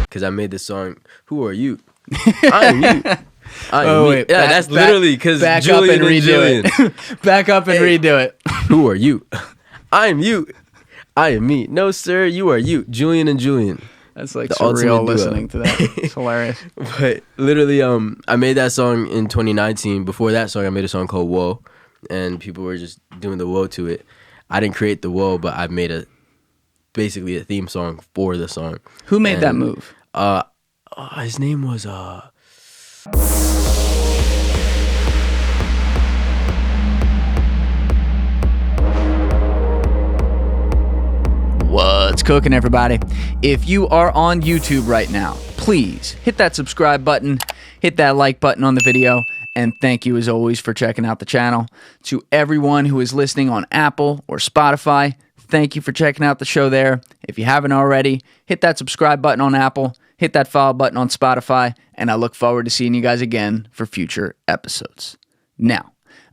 because I made the song, Who Are You? I'm you. Wait, yeah, that's literally because Julian and Julian. Back up and redo it. Who are you? I am you. I am me. No, sir, you are you. Julian and Julian. That's like surreal listening to that. It's hilarious. But literally, I made that song in 2019. Before that song, I made a song called Woah, and people were just doing the Woah to it. I didn't create the Woah, but I made basically a theme song for the song. Who made that move? His name was What's cooking, everybody? If you are on YouTube right now, please hit that subscribe button, hit that like button on the video, and thank you as always for checking out the channel. To everyone who is listening on Apple or Spotify, thank you for checking out the show there. If you haven't already, hit that subscribe button on Apple, hit that follow button on Spotify, and I look forward to seeing you guys again for future episodes. Now,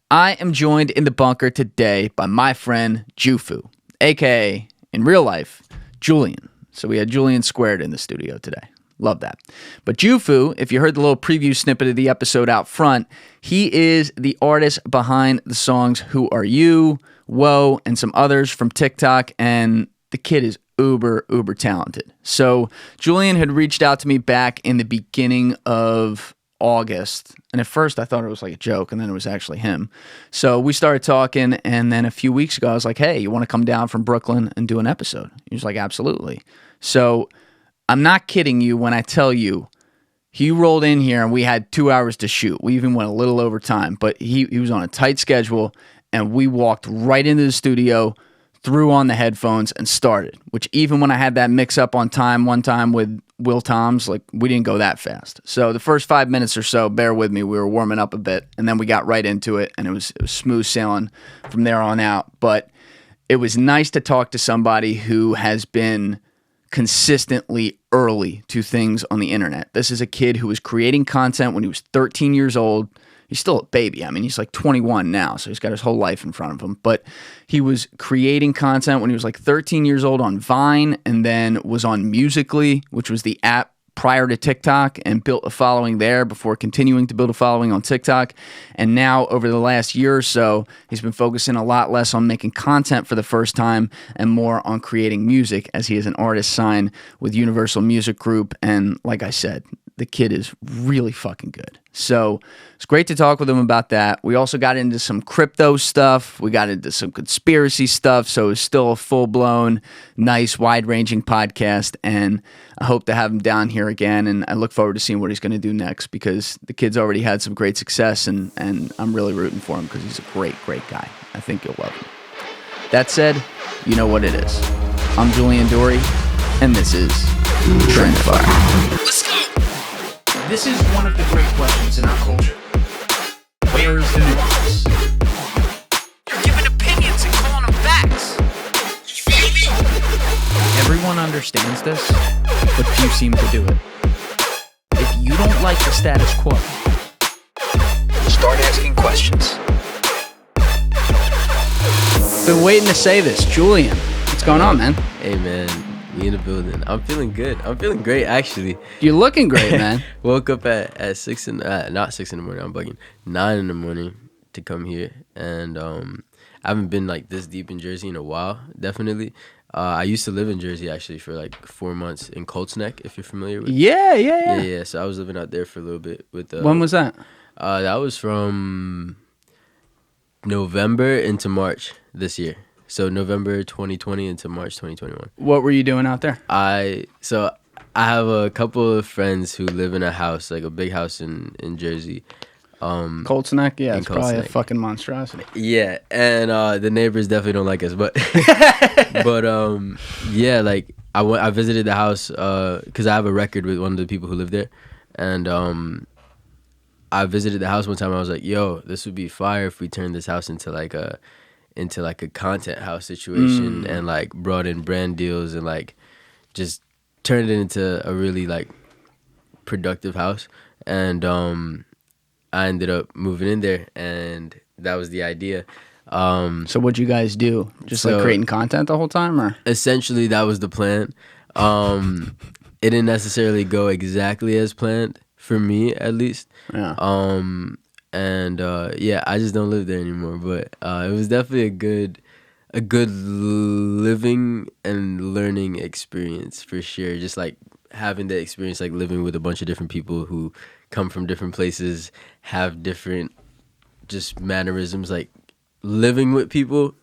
I am joined in the bunker today by my friend JUFU, aka in real life, Julian. So we had Julian squared in the studio today. Love that. But JUFU, if you heard the little preview snippet of the episode out front, he is the artist behind the songs Who Are You, Woah, and some others from TikTok, and the kid is uber talented. So Julian had reached out to me back in the beginning of August, and at first I thought it was like a joke, and then it was actually him. So we started talking, and then a few weeks ago I was like, hey, you want to come down from Brooklyn and do an episode? He was like, absolutely. So I'm not kidding you when I tell you he rolled in here and we had 2 hours to shoot. We even went a little over time, but he was on a tight schedule, and we walked right into the studio, threw on the headphones, and started, which even when I had that mix up on time one time with Will Toms, like, we didn't go that fast. So the first 5 minutes or so, bear with me, we were warming up a bit, and then we got right into it, and it was smooth sailing from there on out. But it was nice to talk to somebody who has been consistently early to things on the internet. This is a kid who was creating content when he was 13 years old. He's still a baby. I mean, he's like 21 now, so he's got his whole life in front of him. But he was creating content when he was like 13 years old on Vine, and then was on Musical.ly, which was the app prior to TikTok, and built a following there before continuing to build a following on TikTok. And now, over the last year or so, he's been focusing a lot less on making content for the first time and more on creating music, as he is an artist signed with Universal Music Group. And like I said, the kid is really fucking good. So it's great to talk with him about that. We also got into some crypto stuff. We got into some conspiracy stuff. So it's still a full-blown, nice, wide-ranging podcast. And I hope to have him down here again. And I look forward to seeing what he's going to do next, because the kid's already had some great success. And I'm really rooting for him because he's a great guy. I think you'll love him. That said, you know what it is. I'm Julian Dorey, and this is TRENDIFIER. Let's go! This is one of the great questions in our culture. Where is the nuance? You're giving opinions and calling them facts. You feel me? Everyone understands this, but few seem to do it. If you don't like the status quo, start asking questions. Been waiting to say this. Julian, what's going on, man? Hey, man. Me in the building. I'm feeling good. I'm feeling great, actually. You're looking great, man. Woke up at not 6 in the morning. I'm bugging. 9 in the morning to come here, and I haven't been like this deep in Jersey in a while. Definitely. I used to live in Jersey actually for like 4 months in Colts Neck, if you're familiar with. Yeah. So I was living out there for a little bit with. When was that? That was from November into March this year. So November 2020 into March 2021. What were you doing out there? I have a couple of friends who live in a house, like a big house in Jersey. Colts Neck? Yeah, it's probably a fucking monstrosity. Yeah, and the neighbors definitely don't like us, but yeah, like I visited the house because I have a record with one of the people who live there, and I visited the house one time. I was like, yo, this would be fire if we turned this house into like a content house situation, and like brought in brand deals and like just turned it into a really like productive house. And I ended up moving in there, and that was the idea. So what'd you guys do? Just like creating content the whole time, or? Essentially that was the plan. it didn't necessarily go exactly as planned for me, at least. Yeah. Yeah, I just don't live there anymore. But it was definitely a good living and learning experience for sure. Just like having the experience, like living with a bunch of different people who come from different places, have different just mannerisms, like living with people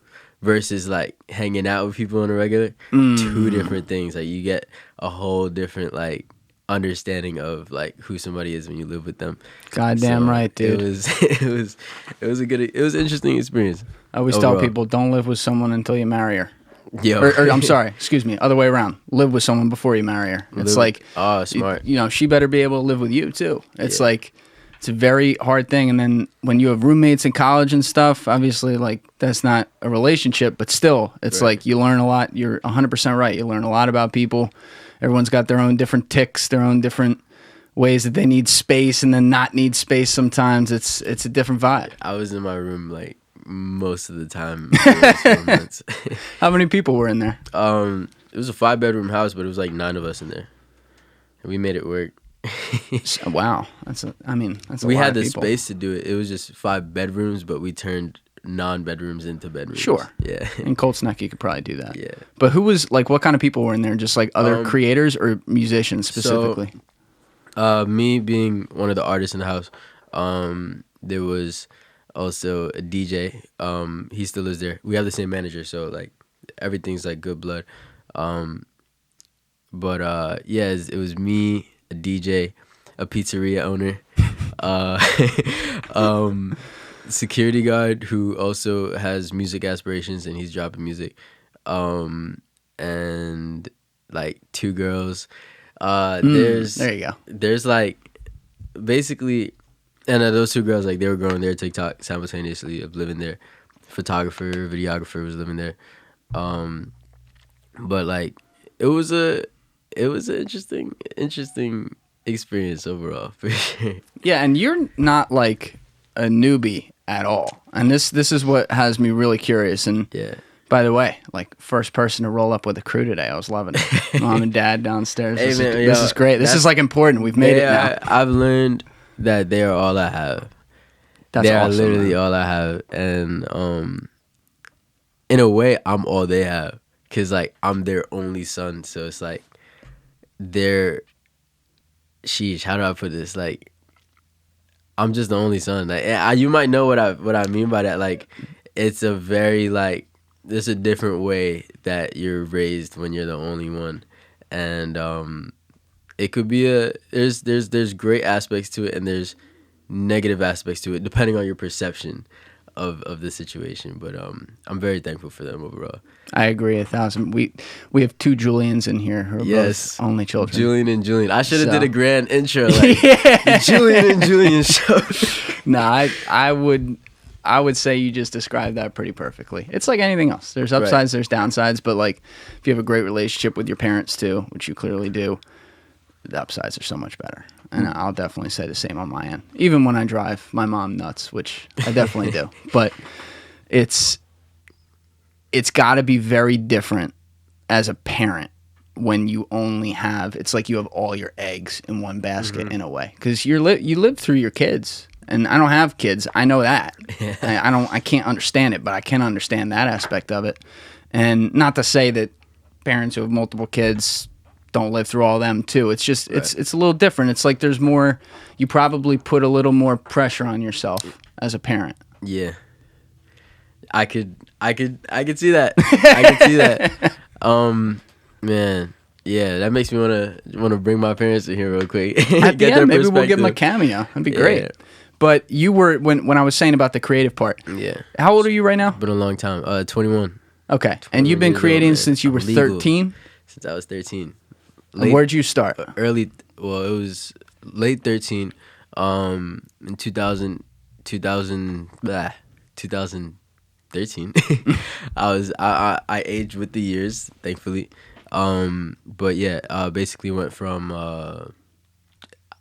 versus like hanging out with people on a regular. Two different things. Like you get a whole different like understanding of like who somebody is when you live with them. Goddamn right, dude. It was an interesting experience. I always tell people, don't live with someone until you marry her. Yo. Or I'm sorry, excuse me, other way around. Live with someone before you marry her. It's like, smart. You know, she better be able to live with you too. It's like, it's a very hard thing. And then when you have roommates in college and stuff, obviously, like, that's not a relationship, but still, it's like you learn a lot. You're 100% right. You learn a lot about people. Everyone's got their own different tics, their own different ways that they need space and then not need space sometimes. It's a different vibe. I was in my room like most of the time. How many people were in there? It was a 5-bedroom house, but it was like 9 of us in there. And we made it work. Wow. That's a we lot had of the people. space to do it. It was just 5 bedrooms, but we turned non-bedrooms into bedrooms. Sure. Yeah. In Colts Neck, you could probably do that. Yeah. But who was, like, what kind of people were in there? Just like other creators or musicians specifically? So, me being one of the artists in the house, there was also a DJ. He still lives there. We have the same manager, so like everything's like good blood. It was me, a DJ, a pizzeria owner, security guard who also has music aspirations and he's dropping music, and like 2 girls. There you go. There's like basically, and those 2 girls, like, they were growing their TikTok simultaneously of living there. Photographer, videographer was living there. But like it was an interesting experience overall for sure. Yeah, and you're not like a newbie at all. And this is what has me really curious. And by the way, like, first person to roll up with a crew today. I was loving it. Mom and Dad downstairs. This is great. This is like important. We've made it now. I've learned that they are all I have. That's they are awesome, literally man. all I have. And in a way, I'm all they have. Because, like, I'm their only son. So it's like, sheesh, how do I put this? Like, I'm just the only son. Like, you might know what I mean by that. Like, it's a very, like, there's a different way that you're raised when you're the only one. And it could be there's great aspects to it and there's negative aspects to it depending on your perception of the situation. But I'm very thankful for them overall. I agree 1,000. We have 2 Julians in here who are both only children. Julian and Julian. I should have did a grand intro, like the Julian and Julian show. No, I would say you just described that pretty perfectly. It's like anything else. There's upsides, there's downsides, but like if you have a great relationship with your parents too, which you clearly do, the upsides are so much better. And I'll definitely say the same on my end. Even when I drive my mom nuts, which I definitely do. But it's got to be very different as a parent when you only have, it's like you have all your eggs in one basket in a way. Because you live through your kids. And I don't have kids. I know that. I can't understand it, but I can understand that aspect of it. And not to say that parents who have multiple kids don't live through all of them too. It's just it's a little different. It's like there's more. You probably put a little more pressure on yourself as a parent. Yeah, I could see that. I could see that. Man. Yeah, that makes me wanna bring my parents in here real quick. At the end, maybe we'll give them a cameo. That'd be great. But you were when I was saying about the creative part. Yeah. How old are you right now? Been a long time. 21. Okay. 21 And you've been creating old, since you were 13? Since I was 13. Where'd you start? It was late 13. In 2013. I aged with the years, thankfully. But yeah, basically went from I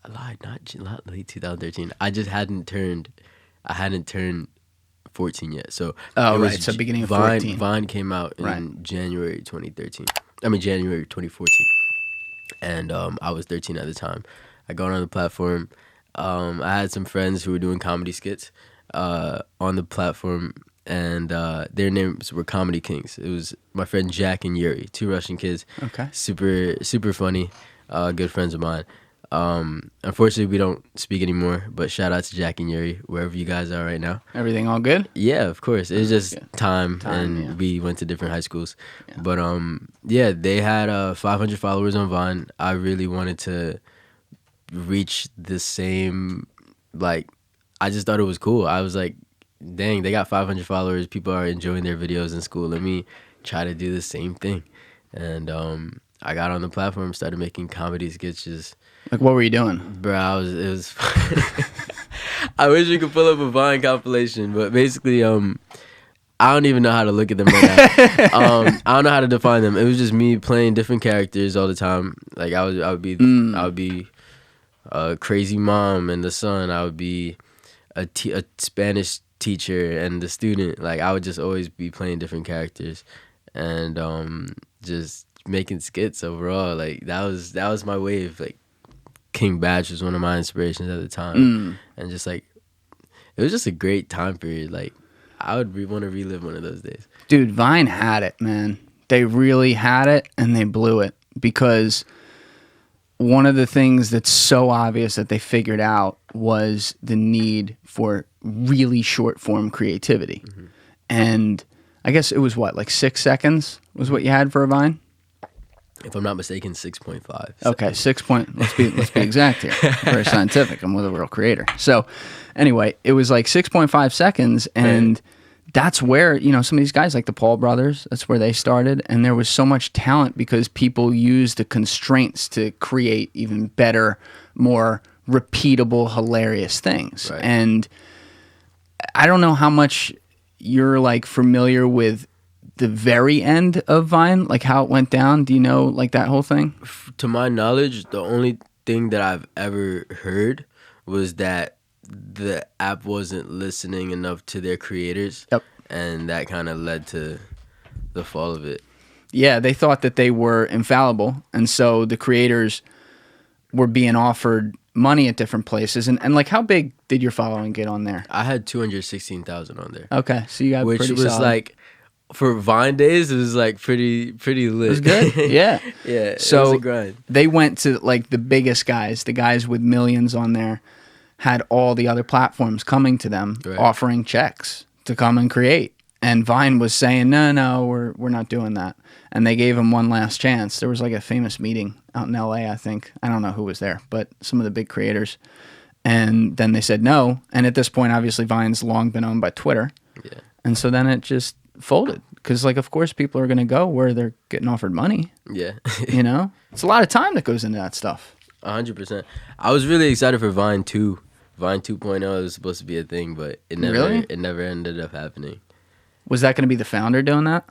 lied, not late 2013. I hadn't turned 14 yet. So so beginning of 14. Vine came out in January 2013. I mean January 2014. and I was 13 at the time. I got on the platform. I had some friends who were doing comedy skits on the platform, and their names were Comedy Kings. It was my friend Jack and Yuri, 2 Russian kids. Okay. Super funny, good friends of mine. Unfortunately, we don't speak anymore, but shout out to Jack and Yuri, wherever you guys are right now. Everything all good? Yeah, of course. It was just time and yeah. we went to different high schools. Yeah. But yeah, they had 500 followers on Vine. I really wanted to reach the same, like, I just thought it was cool. I was like, dang, they got 500 followers. People are enjoying their videos in school. Let me try to do the same thing. And I got on the platform, started making comedy sketches. Like, what were you doing? Bro, it was I wish we could pull up a Vine compilation, but basically, I don't even know how to look at them right now. I don't know how to define them. It was just me playing different characters all the time. Like I would be a crazy mom and the son. I would be a Spanish teacher and the student. Like I would just always be playing different characters, and just making skits overall. Like that was my wave. Like King Batch was one of my inspirations at the time, and just like it was just a great time period. Like I would want to relive one of those days. Dude, Vine had it, man. They really had it, and they blew it, because one of the things that's so obvious that they figured out was the need for really short form creativity. Mm-hmm. And I guess it was what, like 6 seconds was what you had for a Vine? If I'm not mistaken, 6.5. Okay, 6 point. Let's be exact here. Very scientific. I'm with a real creator. So, anyway, it was like 6.5 seconds, and that's where, you know, some of these guys, like the Paul brothers, that's where they started, and there was so much talent because people used the constraints to create even better, more repeatable, hilarious things. Right. And I don't know how much you're like familiar with the very end of Vine, like how it went down. Do you know like that whole thing? To my knowledge, the only thing that I've ever heard was that the app wasn't listening enough to their creators. Yep. And that kind of led to the fall of it. Yeah, they thought that they were infallible, and so the creators were being offered money at different places. And like, how big did your following get on there? I had 216,000 on there. Okay, so you got which pretty was solid. Like, for Vine days, it was like pretty lit. It was good. Yeah. Yeah. So it was a grind. They went to like the biggest guys, the guys with millions on there, had all the other platforms coming to them, offering checks to come and create. And Vine was saying, no, we're not doing that. And they gave him one last chance. There was like a famous meeting out in LA, I think. I don't know who was there, but some of the big creators. And then they said no. And at this point, obviously, Vine's long been owned by Twitter. Yeah. And so then it just folded. Because, like, of course, people are going to go where they're getting offered money. Yeah. You know? It's a lot of time that goes into that stuff. 100%. I was really excited for Vine 2. Vine 2.0 was supposed to be a thing, but it never ended up happening. Was that going to be the founder doing that?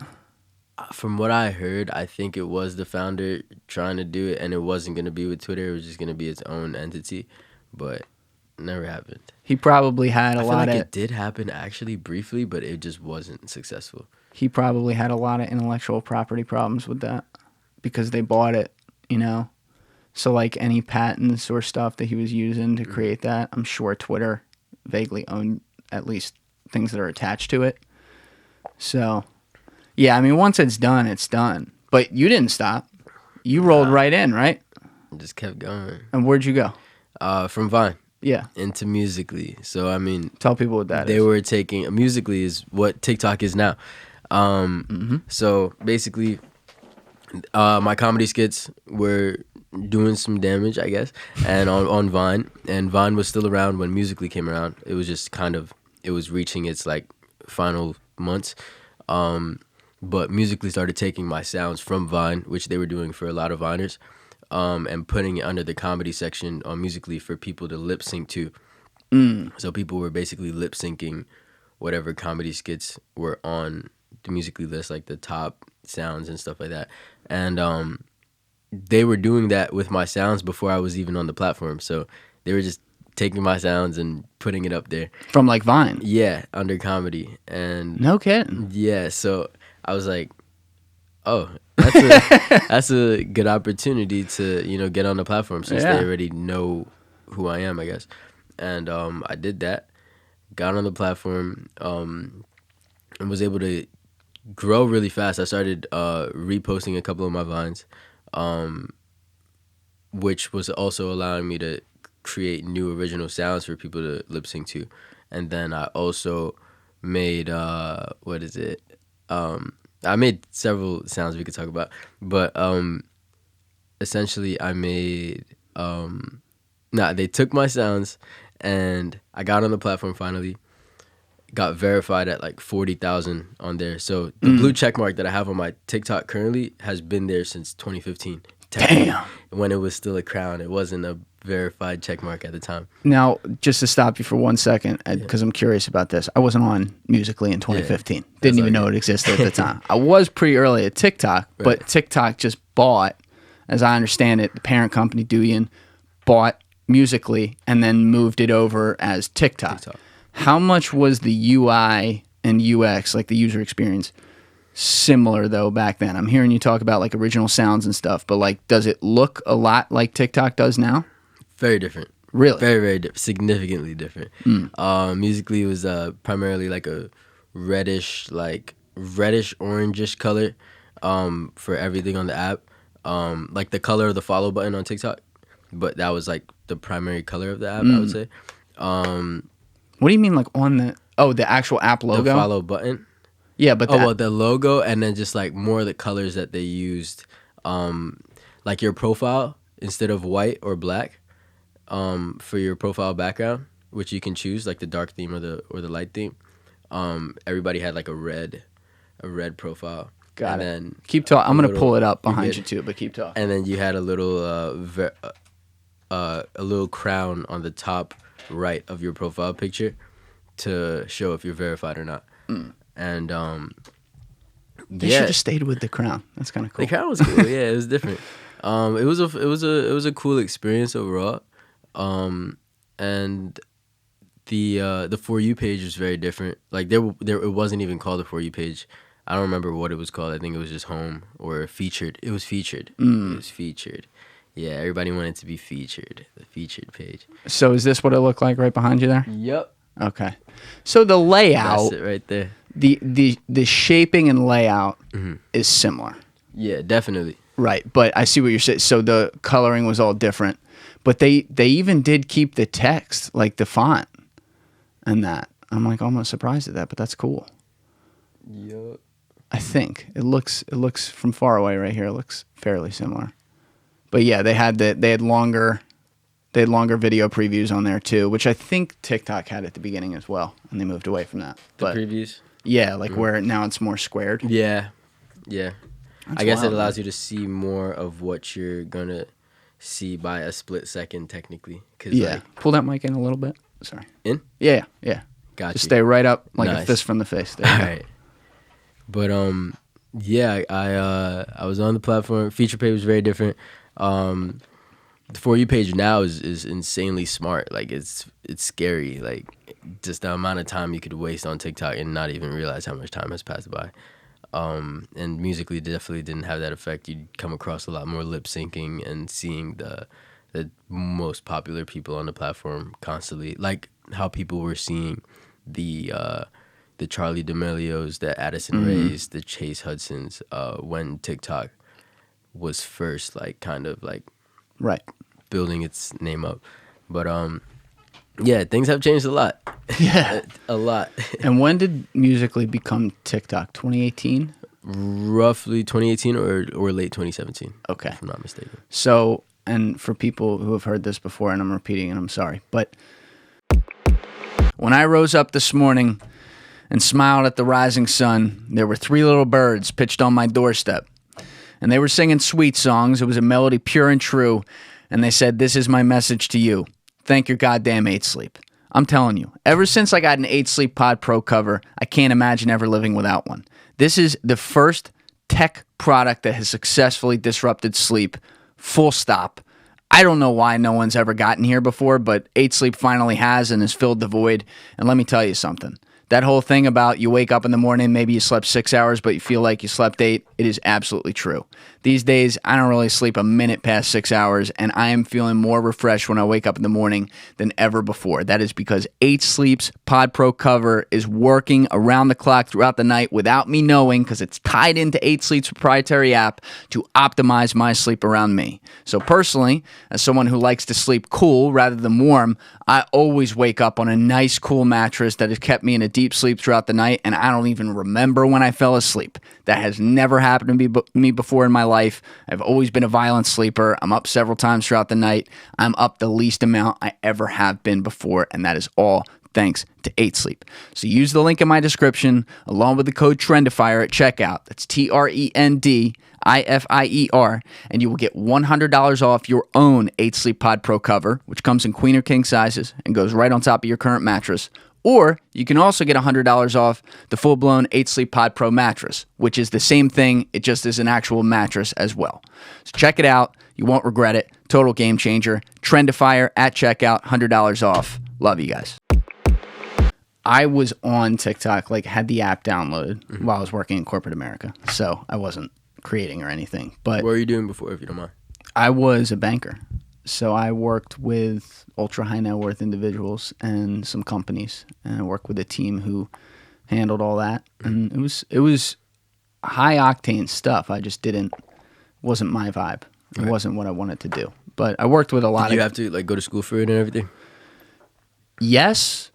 From what I heard, I think it was the founder trying to do it, and it wasn't going to be with Twitter. It was just going to be its own entity, but it never happened. He probably had a lot of... it did happen actually briefly, but it just wasn't successful. He probably had a lot of intellectual property problems with that because they bought it, you know? So, like, any patents or stuff that he was using to create that, I'm sure Twitter vaguely owned at least things that are attached to it. So, yeah, I mean, once it's done, it's done. But you didn't stop. You rolled right in, right? Just kept going. And where'd you go? From Vine. Yeah. Into Musical.ly. So, I mean... Tell people what that is. They were taking... Musical.ly is what TikTok is now. So, basically, my comedy skits were doing some damage, I guess, and on Vine. And Vine was still around when Musical.ly came around. It was just kind of... It was reaching its, like, final months. But Musical.ly started taking my sounds from Vine, which they were doing for a lot of Viners, and putting it under the comedy section on Musical.ly for people to lip sync to. So people were basically lip syncing whatever comedy skits were on the Musical.ly list, like the top sounds and stuff like that. And they were doing that with my sounds before I was even on the platform. So they were just taking my sounds and putting it up there. From like Vine? Yeah, under comedy. And no kidding. Yeah, so I was like, oh, that's a good opportunity to, you know, get on the platform since they already know who I am, I guess. And I did that, got on the platform, and was able to grow really fast. I started reposting a couple of my vines, which was also allowing me to create new original sounds for people to lip sync to. And then I also made I made several sounds we could talk about, but essentially I made they took my sounds, and I got on the platform finally, got verified at like 40,000 on there. So the blue check mark that I have on my TikTok currently has been there since 2015. Damn. When it was still a crown. It wasn't a verified check mark at the time. Now, just to stop you for 1 second, because I'm curious about this. I wasn't on Musical.ly in 2015. Didn't even know it existed at the time. I was pretty early at TikTok, but TikTok just bought, as I understand it, the parent company, Julian, bought Musical.ly and then moved it over as TikTok. How much was the UI and UX, like the user experience, similar though back then? I'm hearing you talk about like original sounds and stuff, but like, does it look a lot like TikTok does now? Very different. Really? Very, very different. Significantly different. Musical.ly was primarily like a reddish orangish color for everything on the app. Like the color of the follow button on TikTok, but that was like the primary color of the app, I would say. What do you mean, like on the actual app logo? The follow button. Yeah, but the logo, and then just like more of the colors that they used, like your profile instead of white or black, for your profile background, which you can choose, like the dark theme or the light theme. Everybody had like a red profile. Got it. Then keep talking. I'm gonna pull it up behind you too, but keep talking. And then you had a little crown on the top right of your profile picture to show if you're verified or not. And they should have stayed with the crown. That's kind of cool. The crown was cool. Yeah, it was different. It was a cool experience overall. And the For You page was very different. Like it wasn't even called a For You page. I don't remember what it was called. I think it was just Home or Featured. It was Featured. It was Featured. Yeah, everybody wanted to be featured. The Featured page. So is this what it looked like right behind you there? Yep. Okay. So the layout. That's it right there. The shaping and layout is similar. Yeah, definitely. Right, but I see what you're saying. So the coloring was all different, but they even did keep the text, like the font, and that. I'm like almost surprised at that, but that's cool. Yep. I think it looks from far away right here. It looks fairly similar, but yeah, they had longer video previews on there too, which I think TikTok had at the beginning as well, and they moved away from that. The previews. Yeah, like where now it's more squared. Yeah. I guess it allows you you to see more of what you're gonna see by a split second, technically. Pull that mic in a little bit. Sorry. In? Yeah. Gotcha. Just stay right up like a fist from the face. There. All right. But I was on the platform. Feature page was very different. The For You page now is insanely smart. Like it's scary. Like just the amount of time you could waste on TikTok and not even realize how much time has passed by. And Musical.ly definitely didn't have that effect. You'd come across a lot more lip syncing and seeing the most popular people on the platform constantly, like how people were seeing the Charlie D'Amelios, the Addison Rays, the Chase Hudsons, when TikTok was first kind of right building its name up. But yeah, things have changed a lot. Yeah. A lot. And when did Musical.ly become TikTok? 2018? Roughly 2018 or late 2017. Okay. If I'm not mistaken. So, and for people who have heard this before, and I'm repeating and I'm sorry, but when I rose up this morning and smiled at the rising sun, there were 3 little birds pitched on my doorstep. And they were singing sweet songs. It was a melody pure and true. And they said, "This is my message to you. Thank your goddamn 8 Sleep." I'm telling you, ever since I got an 8 Sleep Pod Pro cover, I can't imagine ever living without one. This is the first tech product that has successfully disrupted sleep. Full stop. I don't know why no one's ever gotten here before, but 8 Sleep finally has and has filled the void. And let me tell you something. That whole thing about you wake up in the morning, maybe you slept 6 hours, but you feel like you slept 8, it is absolutely true. These days, I don't really sleep a minute past 6 hours, and I am feeling more refreshed when I wake up in the morning than ever before. That is because 8 Sleep's Pod Pro cover is working around the clock throughout the night without me knowing, because it's tied into 8 Sleep's proprietary app to optimize my sleep around me. So personally, as someone who likes to sleep cool rather than warm, I always wake up on a nice, cool mattress that has kept me in a deep sleep throughout the night, and I don't even remember when I fell asleep. That has never happened to me before in my life. I've always been a violent sleeper. I'm up several times throughout the night. I'm up the least amount I ever have been before, and that is all thanks to 8 Sleep. So use the link in my description along with the code TRENDIFIER at checkout. That's TRENDIFIER, and you will get $100 off your own 8 Sleep Pod Pro cover, which comes in queen or king sizes and goes right on top of your current mattress. Or you can also get $100 off the full-blown 8 Sleep Pod Pro mattress, which is the same thing. It just is an actual mattress as well. So check it out. You won't regret it. Total game changer. Trendifier at checkout. $100 off. Love you guys. I was on TikTok, like had the app downloaded while I was working in corporate America. So I wasn't creating or anything. But What were you doing before, if you don't mind? I was a banker. So I worked with ultra high net worth individuals and some companies, and I worked with a team who handled all that. And it was high octane stuff. I just wasn't my vibe. It wasn't what I wanted to do. But I worked with a lot of. Did you have to like go to school for it and everything? Yes,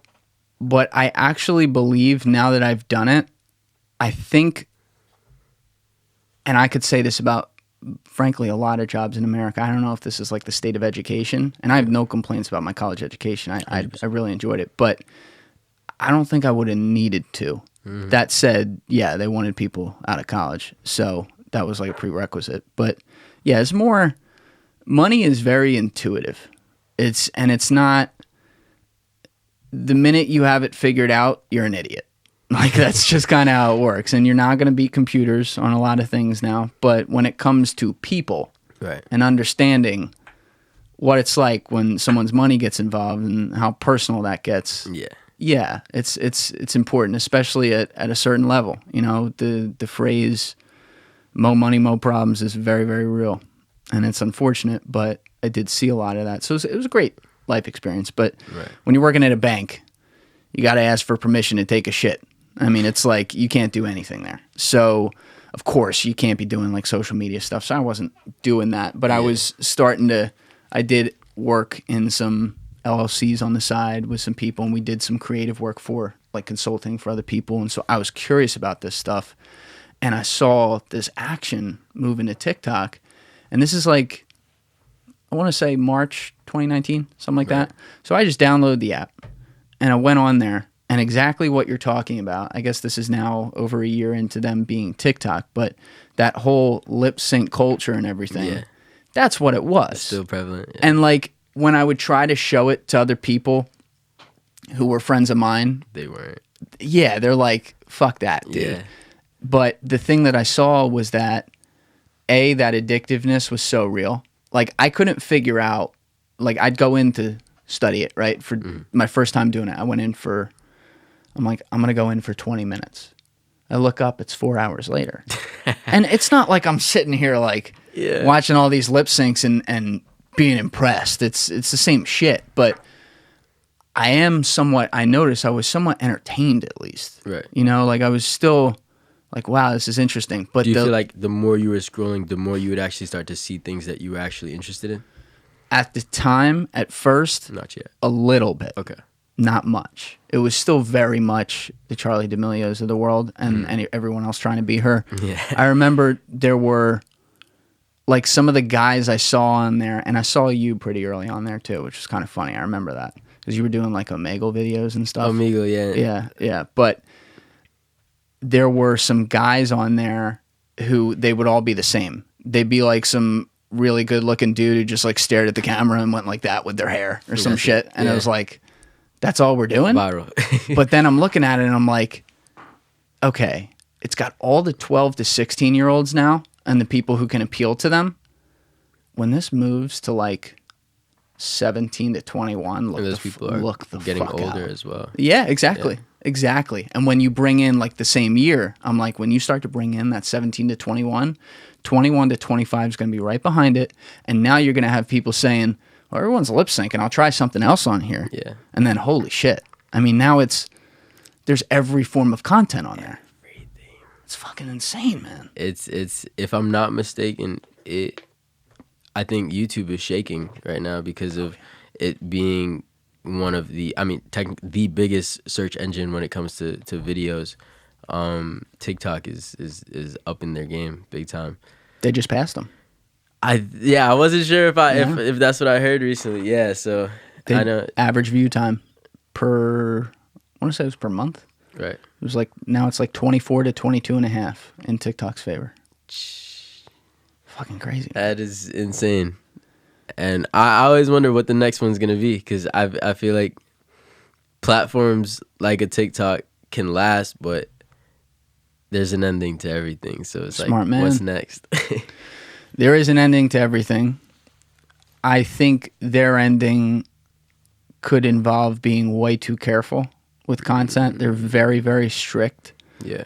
but I actually believe now that I've done it, I think, and I could say this about, frankly, a lot of jobs in America. I don't know if this is like the state of education, and I have no complaints about my college education. I really enjoyed it, but I don't think I would have needed to. That said, yeah, they wanted people out of college, so that was like a prerequisite. But yeah, it's more, money is very intuitive. It's not, the minute you have it figured out, you're an idiot. Like, that's just kind of how it works. And you're not going to beat computers on a lot of things now. But when it comes to people and understanding what it's like when someone's money gets involved and how personal that gets, it's important, especially at a certain level. You know, the phrase "mo money, mo problems" is very, very real. And it's unfortunate, but I did see a lot of that. So it was a great life experience. But when you're working at a bank, you got to ask for permission to take a shit. I mean, it's like you can't do anything there. So, of course, you can't be doing like social media stuff. So I wasn't doing that. But I was I did work in some LLCs on the side with some people, and we did some creative work for like consulting for other people. And so I was curious about this stuff. And I saw this action move into TikTok. And this is like, I want to say March 2019, something like that. So I just downloaded the app and I went on there, and exactly what you're talking about. I guess this is now over a year into them being TikTok, but that whole lip sync culture and everything, that's what it was. It's still prevalent. Yeah. And like when I would try to show it to other people who were friends of mine, They weren't. yeah, they're like, fuck that, dude. Yeah. But the thing that I saw was that that addictiveness was so real. Like I couldn't figure out, like I'd go in to study it, right? For my first time doing it, I went in for, I'm like, I'm going to go in for 20 minutes. I look up, it's 4 hours later. And it's not like I'm sitting here like watching all these lip syncs and being impressed. It's the same shit, but I noticed I was somewhat entertained at least. Right. You know, like I was still like, wow, this is interesting. But do you feel like the more you were scrolling, the more you would actually start to see things that you were actually interested in? At the time, at first, Not yet. a little bit. Okay. Not much. It was still very much the Charli D'Amelio's of the world and everyone else trying to be her. Yeah. I remember there were like some of the guys I saw on there, and I saw you pretty early on there too, which was kind of funny. I remember that because you were doing like Omegle videos and stuff. Omegle, yeah. Yeah. But there were some guys on there who they would all be the same. They'd be like some really good looking dude who just like stared at the camera and went like that with their hair or some shit. And I was like, that's all we're doing? Viral. But then I'm looking at it and I'm like, okay, it's got all the 12 to 16 year olds now and the people who can appeal to them. When this moves to like 17 to 21, those people are look the getting fuck older out. as well. Yeah, exactly. exactly. And when you bring in like the same year, I'm like, when you start to bring in that 17 to 21, 21 to 25 is going to be right behind it. And now you're going to have people saying, well, everyone's lip syncing. I'll try something else on here. Yeah. And then holy shit. I mean, now there's every form of content on there. Everything. It's fucking insane, man. It's if I'm not mistaken, I think YouTube is shaking right now because of it being one of the biggest search engine when it comes to videos. TikTok is up in their game big time. They just passed them. I wasn't sure if that's what I heard recently. Yeah, so I know average view time per, I want to say it was per month. Right. It was like, now it's like 24 to 22 and a half in TikTok's favor. Fucking crazy. That is insane. And I always wonder what the next one's going to be, because I feel like platforms like a TikTok can last, but there's an ending to everything. So it's Smart man. What's next? There is an ending to everything. I think their ending could involve being way too careful with content. They're very, very strict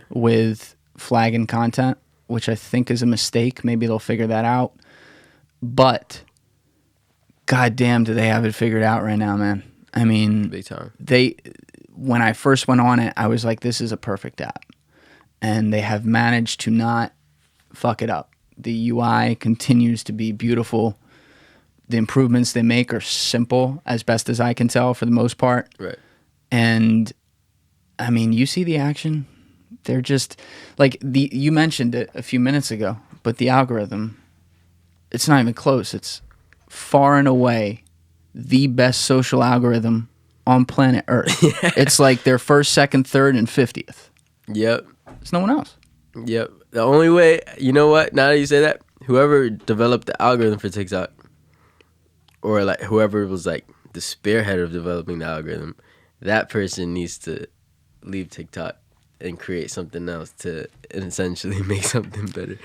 with flagging content, which I think is a mistake. Maybe they'll figure that out. But goddamn, do they have it figured out right now, man. I mean, big time. When I first went on it, I was like, this is a perfect app. And they have managed to not fuck it up. The UI continues to be beautiful. The improvements they make are simple, as best as I can tell, for the most part. Right. And, I mean, you see the action. They're just, like, you mentioned it a few minutes ago, but the algorithm, it's not even close. It's far and away the best social algorithm on planet Earth. It's like their first, second, third, and 50th. Yep. There's no one else. Yep. The only way, you know what, now that you say that, whoever developed the algorithm for TikTok, or like whoever was like the spearhead of developing the algorithm, that person needs to leave TikTok and create something else to essentially make something better.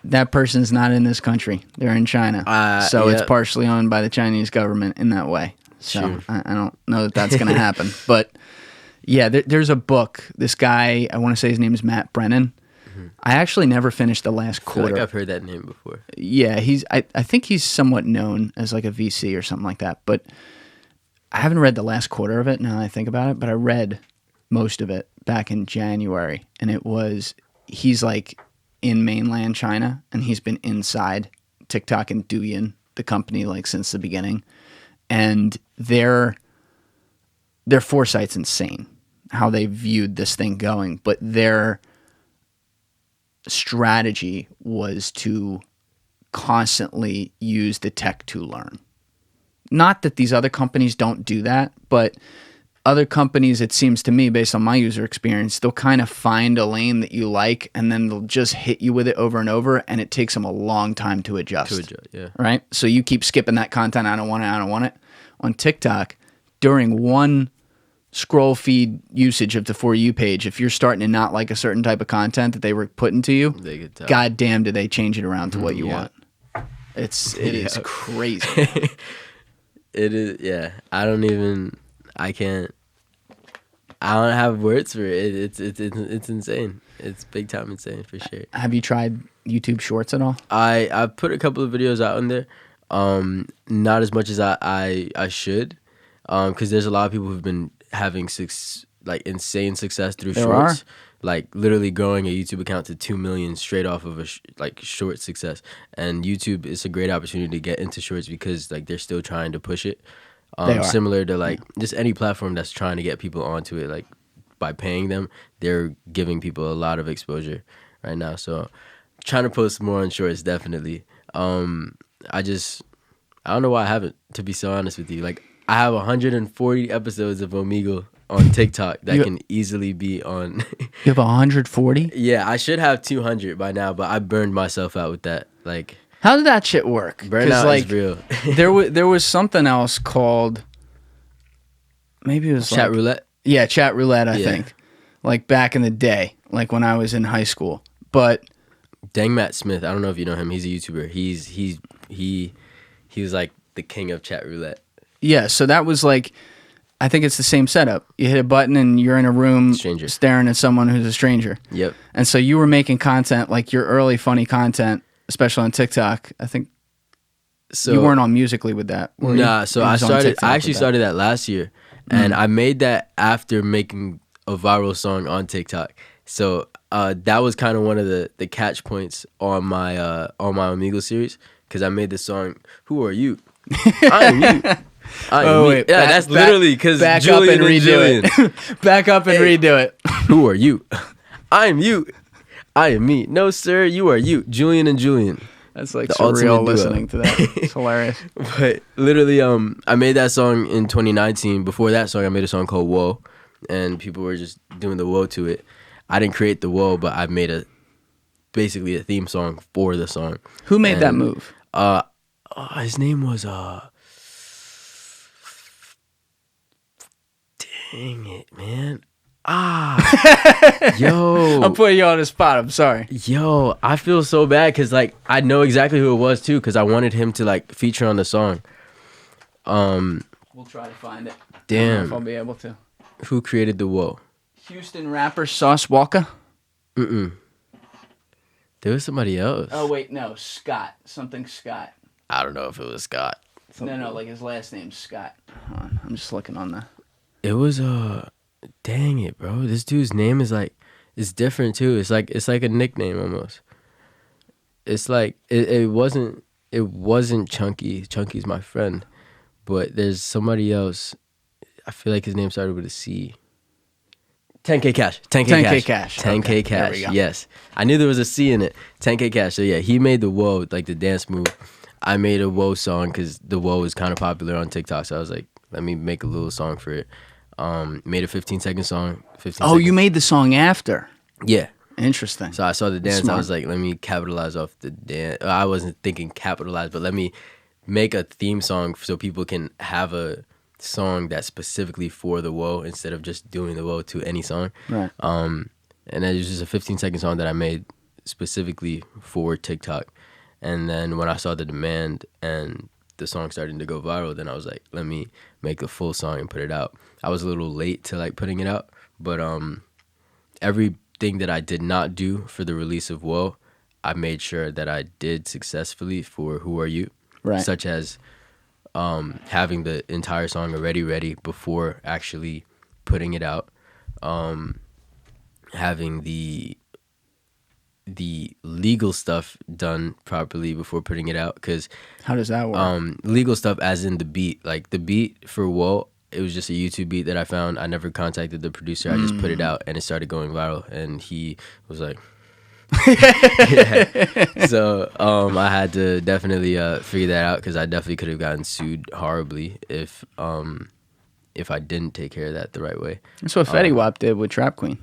That person's not in this country. They're in China. So it's partially owned by the Chinese government in that way. So I don't know that that's going to happen. But yeah, there's a book. This guy, I want to say his name is Brennan. I actually never finished the last quarter. I feel like I've heard that name before. Yeah, I think he's somewhat known as like a VC or something like that. But I haven't read the last quarter of it now that I think about it. But I read most of it back in January. And he's like in mainland China. And he's been inside TikTok and Douyin, the company, like since the beginning. And their foresight's insane, how they viewed this thing going. But their strategy was to constantly use the tech to learn. Not that these other companies don't do that, but other companies, it seems to me, based on my user experience, they'll kind of find a lane that you like, and then they'll just hit you with it over and over, and it takes them a long time to adjust. Yeah. Right? So you keep skipping that content. I don't want it. On TikTok, during one scroll feed usage of the For You page, if you're starting to not like a certain type of content that they were putting to you, god damn, do they change it around to what you want. It is crazy. It is, yeah. I don't have words for it. It's insane. It's big time insane for sure. Have you tried YouTube Shorts at all? I put a couple of videos out on there. Not as much as I should, because there's a lot of people who've been having insane success through shorts, like literally growing a YouTube account to 2 million straight off of a short success. And YouTube is a great opportunity to get into shorts because like they're still trying to push it. Similar to just any platform that's trying to get people onto it, like by paying them, they're giving people a lot of exposure right now. So trying to post more on shorts, definitely. I don't know why I haven't, to be so honest with you. Like, I have 140 episodes of Omegle on TikTok that can easily be on. You have 140? Yeah, I should have 200 by now, but I burned myself out with that. Like, how did that shit work? Burnout is real. there was something else called, maybe it was Chat Roulette? Yeah, Chat Roulette, I think. Like back in the day, like when I was in high school. But Dang Matt Smith, I don't know if you know him. He's a YouTuber. He was like the king of Chat Roulette. Yeah, so that was like, I think it's the same setup. You hit a button and you're in a room Stranger. staring at someone who's a stranger. Yep. And so you were making content, like your early funny content, especially on TikTok. I think So you weren't on Musically with that. Were Nah, you? so You I was on started. TikTok I with actually that. started that last year, and I made that after making a viral song on TikTok. So that was kind of one of the catch points on my Amigo series, because I made this song. Who are you? I am you. I am Oh, me. wait, Yeah, back- that's back- literally because Back Julian up and and redo Julian. it. Back up and redo it. Who are you? I am you. I am me. No, sir, you are you. Julian and Julian. That's like The ultimate surreal duo. listening to that. It's hilarious. But literally, I made that song in 2019. Before that song, I made a song called Woah, and people were just doing the Woah to it. I didn't create the Woah, but I made basically a theme song for the song. Who made that And, move? His name was dang it, man. Yo. I'm putting you on the spot. I'm sorry. Yo, I feel so bad because like I know exactly who it was too, because I wanted him to like feature on the song. We'll try to find it. I don't know if I'll Damn, be able to. who created the Woah? Houston rapper Sauce Walker. There was somebody else. Oh wait, no, Scott. Something Scott. I don't know if it was Scott. No, like his last name's Scott. Hold on, I'm just looking on the. It was dang it, bro. This dude's name is like, it's different too. It's like a nickname almost. It's like it wasn't Chunky. Chunky's my friend, but there's somebody else. I feel like his name started with a C. 10K Cash. 10K Cash. 10K Okay, there Cash. we go. Yes. I knew there was a C in it. 10K Cash. So yeah, he made the Woah, like the dance move. I made a Woah song because the Woah was kind of popular on TikTok. So I was like, let me make a little song for it. Made a 15-second song. 15 Oh, seconds. you made the song after. Yeah. Interesting. So I saw the dance. Smart. I was like, let me capitalize off the dance. I wasn't thinking capitalize, but let me make a theme song so people can have a song that's specifically for the Woah instead of just doing the Woah to any song. Right. And it was just a 15-second song that I made specifically for TikTok. And then when I saw the demand and the song starting to go viral, then I was like, let me make a full song and put it out. I was a little late to like putting it out, but everything that I did not do for the release of Woah, I made sure that I did successfully for Who Are You? Right. Such as having the entire song already ready before actually putting it out, having the legal stuff done properly before putting it out, because How does that work? legal stuff as in the beat, like the beat for Woah, it was just a YouTube beat that I found. I never contacted the producer. I just put it out and it started going viral, and he was like yeah. So I had to definitely figure that out, because I definitely could have gotten sued horribly if I didn't take care of that the right way. That's what Fetty Wap did with Trap Queen.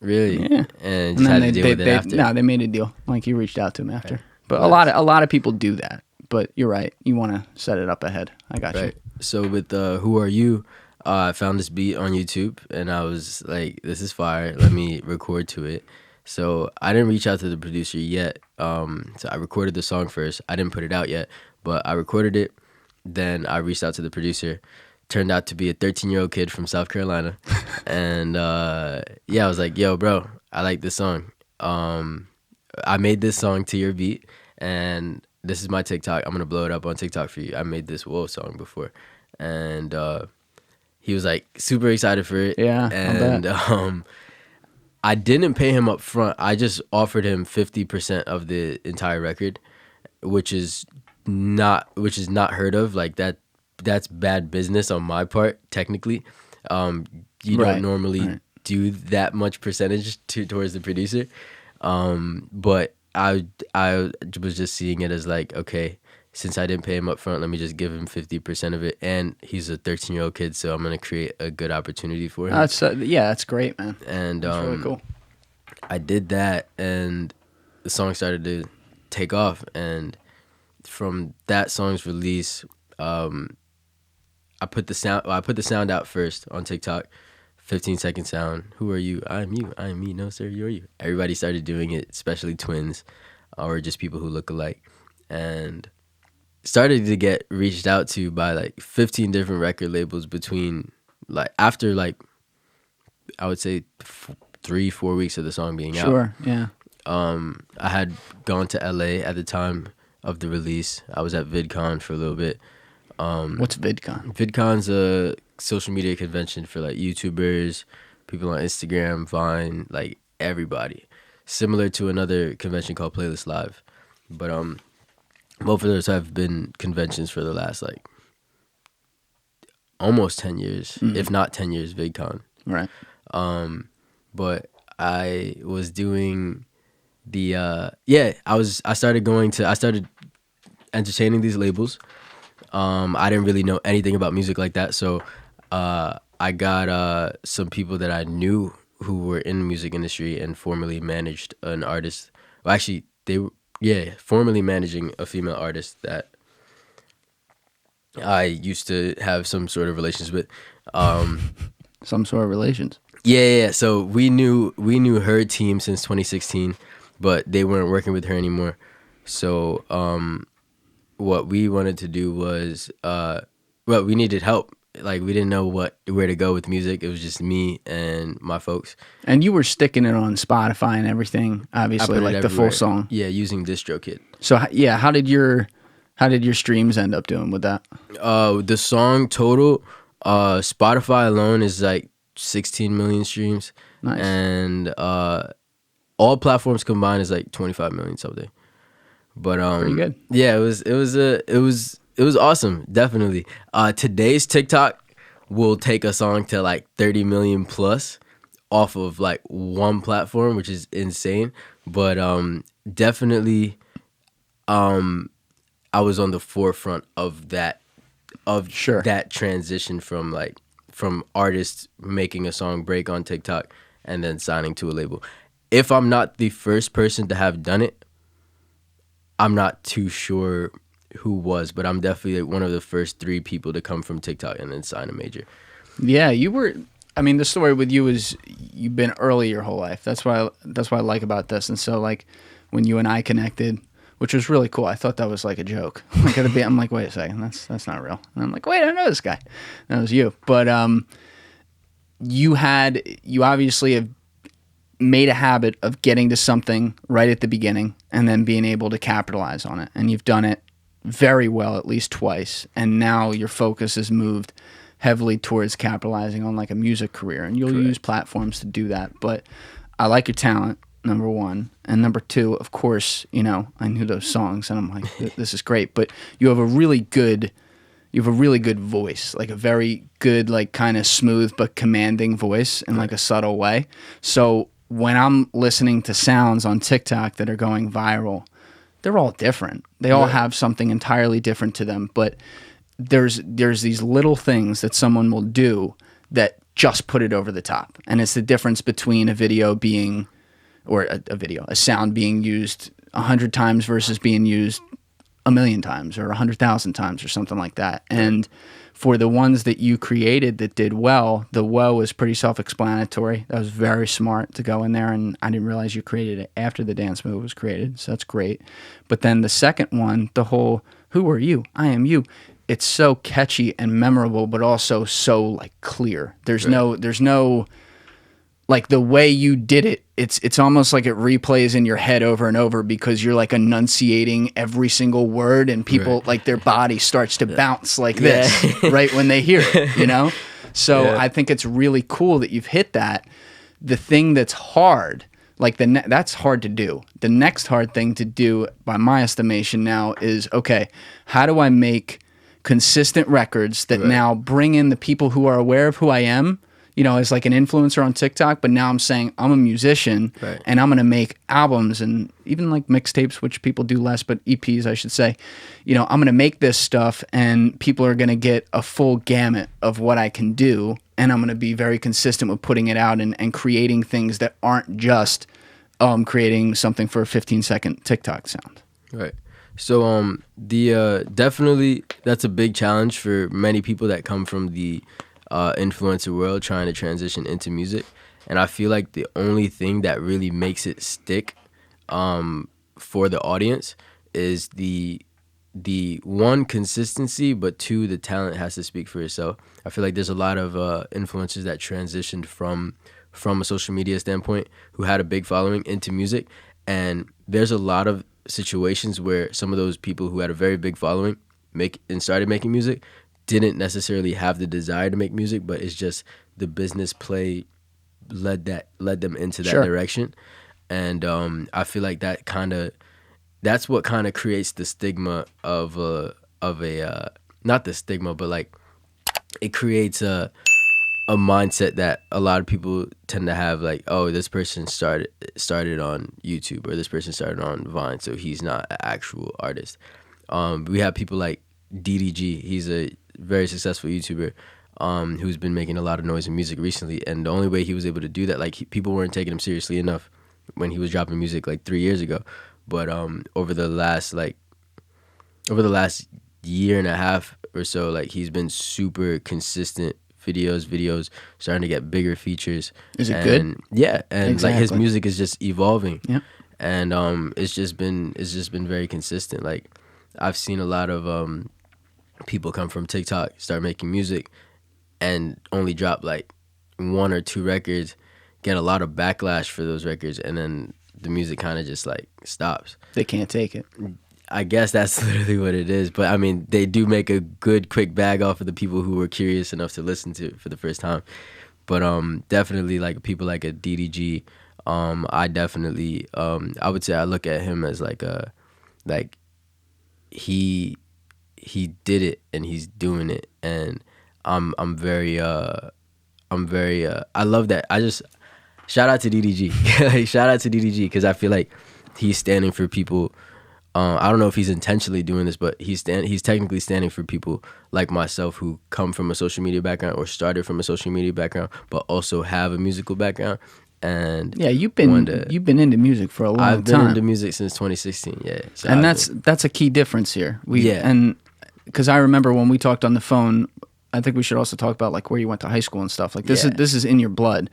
Really? Yeah. And just had to deal with it after. No, they made a deal. Like you reached out to him after. But a lot of people do that. But you're right. You want to set it up ahead. I got Right. you. So with Who Are You, I found this beat on YouTube and I was like, this is fire. Let me record to it. So I didn't reach out to the producer yet. So I recorded the song first. I didn't put it out yet, but I recorded it. Then I reached out to the producer. Turned out to be a 13-year-old kid from South Carolina. And yeah, I was like, yo, bro, I like this song. I made this song to your beat, and this is my TikTok. I'm going to blow it up on TikTok for you. I made this Woah song before. And he was like super excited for it. Yeah, And I didn't pay him up front. I just offered him 50% of the entire record, which is not heard of. Like that's bad business on my part, technically. You don't normally do that much percentage towards the producer. But I was just seeing it as like, okay, since I didn't pay him up front, let me just give him 50% of it. And he's a 13-year-old kid, so I'm going to create a good opportunity for him. That's great, man. And That's really cool. I did that, and the song started to take off. And from that song's release, I put the sound out first on TikTok. 15-second sound. Who are you? I am you. I am me. No, sir, you are you. Everybody started doing it, especially twins or just people who look alike. And started to get reached out to by like 15 different record labels between like after like I would say 3-4 weeks of the song being out. Sure, yeah. I had gone to LA at the time of the release. I was at VidCon for a little bit. What's VidCon? VidCon's a social media convention for like YouTubers, people on Instagram, Vine, like everybody. Similar to another convention called Playlist Live. But both of those have been conventions for the last like almost 10 years, if not 10 years, VidCon. Right. But I was doing the I started entertaining these labels. I didn't really know anything about music like that, so I got some people that I knew who were in the music industry and formerly managed an artist. Well, actually, formerly managing a female artist that I used to have some sort of relations with. Some sort of relations. Yeah. So we knew her team since 2016, but they weren't working with her anymore. So what we wanted to do was, we needed help. Like we didn't know where to go with music. It was just me and my folks. And you were sticking it on Spotify and everything, obviously, like the full song. Yeah, using DistroKid. So yeah, how did your streams end up doing with that? The song total, Spotify alone is like 16 million streams. Nice. And all platforms combined is like 25 million something. But pretty good. Yeah, it was awesome, definitely. Today's TikTok will take a song to like 30 million plus off of like one platform, which is insane. But definitely I was on the forefront of that that transition from artists making a song break on TikTok and then signing to a label. If I'm not the first person to have done it, I'm not too sure who was, but I'm definitely like one of the first 3 people to come from TikTok and then sign a major. Yeah, you were. I mean, the story with you is you've been early your whole life. That's what I like about this. And so, like, when you and I connected, which was really cool, I thought that was like a joke. I'm like, wait a second, that's not real. And I'm like, wait, I know this guy. And that was you. But you obviously have made a habit of getting to something right at the beginning and then being able to capitalize on it. And you've done it very well, at least twice. And now your focus has moved heavily towards capitalizing on like a music career. And you'll use platforms to do that. But I like your talent, number one. And number two, of course, I knew those songs and I'm like, this is great. But you have a really good voice, like a very good, like kind of smooth but commanding voice in like a subtle way. So when I'm listening to sounds on TikTok that are going viral, they're all different. They all have something entirely different to them. But there's these little things that someone will do that just put it over the top. And it's the difference between a video being, or a sound being used 100 times versus being used 1,000,000 times or 100,000 times or something like that. And for the ones that you created that did well, the Woah was pretty self-explanatory. That was very smart to go in there, and I didn't realize you created it after the dance move was created, so that's great. But then the second one, the whole "Who are you? I am you." It's so catchy and memorable, but also so like clear. There's no like the way you did it, it's almost like it replays in your head over and over because you're like enunciating every single word and people like their body starts to bounce like this right when they hear it, So I think it's really cool that you've hit that. The thing that's hard, like that's hard to do. The next hard thing to do, by my estimation now, is, okay, how do I make consistent records that now bring in the people who are aware of who I am, as like an influencer on TikTok, but now I'm saying I'm a musician and I'm going to make albums and even like mixtapes, which people do less, but EPs, I should say. I'm going to make this stuff and people are going to get a full gamut of what I can do. And I'm going to be very consistent with putting it out and creating things that aren't just creating something for a 15-second TikTok sound. Right. So definitely that's a big challenge for many people that come from the influencer world trying to transition into music. And I feel like the only thing that really makes it stick for the audience is the the one consistency, but two, the talent has to speak for itself. I feel like there's a lot of influencers that transitioned from a social media standpoint who had a big following into music, and there's a lot of situations where some of those people who had a very big following started making music didn't necessarily have the desire to make music, but it's just the business play led them into that direction. And I feel like that's what kind of creates the stigma of a not the stigma, but like it creates a mindset that a lot of people tend to have, like, oh, this person started on YouTube, or this person started on Vine, so he's not an actual artist. We have people like DDG. He's a very successful YouTuber who's been making a lot of noise in music recently, and the only way he was able to do that, like, people weren't taking him seriously enough when he was dropping music like 3 years ago. But over the last year and a half or so, like, he's been super consistent. Videos starting to get bigger features. Is it good? Yeah, and exactly. Like, his music is just evolving. Yeah. And it's just been very consistent. Like, I've seen a lot of people come from TikTok, start making music, and only drop like 1 or 2 records, get a lot of backlash for those records, and then the music kind of just like stops. They can't take it. I guess that's literally what it is. But I mean, they do make a good quick bag off of the people who were curious enough to listen to it for the first time. But definitely, like, people like a DDG, I definitely I would say I look at him as like he did it and he's doing it, and I'm very I love that. I just shout out to DDG. Shout out to DDG, because I feel like he's standing for people. I don't know if he's intentionally doing this, but he's technically standing for people like myself who come from a social media background or started from a social media background, but also have a musical background. And yeah, you've been into music for a long time. I've been into music since 2016. Yeah, so and that's a key difference here. And because I remember when we talked on the phone, I think we should also talk about like where you went to high school and stuff. Like this is in your blood.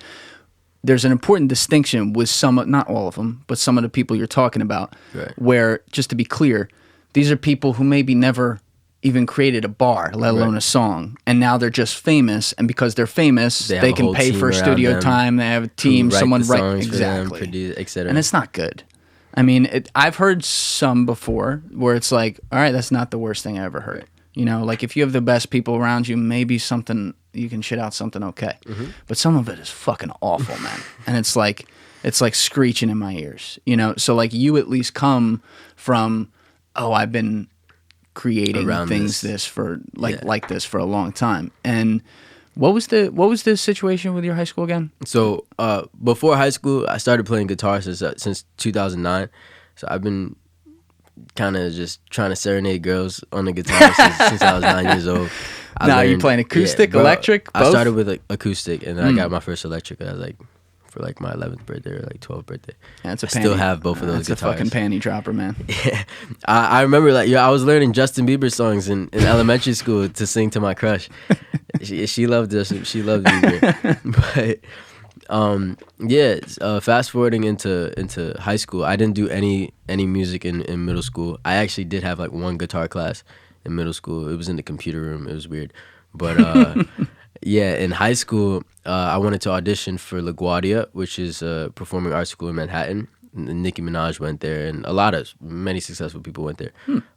There's an important distinction with not all of them, but some of the people you're talking about, right, where, just to be clear, these are people who maybe never even created a bar, let alone a song, and now they're just famous, and because they're famous, they can pay for studio time, they have a team, someone write exactly, produce, etc. And it's not good. I mean, I've heard some before where it's like, all right, that's not the worst thing I ever heard. Right. You know, like if you have the best people around you, maybe you can shit out something okay. Mm-hmm. But some of it is fucking awful, man. And it's like screeching in my ears, you know? So like you at least come from, I've been creating around this for like this for a long time. And what was the situation with your high school again? So before high school, I started playing guitar since 2009. So I've been kind of just trying to serenade girls on the guitar since I was 9 years old. Now you playing acoustic, electric, both? I started with acoustic, and then I got my first electric. I was like, for like my 11th birthday or like 12th birthday. Yeah, I still have both of those guitars. That's a fucking panty dropper, man. Yeah, I remember like I was learning Justin Bieber songs in elementary school to sing to my crush. She loved this. She loved Bieber. But fast forwarding into high school, I didn't do any music in middle school. I actually did have like one guitar class in middle school. It was in the computer room. It was weird. But in high school, I wanted to audition for LaGuardia, which is a performing arts school in Manhattan. Nicki Minaj went there, and many successful people went there.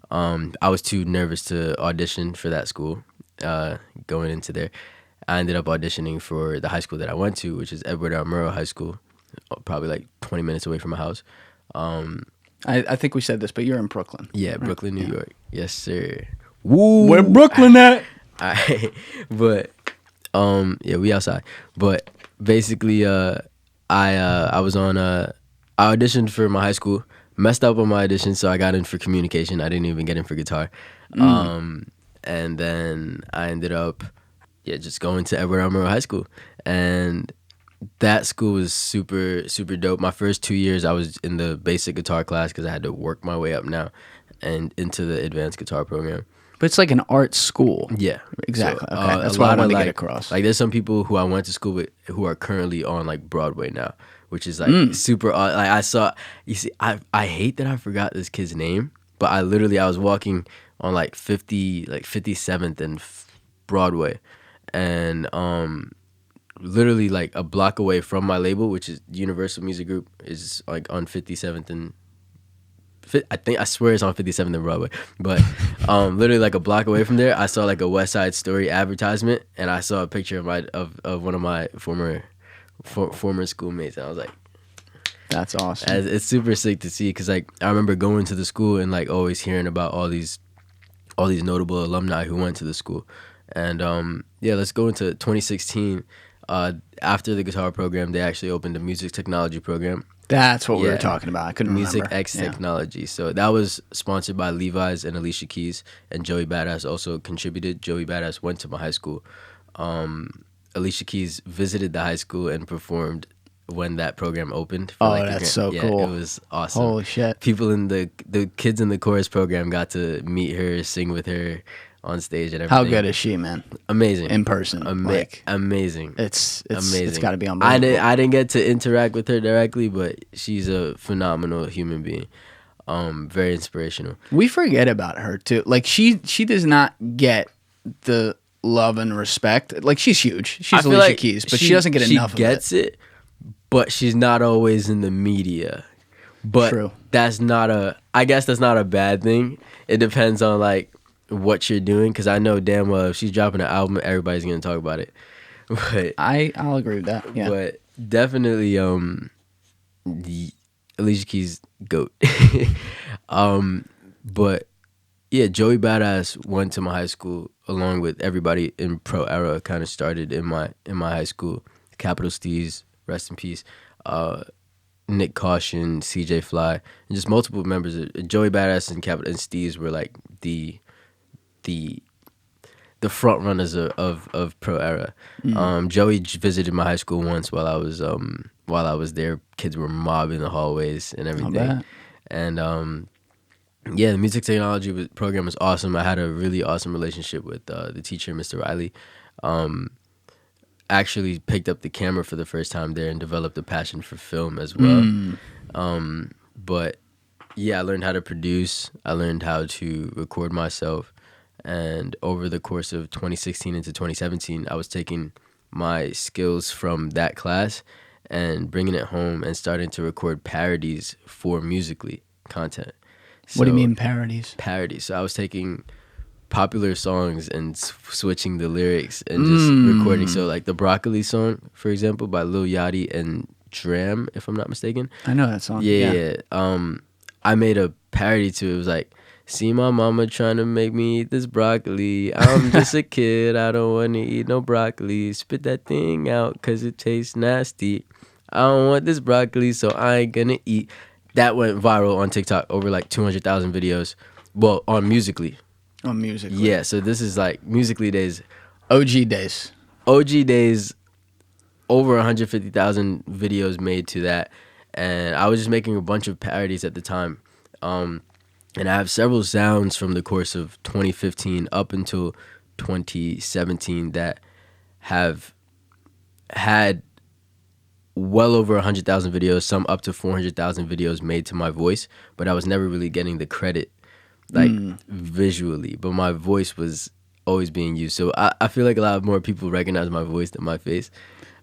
I was too nervous to audition for that school going into there. I ended up auditioning for the high school that I went to, which is Edward R. Murrow High School, probably like 20 minutes away from my house. I think we said this, but you're in Brooklyn. Yeah, right? Brooklyn, New York. Yes, sir. Woo! Where Brooklyn at? But we outside. But basically, I was on I auditioned for my high school, messed up on my audition, so I got in for communication. I didn't even get in for guitar. And then I ended up just going to Edward R. Murrow High School, and that school was super, super dope. My first 2 years, I was in the basic guitar class because I had to work my way up now and into the advanced guitar program. But it's like an art school. Yeah, exactly. So, okay, that's what I wanted to get across. Like, there's some people who I went to school with who are currently on like Broadway now, which is like super odd. Like I hate that I forgot this kid's name, but I was walking on like 57th and Broadway, and literally like a block away from my label, which is Universal Music Group, is like on 57th and I swear it's on 57th and Broadway, but literally like a block away from there, I saw like a West Side Story advertisement, and I saw a picture of one of my former schoolmates, and I was like, that's awesome. It's super sick to see, because like I remember going to the school and like always hearing about all these notable alumni who went to the school. And let's go into 2016. After the guitar program, they actually opened a music technology program. That's what we were talking about. I couldn't Music remember. X Technology. So that was sponsored by Levi's and Alicia Keys, and Joey Badass also contributed. Joey Badass went to my high school. Alicia Keys visited the high school and performed when that program opened. That's so cool. It was awesome. Holy shit. People in the kids in the chorus program got to meet her, sing with her on stage and everything. How good is she, man? Amazing. In person. Amazing. It's amazing. It's got to be unbelievable. I didn't get to interact with her directly, but she's a phenomenal human being. Very inspirational. We forget about her too. Like she does not get the love and respect. Like she's huge. She's Alicia Keys, but she doesn't get enough of it. She gets it, but she's not always in the media. But True. I guess that's not a bad thing. It depends on like what you're doing, because I know damn well if she's dropping an album, everybody's gonna talk about it. But I'll agree with that. Yeah. But definitely the Alicia Keys GOAT. But yeah, Joey Badass went to my high school along with everybody in Pro Era. Kind of started in my high school. Capital Steez, rest in peace. Nick Caution, CJ Fly, and just multiple members of Joey Badass and Capital and Steez were like the front runners of Pro Era. Joey visited my high school once while I was there. Kids were mobbing the hallways and everything. And the music technology program was awesome. I had a really awesome relationship with the teacher, Mr. Riley. Actually picked up the camera for the first time there and developed a passion for film as well. But yeah, I learned how to produce. I learned how to record myself. And over the course of 2016 into 2017, I was taking my skills from that class and bringing it home and starting to record parodies for Musical.ly content. What do you mean parodies? Parodies. So I was taking popular songs and switching the lyrics and just recording. So like the Broccoli song, for example, by Lil Yachty and Dram, if I'm not mistaken. I know that song. Yeah. I made a parody to it. It was like, see my mama trying to make me eat this broccoli. I'm just a kid. I don't want to eat no broccoli. Spit that thing out because it tastes nasty. I don't want this broccoli, so I ain't going to eat. That went viral on TikTok, over like 200,000 videos. Well, on Musical.ly. On Musical.ly. Yeah, so this is like Musical.ly days. OG days. OG days, over 150,000 videos made to that. And I was just making a bunch of parodies at the time. And I have several sounds from the course of 2015 up until 2017 that have had well over 100,000 videos, some up to 400,000 videos made to my voice, but I was never really getting the credit like visually, but my voice was always being used. So I feel like a lot more people recognize my voice than my face.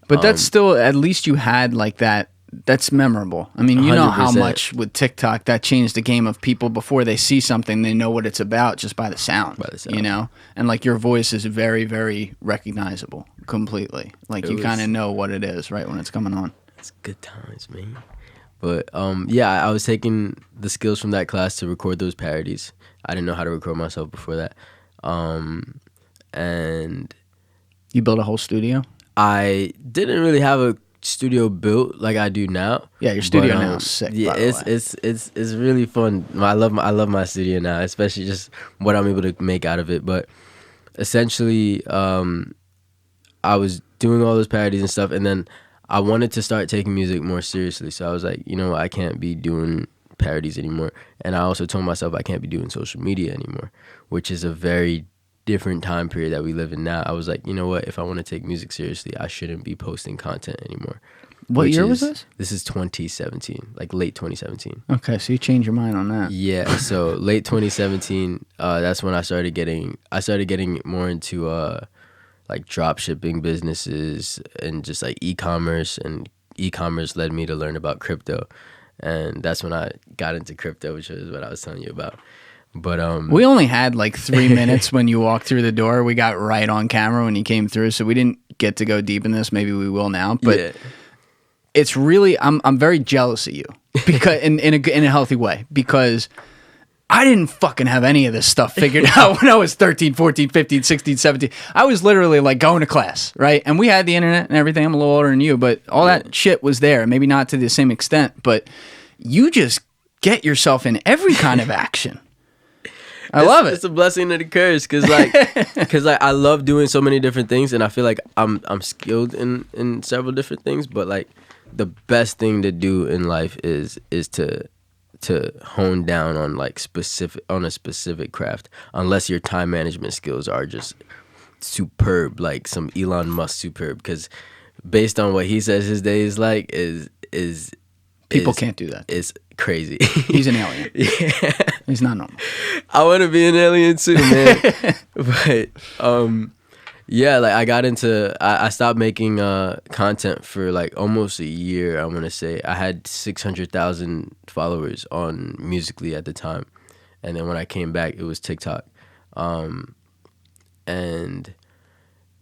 But that's still, at least you had like that. That's memorable. I mean, you know how 100%. much with TikTok that changed the game of people. Before they see something, they know what it's about just by the sound. You know? And like your voice is very, very recognizable completely. Like you kind of know what it is right when it's coming on. It's good times, man. But yeah, I was taking the skills from that class to record those parodies. I didn't know how to record myself before that. And you built a whole studio? I didn't really have a studio built like I do now. Yeah, your studio now is sick. Yeah, it's really fun. I love my studio now, especially just what I'm able to make out of it. But essentially, I was doing all those parodies and stuff, and then I wanted to start taking music more seriously. So I was like, you know, I can't be doing parodies anymore. And I also told myself I can't be doing social media anymore, which is a very different time period that we live in now. I was like, you know what? If I want to take music seriously, I shouldn't be posting content anymore. What year was this? This is 2017, like late 2017. Okay, so you changed your mind on that. Yeah, so late 2017, that's when I started getting more into like drop shipping businesses and just like e-commerce, and e-commerce led me to learn about crypto. And that's when I got into crypto, which is what I was telling you about. But we only had like 3 minutes when you walked through the door. We got right on camera when you came through, so we didn't get to go deep in this. Maybe we will now, but yeah. It's really I'm very jealous of you because in a healthy way, because I didn't fucking have any of this stuff figured out when I was 13, 14, 15, 16, 17. I was literally like going to class, right? And we had the internet and everything. I'm a little older than you, but all that shit was there. Maybe not to the same extent, but you just get yourself in every kind of action. I love it. It's a blessing and a curse, because I love doing so many different things, and I feel like I'm skilled in several different things. But like the best thing to do in life is to hone down on like a specific craft, unless your time management skills are just superb, like some Elon Musk superb. Because based on what he says his day is like, people can't do that. It's crazy. He's an alien. Yeah. He's not normal. I want to be an alien too, man. But yeah, like I stopped making content for like almost a year. I want to say I had 600,000 followers on Musical.ly at the time, and then when I came back, it was TikTok. And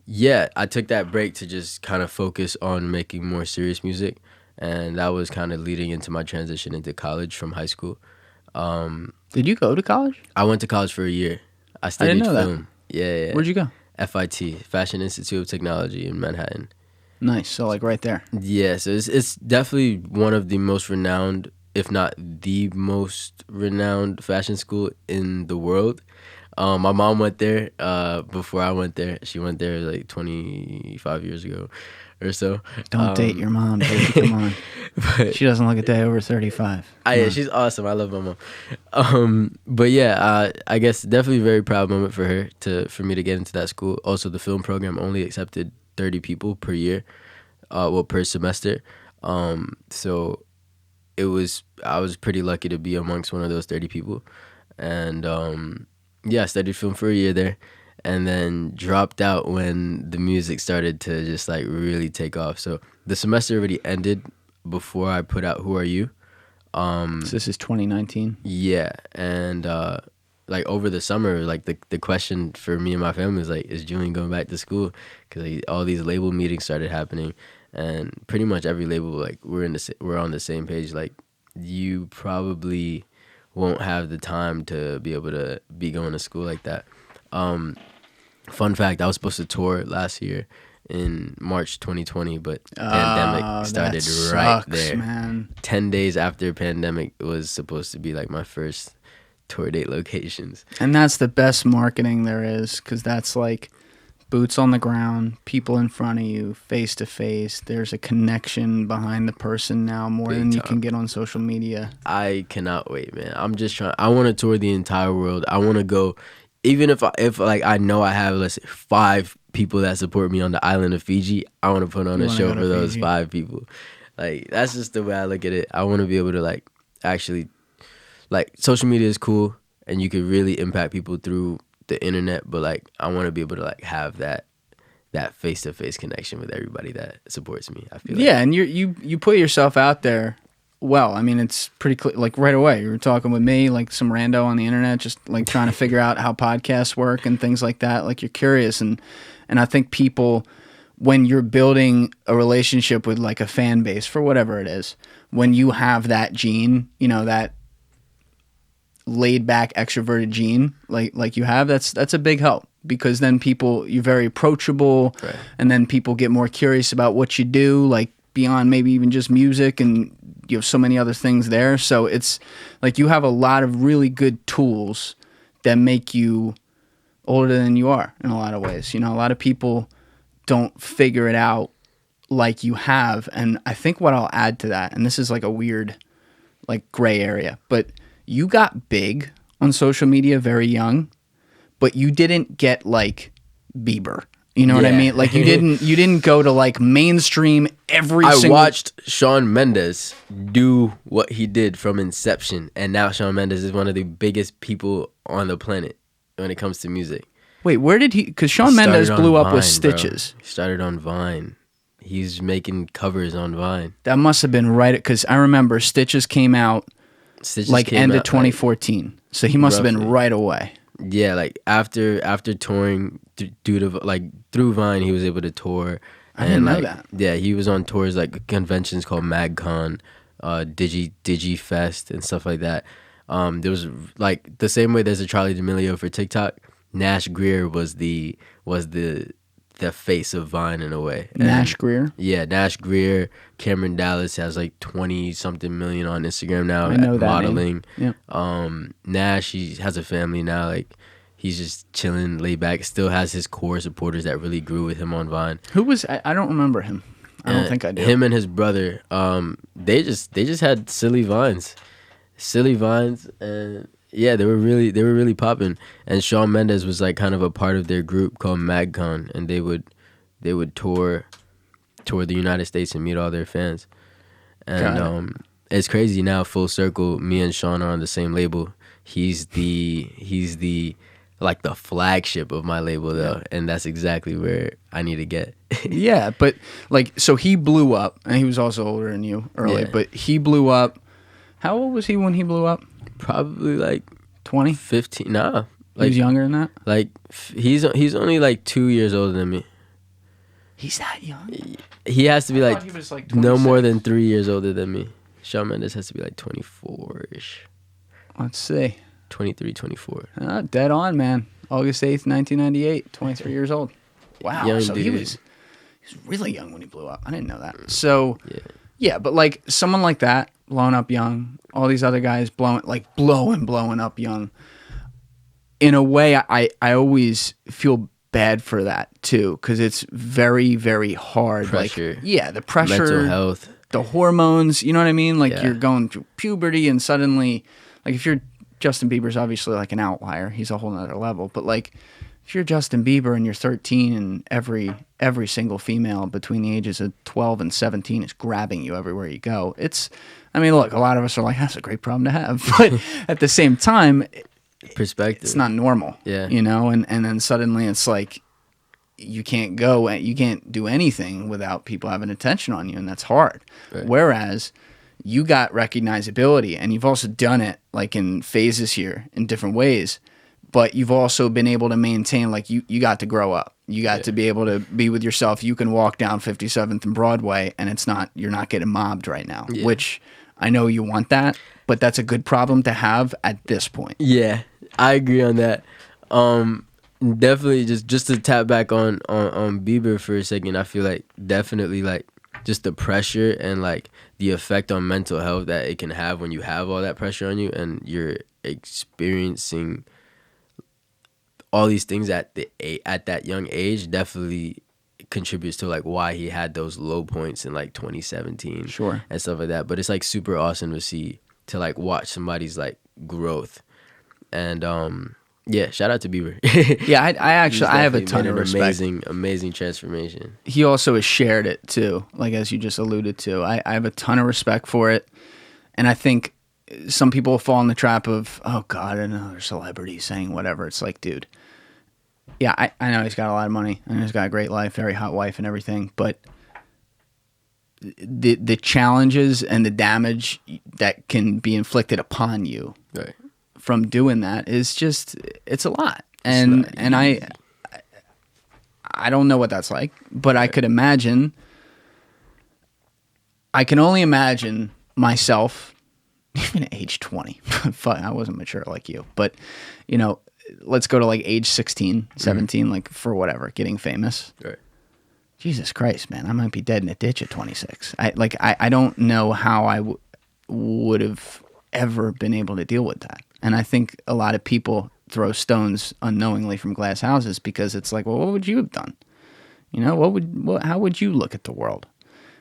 yeah, I took that break to just kind of focus on making more serious music. And that was kind of leading into my transition into college from high school. Did you go to college? I went to college for a year. I studied didn't know film. that. Yeah. Where'd you go? FIT, Fashion Institute of Technology in Manhattan. Nice. So like right there. Yeah, so it's definitely one of the most renowned, if not the most renowned fashion school in the world. My mom went there before I went there. She went there like 25 years ago or so. Don't date your mom, baby. Come on. But she doesn't look a day over 35. Yeah, she's awesome. I love my mom. But yeah, I guess definitely a very proud moment for her for me to get into that school. Also, the film program only accepted 30 people per year, per semester. So I was pretty lucky to be amongst one of those 30 people, and yeah, I studied film for a year there, and then dropped out when the music started to just like really take off. So the semester already ended before I put out Who Are You? So this is 2019? Yeah, and like over the summer, like the question for me and my family was like, is Julian going back to school? Because all these label meetings started happening, and pretty much every label, like we're on the same page. Like, you probably won't have the time to be able to be going to school like that. Fun fact, I was supposed to tour last year in March 2020, but pandemic started right there. Man. 10 days after pandemic, it was supposed to be like my first tour date locations. And that's the best marketing there is, because that's like boots on the ground, people in front of you, face to face. There's a connection behind the person now more Big than you time. can get on social media. I cannot wait, man. I'm just trying. I want to tour the entire world. I want to go, even if like I know I have, let's say, 5 people that support me on the island of Fiji. I want to put on a show for those Fiji. 5 people. Like, that's just the way I look at it. I want to be able to like actually, like, social media is cool and you could really impact people through the internet, but like I want to be able to like have that face-to-face connection with everybody that supports me. I feel yeah, and you put yourself out there. Well, I mean, it's pretty clear. Like right away, you were talking with me, like some rando on the internet, just like trying to figure out how podcasts work and things like that. Like, you're curious, and I think people, when you're building a relationship with like a fan base for whatever it is, when you have that gene, you know, that laid back extroverted gene like you have, that's a big help, because then you're very approachable, right. And then people get more curious about what you do, like beyond maybe even just music, and you have so many other things there. So it's like you have a lot of really good tools that make you older than you are in a lot of ways. You know, a lot of people don't figure it out like you have, and I think what I'll add to that, and this is like a weird like gray area, but you got big on social media very young, but you didn't get like Bieber You know what I Yeah. mean? Like you didn't go to like mainstream every I single. watched Shawn Mendes do what he did from inception, and now Shawn Mendes is one of the biggest people on the planet when it comes to music. Wait, where did he? Because Shawn He Mendes started blew on up with Vine, Stitches. bro. He started on Vine. He's making covers on Vine. That must have been right because I remember Stitches came out Stitches like came end of out, 2014, so he must have been roughly. right away. Yeah, like after touring due to like through Vine, he was able to tour. I didn't know like, that. Yeah, he was on tours like conventions called MagCon, Digi Fest, and stuff like that. There was like the same way there's a Charli D'Amelio for TikTok. Nash Greer was the face of Vine in a way. Nash Greer. Yeah, Nash Greer. Cameron Dallas has like 20-something million on Instagram now. I know that modeling. name. Nash, he has a family now. Like he's just chilling, laid back. Still has his core supporters that really grew with him on Vine. Who was? I don't remember him. I don't think I do. Him and his brother. They just had silly vines, and yeah, they were really popping. And Shawn Mendes was like kind of a part of their group called MagCon, and they would tour the United States and meet all their fans. And it's crazy now, full circle. Me and Shawn are on the same label. He's the like the flagship of my label though, and that's exactly where I need to get. Yeah, but like, so he blew up, and he was also older than you early, Yeah. but he blew up. How old was he when he blew up? Probably like 20? 15. Nah, He like was younger than that? like he's only like 2 years older than me. He's that young? He has to be I like thought he was like no 26. more than 3 years older than me. Shawn Mendes has to be like 24-ish. Let's see. 23, 24. Dead on, man. August 8th, 1998. 23 years old. Wow. Young so he dude. was really young when he blew up. I didn't know that. So, Yeah. yeah, but like someone like that, blowing up young, all these other guys blowing up young. In a way, I always feel bad for that too, because it's very, very hard. Pressure. Like, yeah, the pressure, Mental health. the hormones, you know what I mean? Like Yeah. you're going through puberty and suddenly, like if you're Justin Bieber's obviously like an outlier. He's a whole nother level. But like if you're Justin Bieber and you're 13 and every single female between the ages of 12 and 17 is grabbing you everywhere you go. I mean, look, a lot of us are like, that's a great problem to have. But at the same time, Perspective. it's not normal. Yeah. You know, and then suddenly it's like you can't do anything without people having attention on you, and that's hard. Right. Whereas you got recognizability, and you've also done it like in phases here in different ways, but you've also been able to maintain, like you got to grow up. You got to be able to be with yourself. You can walk down 57th and Broadway and you're not getting mobbed right now, which I know you want that, but that's a good problem to have at this point. Yeah, I agree on that. Definitely just to tap back on Bieber for a second, I feel like definitely like just the pressure and like the effect on mental health that it can have when you have all that pressure on you and you're experiencing all these things at that young age definitely contributes to like why he had those low points in like 2017 and stuff like that. But it's like super awesome to like watch somebody's like growth. And yeah, shout out to Bieber. Yeah, I have a He's ton made of an respect. amazing transformation. He also has shared it too, like as you just alluded to. I have a ton of respect for it, and I think some people fall in the trap of, oh God, another celebrity saying whatever. It's like, dude, yeah, I know he's got a lot of money, and he's got a great life, very hot wife and everything, but the challenges and the damage that can be inflicted upon you Right. from doing that is just, it's a lot. And I don't know what that's like, but I could imagine, I can only imagine myself, even at age 20, fuck, I wasn't mature like you, but you know, let's go to like age 16, 17, like for whatever, getting famous. Right. Jesus Christ, man, I might be dead in a ditch at 26. I don't know how I would have ever been able to deal with that. And I think a lot of people throw stones unknowingly from glass houses because it's like, well, what would you have done? You know, how would you look at the world?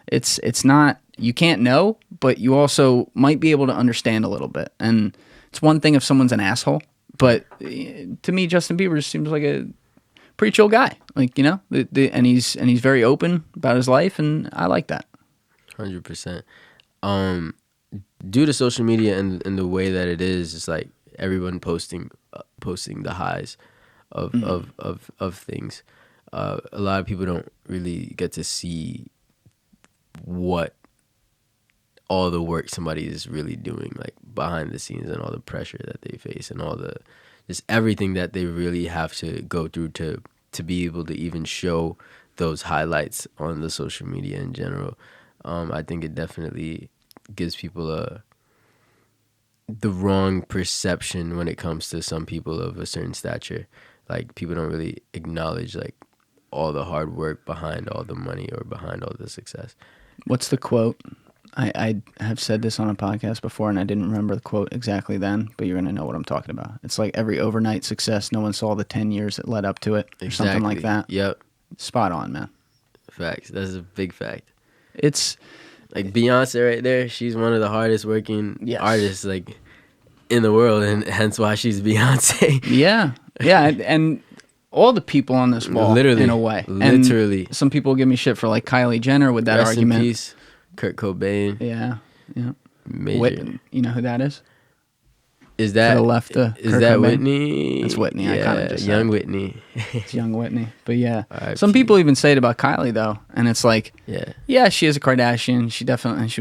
It's not, you can't know, but you also might be able to understand a little bit. And it's one thing if someone's an asshole, but to me, Justin Bieber seems like a pretty chill guy. Like, you know, and he's very open about his life, and I like that. 100%. Due to social media and the way that it is, it's like everyone posting the highs of things. A lot of people don't really get to see what all the work somebody is really doing, like behind the scenes, and all the pressure that they face, and all the just everything that they really have to go through to be able to even show those highlights on the social media in general. I think it definitely gives people the wrong perception when it comes to some people of a certain stature. Like, people don't really acknowledge like all the hard work behind all the money or behind all the success. What's the quote? I have said this on a podcast before, and I didn't remember the quote exactly then, but you're going to know what I'm talking about. It's like, every overnight success, no one saw the 10 years that led up to it, or something like that. Yep. Spot on, man. Facts. That's a big fact. It's like Beyonce right there. She's one of the hardest working artists like in the world, and hence why she's Beyonce. Yeah. And all the people on this wall, literally, in a way. Literally. And some people give me shit for like Kylie Jenner with that argument. In peace, Kurt Cobain. Yeah. Major. You know who that is? Is that left is Kurt that Cobain? Whitney? That's Whitney. Yeah, I kind of just young said. Whitney. It's young Whitney. But yeah, R.I.P. some people even say it about Kylie though, and it's like, yeah, she is a Kardashian. She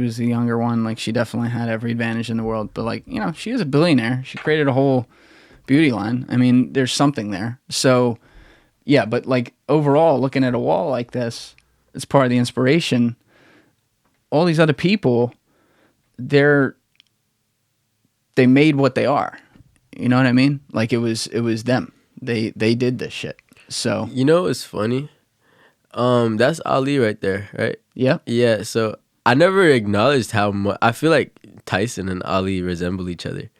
was the younger one. Like, she definitely had every advantage in the world. But like, you know, she is a billionaire. She created a whole beauty line. I mean, there's something there. So yeah, but like, overall, looking at a wall like this, it's part of the inspiration. All these other people, they made what they are. You know what I mean? Like, it was them. They did this shit. So, you know what's funny? That's Ali right there, right? Yeah. Yeah. So I never acknowledged how much I feel like Tyson and Ali resemble each other.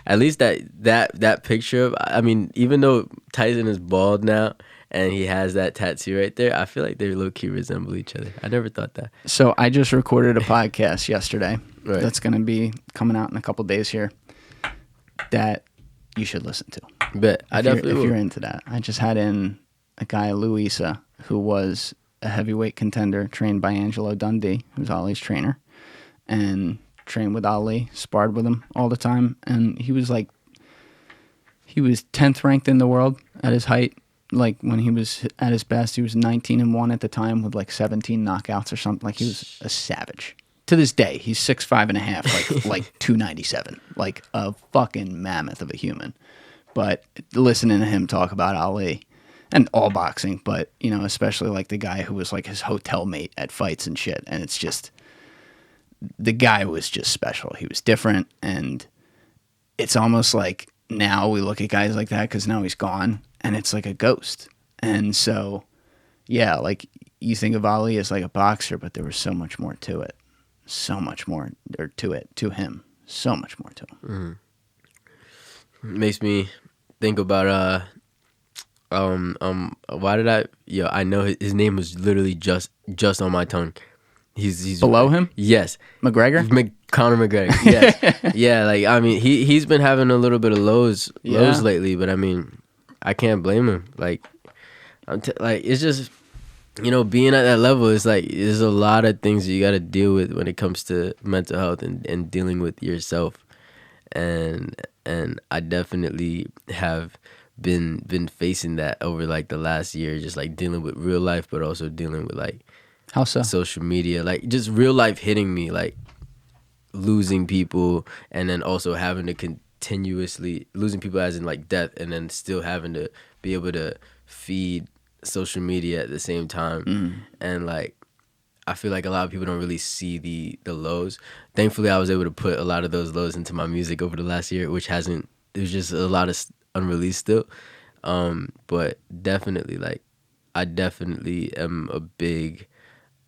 At least that picture of, I mean, even though Tyson is bald now and he has that tattoo right there, I feel like they low key resemble each other. I never thought that. So I just recorded a podcast yesterday. Right. That's going to be coming out in a couple days here, that you should listen to. Bet. I definitely will. If you're into that. I just had in a guy, Luisa, who was a heavyweight contender, trained by Angelo Dundee, who's Ali's trainer, and trained with Ali, sparred with him all the time. And he was 10th ranked in the world at his height. Like, when he was at his best, he was 19-1 at the time with like 17 knockouts or something. Like, he was a savage. To this day, he's 6'5.5", like 297, like a fucking mammoth of a human. But listening to him talk about Ali and all boxing, but, you know, especially like the guy who was like his hotel mate at fights and shit, and it's just, the guy was just special. He was different, and it's almost like now we look at guys like that because now he's gone, and it's like a ghost. And so, yeah, like, you think of Ali as like a boxer, but there was so much more to it. So much more to him. So much more to him. Makes me think about why did I know his name was literally just on my tongue. He's below him? Yes. McGregor? Conor McGregor. Yes. Yeah, like, I mean, he's been having a little bit of lows lately, but I mean, I can't blame him. Like, like, it's just, you know, being at that level, it's like, there's a lot of things you got to deal with when it comes to mental health and dealing with yourself. And I definitely have been facing that over like the last year, just like dealing with real life, but also dealing with like, how so? Social media, like just real life hitting me, like losing people, and then also having to continuously losing people as in like death, and then still having to be able to feed social media at the same time. And like, I feel like a lot of people don't really see the lows. Thankfully, I was able to put a lot of those lows into my music over the last year, which there's just a lot of unreleased still. But definitely, like, I definitely am a big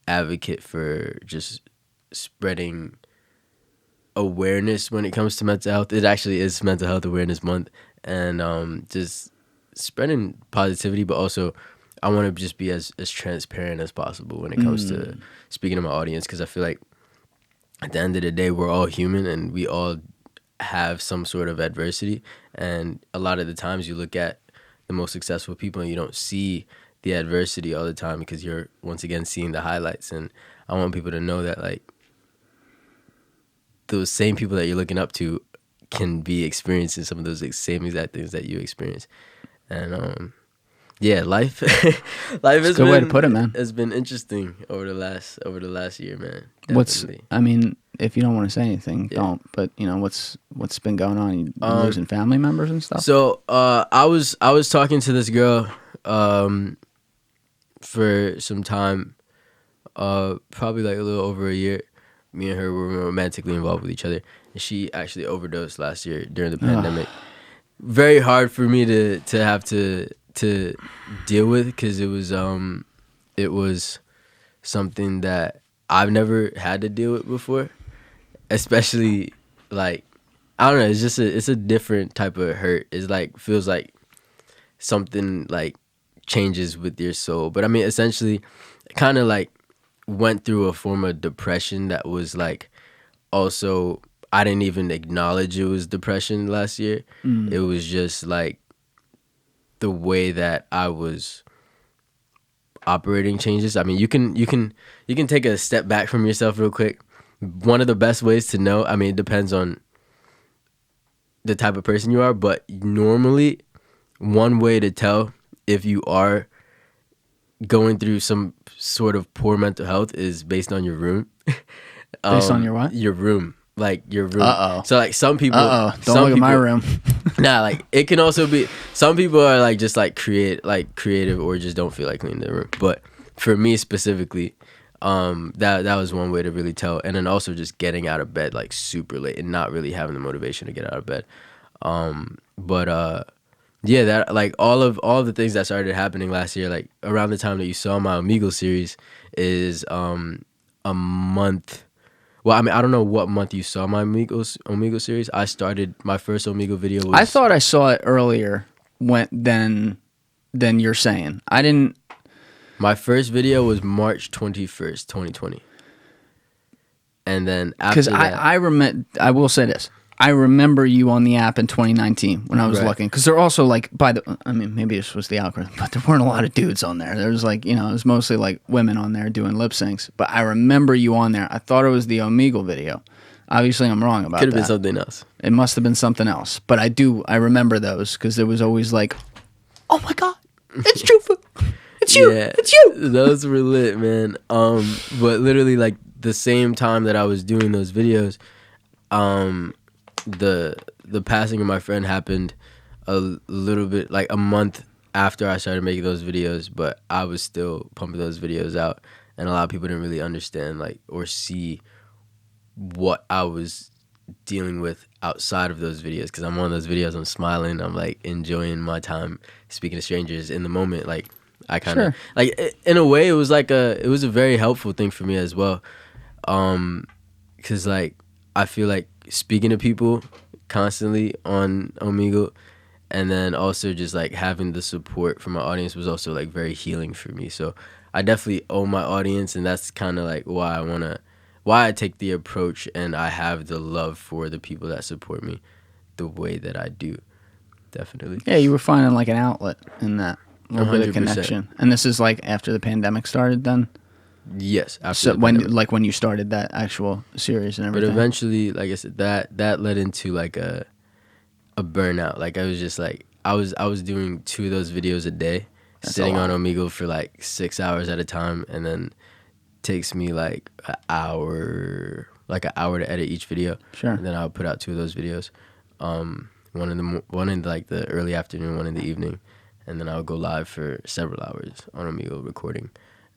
advocate for just spreading awareness when it comes to mental health. It actually is Mental Health Awareness Month, and just spreading positivity, but also I want to just be as transparent as possible when it comes to speaking to my audience, because I feel like at the end of the day, we're all human and we all have some sort of adversity. And a lot of the times you look at the most successful people, and you don't see the adversity all the time because you're once again seeing the highlights. And I want people to know that like those same people that you're looking up to can be experiencing some of those same exact things that you experience. And yeah, life has good been, way to put it, man. Has been interesting over the last year, man. Definitely. I mean, if you don't want to say anything, don't. But you know, what's been going on? You losing family members and stuff. So I was talking to this girl for some time, probably like a little over a year. Me and her were romantically involved with each other, and she actually overdosed last year during the pandemic. Very hard for me to have to deal with, because it was something that I've never had to deal with before, especially like, I don't know, it's just it's a different type of hurt. It's like, feels like something like changes with your soul. But I mean, essentially kind of like went through a form of depression that was like, also I didn't even acknowledge it was depression last year. It was just like the way that I was operating changes. I mean, you can take a step back from yourself real quick. One of the best ways to know, I mean, it depends on the type of person you are, but normally one way to tell if you are going through some sort of poor mental health is based on your room. Based on your what? Your room. Like your room. Uh-oh. So like some people. Don't some look at my room. Nah, like it can also be, some people are like just like creative or just don't feel like cleaning their room. But for me specifically, that was one way to really tell. And then also just getting out of bed like super late and not really having the motivation to get out of bed. Yeah, that like all of the things that started happening last year, like around the time that you saw my Omegle series, is a month. Well, I mean, I don't know what month you saw my Omegle series. I started my first Omegle video. I thought I saw it earlier than you're saying. I didn't. My first video was March 21st, 2020. And then after that, I will say this. I remember you on the app in 2019 when I was looking, because they're also like, I mean, maybe this was the algorithm, but there weren't a lot of dudes on there. There was like, you know, it was mostly like women on there doing lip syncs. But I remember you on there. I thought it was the Omegle video. Obviously, I'm wrong about that. Could have been something else. It must have been something else. But I remember those, because there was always like, oh my God, it's JUFU. It's you. Yeah, it's you. Those were lit, man. But literally like the same time that I was doing those videos, the passing of my friend happened a little bit, like a month after I started making those videos, but I was still pumping those videos out, and a lot of people didn't really understand like or see what I was dealing with outside of those videos, because I'm on those videos, I'm smiling, I'm like enjoying my time speaking to strangers in the moment. Like I kind of like, in a way it was a very helpful thing for me as well, because like I feel like speaking to people constantly on Omegle, and then also just like having the support from my audience was also like very healing for me. So I definitely owe my audience, and that's kind of like why I take the approach, and I have the love for the people that support me the way that I do. Definitely. Yeah, you were finding like an outlet in that little 100%. bit of connection. And this is like after the pandemic started then? Yes, so when you started that actual series and everything. But eventually, like I said, that led into like a burnout. Like I was just like, I was doing 2 of those videos a day. That's sitting on Omegle for like 6 hours at a time, and then takes me like an hour to edit each video. Sure. And then I'll put out 2 of those videos, one in like the early afternoon, one in the evening, and then I'll go live for several hours on Omegle recording.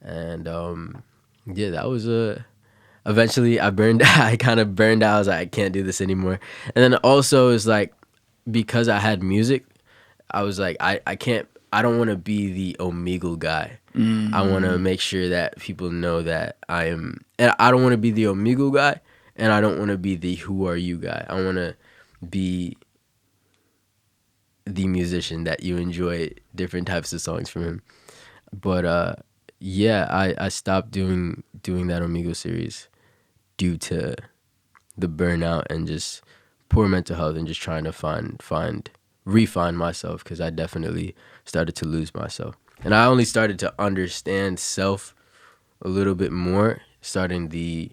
And yeah, that was eventually I kind of burned out. I was like, I can't do this anymore. And then also it's like, because I had music, I was like, I don't want to be the Omegle guy. I want to make sure that people know that I am, and I don't want to be the Omegle guy, and I don't want to be the who are you guy. I want to be the musician that you enjoy different types of songs from him. But yeah, I stopped doing that Omegle series due to the burnout and just poor mental health, and just trying to find refine myself, because I definitely started to lose myself. And I only started to understand self a little bit more starting the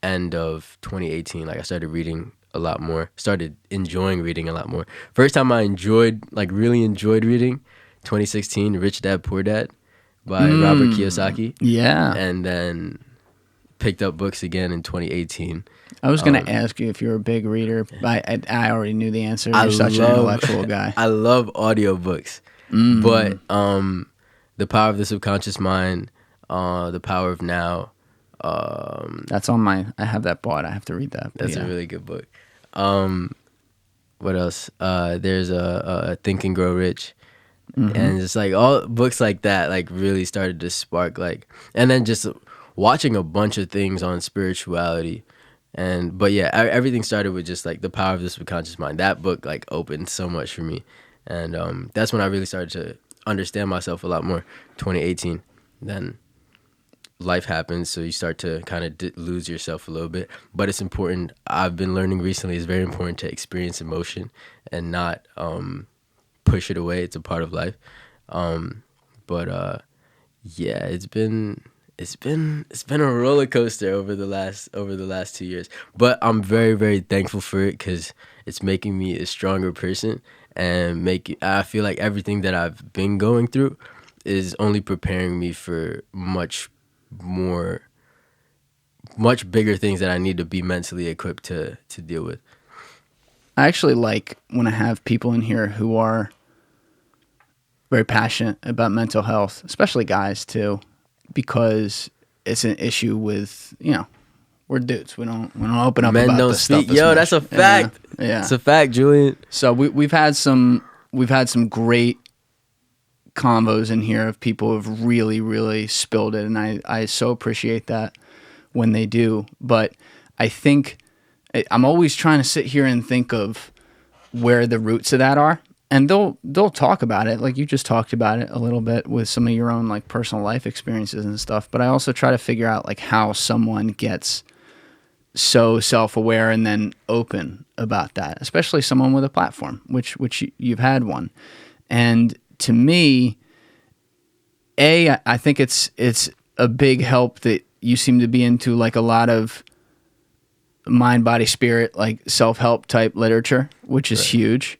end of 2018. Like I started reading a lot more, started enjoying reading a lot more. First time I really enjoyed reading, 2016, Rich Dad Poor Dad by Robert Kiyosaki. Yeah. And then picked up books again in 2018. I was going to ask you if you're a big reader. I already knew the answer. You're such an intellectual guy. I love audiobooks. But The Power of the Subconscious Mind, The Power of Now. That's on my... I have that bought. I have to read that. That's a really good book. What else? There's a Think and Grow Rich. And it's like all books like that like really started to spark like... And then just watching a bunch of things on spirituality. But yeah, everything started with just like The Power of the Subconscious Mind. That book like opened so much for me. And that's when I really started to understand myself a lot more, 2018. Then life happens, so you start to kind of lose yourself a little bit. But it's important. I've been learning recently, it's very important to experience emotion and not push it away. It's a part of life. Yeah, it's been a roller coaster over the last 2 years. But I'm very, very thankful for it, because it's making me a stronger person, and I feel like everything that I've been going through is only preparing me for much bigger things that I need to be mentally equipped to deal with. I actually like when I have people in here who are very passionate about mental health, especially guys too, because it's an issue with, we're dudes. We don't open up Men about don't this speak. stuff. Yo, that's a fact. Yeah. It's a fact, Julian. So we've had some great combos in here of people who have really, really spilled it, and I so appreciate that when they do. But I think I'm always trying to sit here and think of where the roots of that are, and they'll talk about it, like you just talked about it a little bit with some of your own like personal life experiences and stuff. But I also try to figure out like how someone gets so self-aware and then open about that, especially someone with a platform, which you've had one. And to me, I think it's a big help that you seem to be into like a lot of mind, body, spirit, like self-help type literature, which is huge.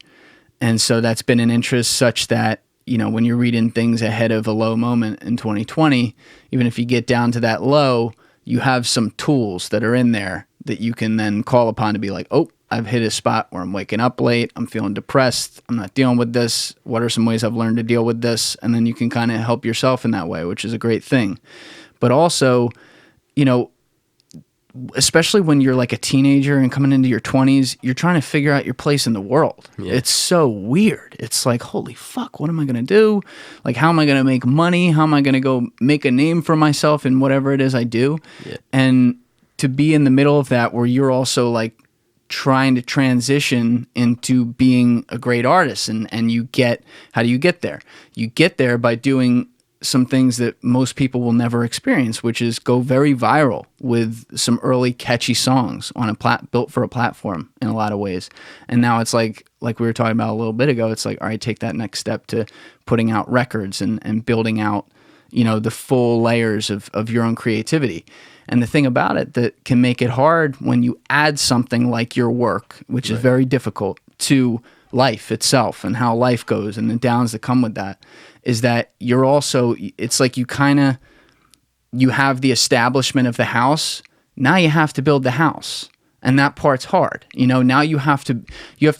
And so that's been an interest such that, when you're reading things ahead of a low moment in 2020, even if you get down to that low, you have some tools that are in there that you can then call upon to be like, oh, I've hit a spot where I'm waking up late, I'm feeling depressed, I'm not dealing with this. What are some ways I've learned to deal with this? And then you can kind of help yourself in that way, which is a great thing. But also, especially when you're like a teenager and coming into your 20s, you're trying to figure out your place in the world. Yeah. It's so weird. It's like, holy fuck, what am I going to do? Like, how am I going to make money? How am I going to go make a name for myself in whatever it is I do? Yeah. And to be in the middle of that where you're also like trying to transition into being a great artist, and how do you get there? You get there by doing some things that most people will never experience, which is go very viral with some early catchy songs on built for a platform in a lot of ways. And now it's like we were talking about a little bit ago, it's like, all right, take that next step to putting out records and building out, the full layers of your own creativity. And the thing about it that can make it hard when you add something like your work, which is very difficult, to life itself and how life goes and the downs that come with that, is that you're also, it's like you have the establishment of the house. Now you have to build the house. And that part's hard. Now you have to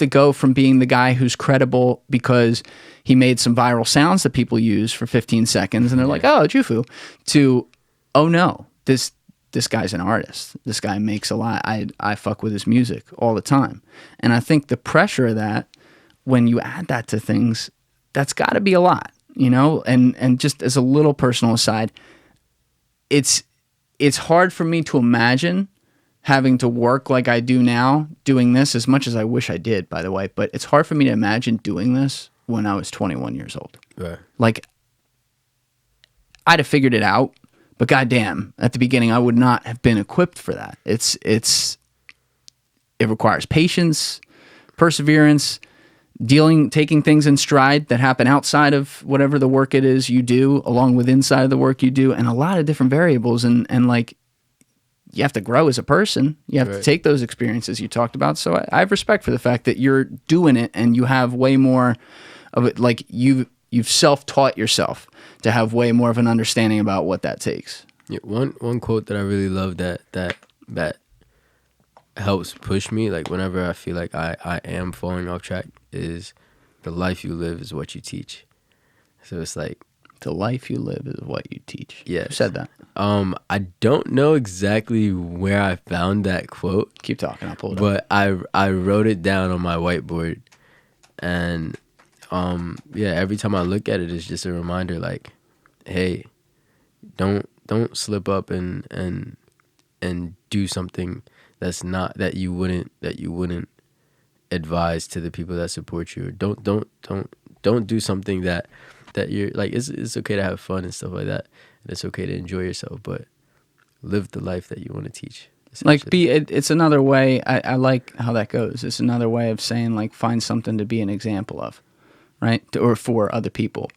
go from being the guy who's credible because he made some viral sounds that people use for 15 seconds and they're like, oh, JUFU, to, oh no, this guy's an artist. This guy makes a lot. I fuck with his music all the time. And I think the pressure of that, when you add that to things, that's got to be a lot, and just as a little personal aside, it's hard for me to imagine having to work like I do now, doing this, as much as I wish I did, by the way, but it's hard for me to imagine doing this when I was 21 years old. Right. Like, I'd have figured it out, but goddamn, at the beginning, I would not have been equipped for that. It requires patience, perseverance, taking things in stride that happen outside of whatever the work it is you do, along with inside of the work you do, and a lot of different variables. And like, you have to grow as a person. You have to take those experiences you talked about. So I have respect for the fact that you're doing it and you have way more of it. Like you've self-taught yourself to have way more of an understanding about what that takes. Yeah, one quote that I really love that helps push me, like whenever I feel like I am falling off track, is the life you live is what you teach. So it's like, the life you live is what you teach. Yeah. Who said that? I don't know exactly where I found that quote. Keep talking, I'll pull it up. But I wrote it down on my whiteboard, and yeah, every time I look at it, it's just a reminder, like, hey, don't slip up and do something that's not that you wouldn't advise to the people that support you. Don't do something that you're like, it's okay to have fun and stuff like that, and it's okay to enjoy yourself, but live the life that you want to teach. Like, it's another way. I like how that goes. It's another way of saying, like, find something to be an example of, right? Or for other people,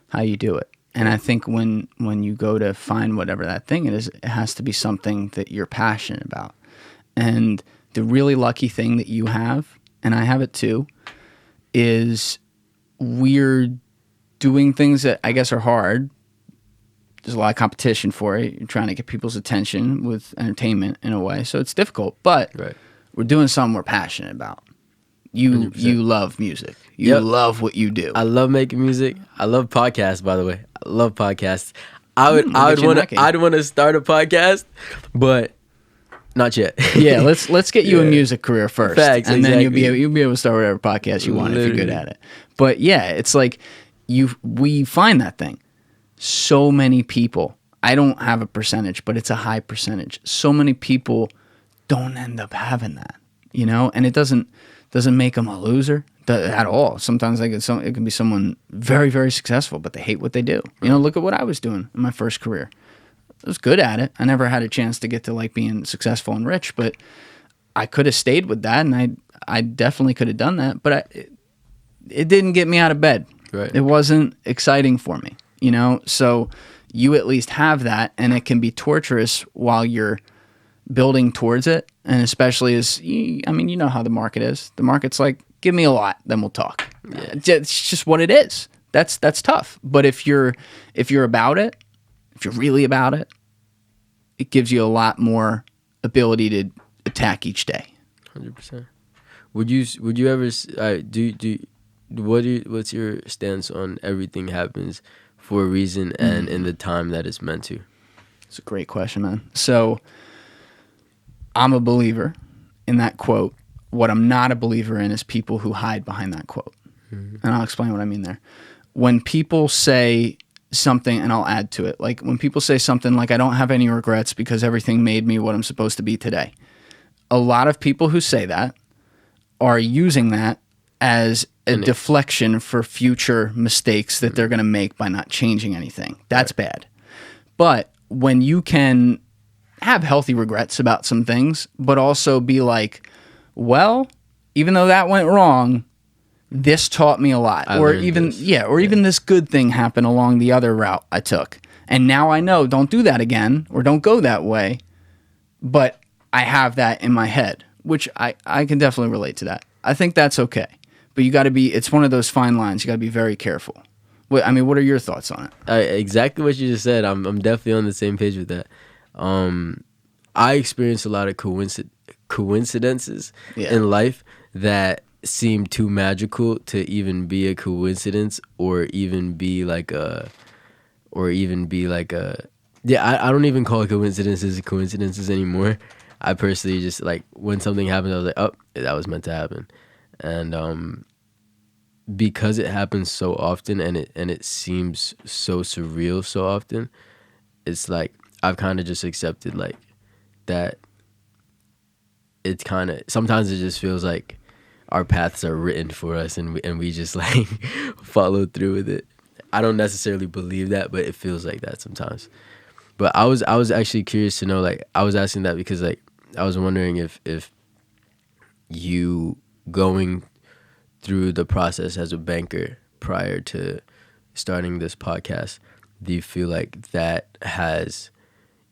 how you do it. And I think when you go to find whatever that thing is, it has to be something that you're passionate about. And the really lucky thing that you have, and I have it too, is we're doing things that I guess are hard. There's a lot of competition for it. You're trying to get people's attention with entertainment in a way. So it's difficult, but we're doing something we're passionate about. You 100%. You love music. You love what you do. I love making music. I love podcasts, by the way. I love podcasts. I'd want to start a podcast, but not yet. Yeah, let's get you a music career first. Facts, and exactly. then you'll be able to start whatever podcast you want if you're good at it. But yeah, it's like we find that thing. So many people, I don't have a percentage, but it's a high percentage. So many people don't end up having that, you know, and it doesn't make them a loser at all. Sometimes like it can be someone very, very successful, but they hate what they do. You know, look at what I was doing in my first career. I was good at it. I never had a chance to get to like being successful and rich, but I could have stayed with that, and I definitely could have done that, but it didn't get me out of bed. Right. It wasn't exciting for me, you know? So you at least have that, and it can be torturous while you're building towards it. And especially I mean, you know how the market is. The market's like, give me a lot, then we'll talk. Yeah. It's just what it is. That's tough. But if you're about it, if you're really about it, it gives you a lot more ability to attack each day. 100%. Would you ever what's your stance on everything happens for a reason and in the time that it's meant to? It's a great question, man. So I'm a believer in that quote. What I'm not a believer in is people who hide behind that quote. Mm-hmm. And I'll explain what I mean there. When people say something, and I'll add to it, like when people say something like, I don't have any regrets because everything made me what I'm supposed to be today. A lot of people who say that are using that as a deflection for future mistakes that they're going to make by not changing anything. That's bad. But when you can have healthy regrets about some things, but also be like, well, even though that went wrong, this taught me a lot. Even this good thing happened along the other route I took. And now I know, don't do that again, or don't go that way. But I have that in my head, which I can definitely relate to that. I think that's okay. But you got to it's one of those fine lines. You got to be very careful. What are your thoughts on it? Exactly what you just said. I'm definitely on the same page with that. I experienced a lot of coincidences in life that seem too magical to even be a coincidence, or even be like a I don't even call coincidences anymore. I personally just, like, when something happens, I was like, oh, that was meant to happen. And because it happens so often, and it seems so surreal so often, it's like I've kind of just accepted, like, that it's kind of, sometimes it just feels like our paths are written for us, and we just like follow through with it. I don't necessarily believe that, but it feels like that sometimes. But I was actually curious to know, like, I was asking that because, like, I was wondering if you going through the process as a banker prior to starting this podcast, do you feel like that has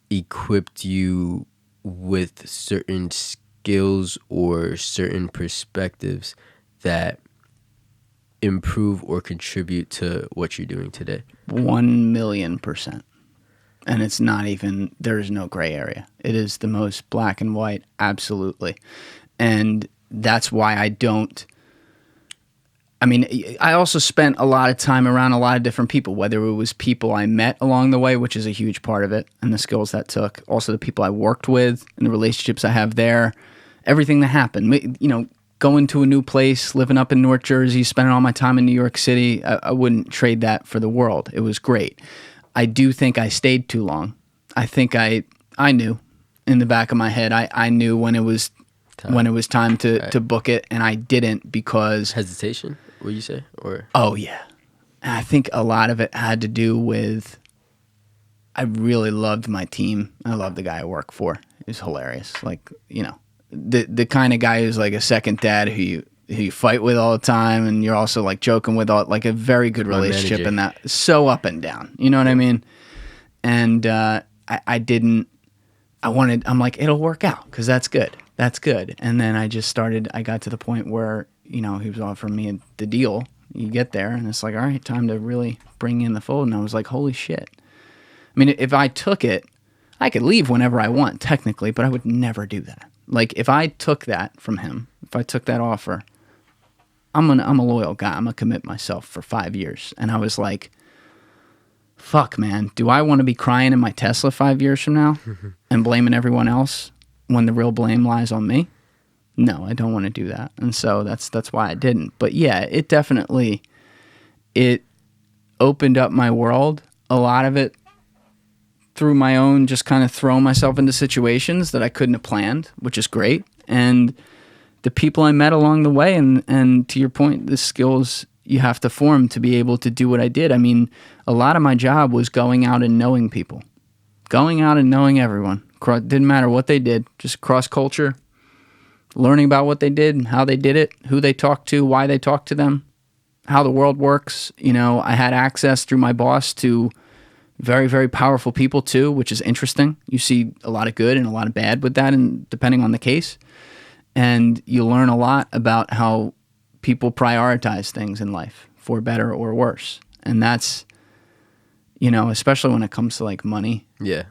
equipped you with certain skills or certain perspectives that improve or contribute to what you're doing today? 1,000,000%. And it's not even, there's no gray area. It is the most black and white, absolutely. And that's why I also spent a lot of time around a lot of different people, whether it was people I met along the way, which is a huge part of it, and the skills that took, also the people I worked with and the relationships I have there, everything that happened. You know, going to a new place, living up in North Jersey, spending all my time in New York City, I wouldn't trade that for the world. It was great. I do think I stayed too long. I think I knew in the back of my head, I knew when it was time to book it, and I didn't because... Hesitation, would you say? Or Oh, yeah. And I think a lot of it had to do with... I really loved my team. I loved the guy I work for. He was hilarious. Like, you know, the kind of guy who's like a second dad who you fight with all the time, and you're also like joking with all, like a very good relationship, and that so up and down. You know what I mean? And I'm like, it'll work out because that's good. That's good. And then I got to the point where, you know, he was offering me the deal. You get there and it's like, all right, time to really bring in the fold. And I was like, holy shit. I mean, if I took it, I could leave whenever I want, technically, but I would never do that. Like, if I took that from him, if I took that offer, I'm a loyal guy. I'm going to commit myself for 5 years. And I was like, fuck, man, do I want to be crying in my Tesla 5 years from now and blaming everyone else when the real blame lies on me? No, I don't want to do that. And so that's why I didn't. But yeah, it definitely, it opened up my world, a lot of it through my own, just kind of throwing myself into situations that I couldn't have planned, which is great. And the people I met along the way, and to your point, the skills you have to form to be able to do what I did. I mean, a lot of my job was going out and knowing people, going out and knowing everyone. Didn't matter what they did, just cross culture, learning about what they did and how they did it, who they talked to, why they talked to them, how the world works. You know, I had access through my boss to very, very powerful people too, which is interesting. You see a lot of good and a lot of bad with that, and depending on the case. And you learn a lot about how people prioritize things in life, for better or worse. And that's, you know, especially when it comes to like money. Yeah.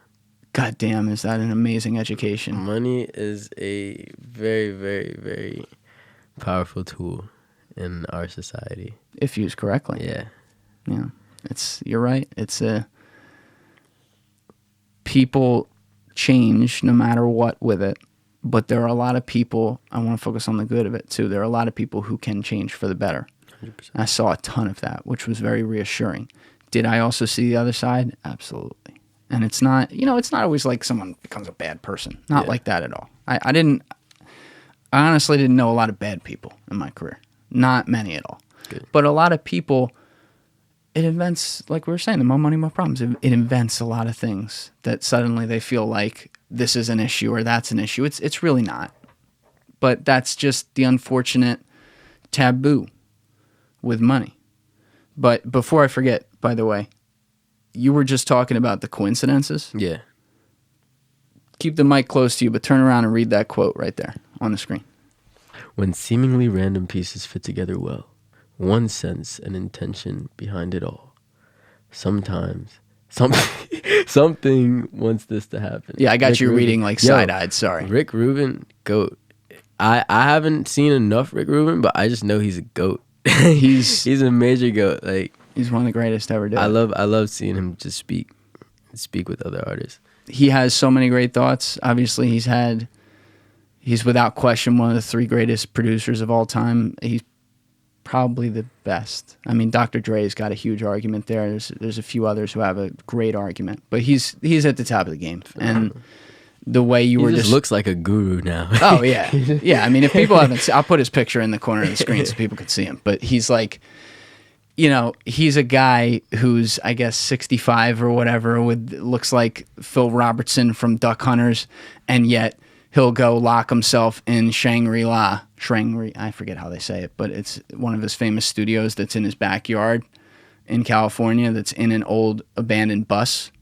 God damn, is that an amazing education. Money is a very, very, very powerful tool in our society. If used correctly. Yeah. Yeah. You're right. People change no matter what with it. But there are a lot of people, I want to focus on the good of it too. There are a lot of people who can change for the better. 100%. I saw a ton of that, which was very reassuring. Did I also see the other side? Absolutely. And it's not, you know, it's not always like someone becomes a bad person. Not like that at all. I honestly didn't know a lot of bad people in my career. Not many at all. Good. But a lot of people, it invents, like we were saying, the more money, more problems. It invents a lot of things that suddenly they feel like this is an issue or that's an issue. It's really not. But that's just the unfortunate taboo with money. But before I forget, by the way, you were just talking about the coincidences. Yeah. Keep the mic close to you, but turn around and read that quote right there on the screen. When seemingly random pieces fit together well, one sense and intention behind it all. Sometimes something wants this to happen. Yeah, I got you reading like side-eyed, sorry. Rick Rubin, GOAT. I haven't seen enough Rick Rubin, but I just know he's a GOAT. he's a major GOAT. Like, he's one of the greatest ever did. I love seeing him just speak with other artists. He has so many great thoughts. Obviously, he's without question one of the 3 greatest producers of all time. He's probably the best. I mean, Dr. Dre's got a huge argument there. There's a few others who have a great argument, but he's at the top of the game. And the way he just looks like a guru now. Oh yeah, yeah. I mean, if people haven't seen, I'll put his picture in the corner of the screen so people can see him. But he's like, you know, he's a guy who's, I guess, 65 or whatever, looks like Phil Robertson from Duck Hunters, and yet he'll go lock himself in Shangri-La. I forget how they say it, but it's one of his famous studios that's in his backyard in California that's in an old abandoned bus.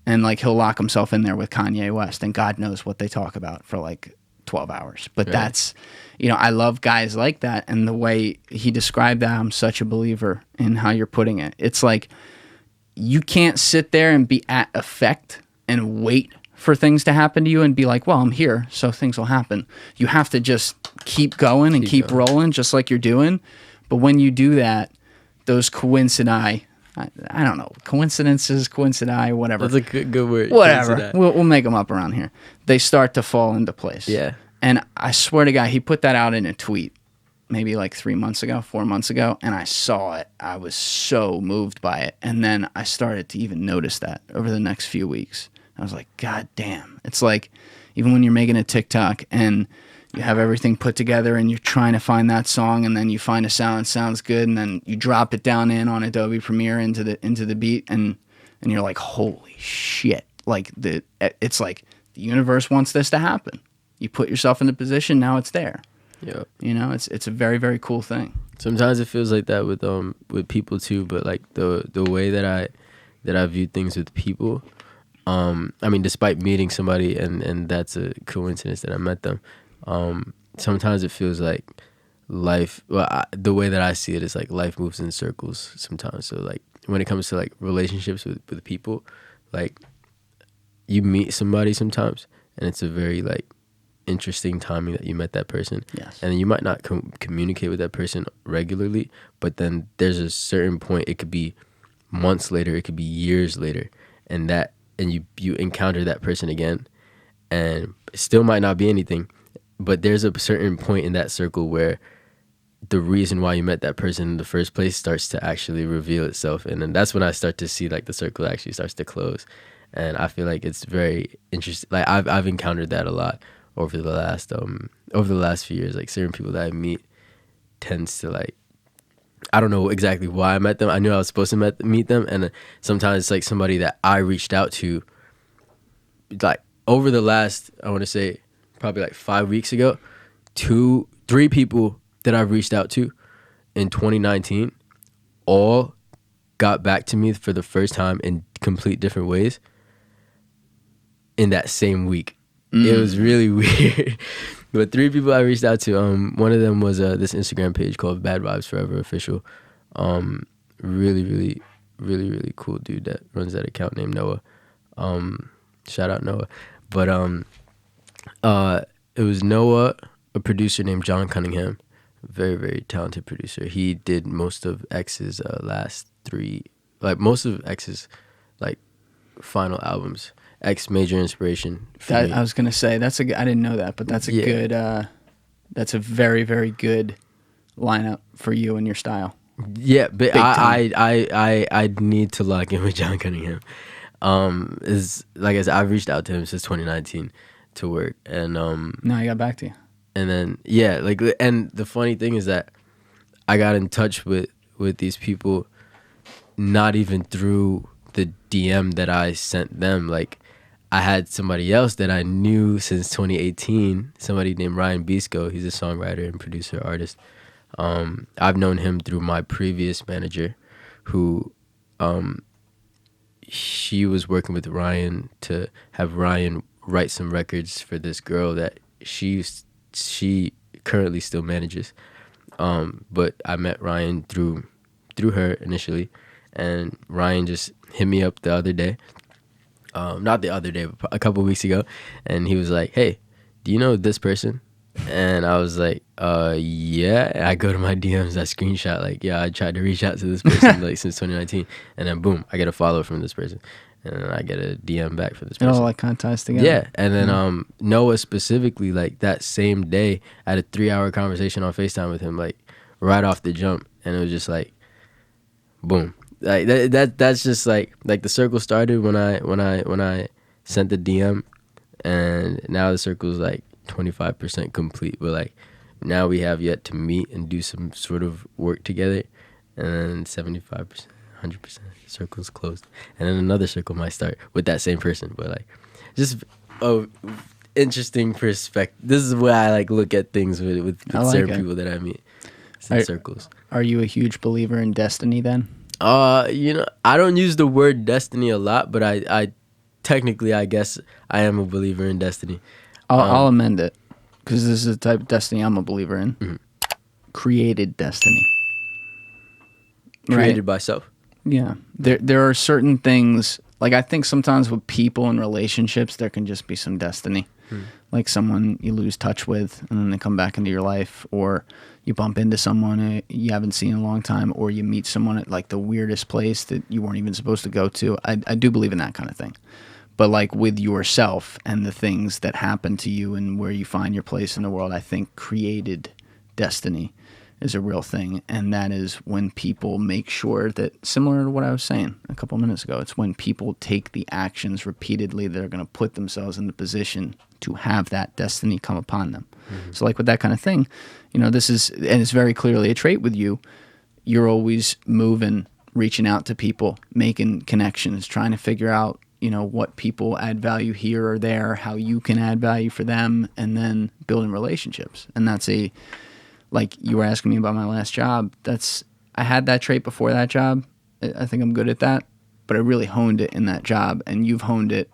And like he'll lock himself in there with Kanye West, and God knows what they talk about for like 12 hours. But that's, I love guys like that. And the way he described that, I'm such a believer in how you're putting it. It's like you can't sit there and be at effect and wait for things to happen to you and be like, well, I'm here, so things will happen. You have to just keep going and keep rolling just like you're doing. But when you do that, those coincidences, whatever. That's a good word. Whatever. We'll make them up around here. They start to fall into place. Yeah. And I swear to God, he put that out in a tweet maybe like 4 months ago, and I saw it. I was so moved by it. And then I started to even notice that over the next few weeks. I was like, God damn. It's like, even when you're making a TikTok and you have everything put together and you're trying to find that song, and then you find a sound that sounds good, and then you drop it down in on Adobe Premiere into the beat, and you're like, holy shit. Like it's like the universe wants this to happen. You put yourself in the position, now it's there. Yeah. It's a very, very cool thing. Sometimes it feels like that with people too, but like the way that I view things with people, despite meeting somebody and that's a coincidence that I met them, sometimes it feels like life, the way that I see it is like life moves in circles sometimes. So like when it comes to like relationships with people, like you meet somebody sometimes and it's a very like interesting timing that you met that person. Yes. And then you might not communicate with that person regularly, but then there's a certain point, it could be months later, it could be years later, and you encounter that person again, and it still might not be anything, but there's a certain point in that circle where the reason why you met that person in the first place starts to actually reveal itself, and then that's when I start to see like the circle actually starts to close. And I feel like it's very interesting. Like I've encountered that a lot over the last few years. Like certain people that I meet tends to like, I don't know exactly why I met them. I knew I was supposed to meet them, and sometimes it's like somebody that I reached out to, like over the last, I want to say probably like 5 weeks ago, 3 people that I've reached out to in 2019 all got back to me for the first time in complete different ways in that same week. It was really weird. But 3 people I reached out to, one of them was this Instagram page called Bad Vibes Forever Official. Really, really, really, really cool dude that runs that account named Noah. Shout out Noah. But it was Noah, a producer named John Cunningham, very, very talented producer. He did most of X's most of X's like final albums. X major inspiration. I was gonna say I didn't know that, but that's a good. That's a very, very good lineup for you and your style. Yeah, but I need to lock in with John Cunningham. Is like I said, I've reached out to him since 2019 to work, and now I got back to you. And then and the funny thing is that I got in touch with these people not even through the DM that I sent them. Like I had somebody else that I knew since 2018, somebody named Ryan Bisco. He's a songwriter and producer, artist. I've known him through my previous manager, who she was working with Ryan to have Ryan write some records for this girl that she currently still manages. But I met Ryan through her initially, and Ryan just hit me up the other day. Not the other day, but a couple weeks ago, and he was like, "Hey, do you know this person?" And I was like, yeah. And I go to my DMs, I screenshot like, yeah, I tried to reach out to this person like since 2019, and then boom, I get a follow from this person, and then I get a DM back from this person. It all like kind of ties together. Yeah, and then Noah specifically, like that same day, I had a 3-hour conversation on FaceTime with him, like right off the jump, and it was just like, boom. Like that's just like the circle started when I sent the DM, and now the circle's like 25% complete, but like now we have yet to meet and do some sort of work together, and then 75%, 100% circle's closed, and then another circle might start with that same person, but like just interesting perspective. This is where I like look at things with certain people that I meat in circles. Are you a huge believer in destiny then? You know, I don't use the word destiny a lot, but I technically, I guess I am a believer in destiny. I'll amend it, because this is the type of destiny I'm a believer in. Mm-hmm. Created destiny. Created by self. Yeah. There are certain things, like I think sometimes with people and relationships, there can just be some destiny. Like someone you lose touch with and then they come back into your life, or you bump into someone you haven't seen in a long time, or you meet someone at like the weirdest place that you weren't even supposed to go to. I do believe in that kind of thing. But like with yourself and the things that happen to you and where you find your place in the world, I think created destiny is a real thing. And that is when people make sure that, similar to what I was saying a couple minutes ago, it's when people take the actions repeatedly that are going to put themselves in the position to have that destiny come upon them. So like with that kind of thing, you know, this is, and it's very clearly a trait with you. You're always moving, reaching out to people, making connections, trying to figure out, you know, what people add value here or there, how you can add value for them, and then building relationships. And that's like you were asking me about my last job. I had that trait before that job. I think I'm good at that, but I really honed it in that job, and you've honed it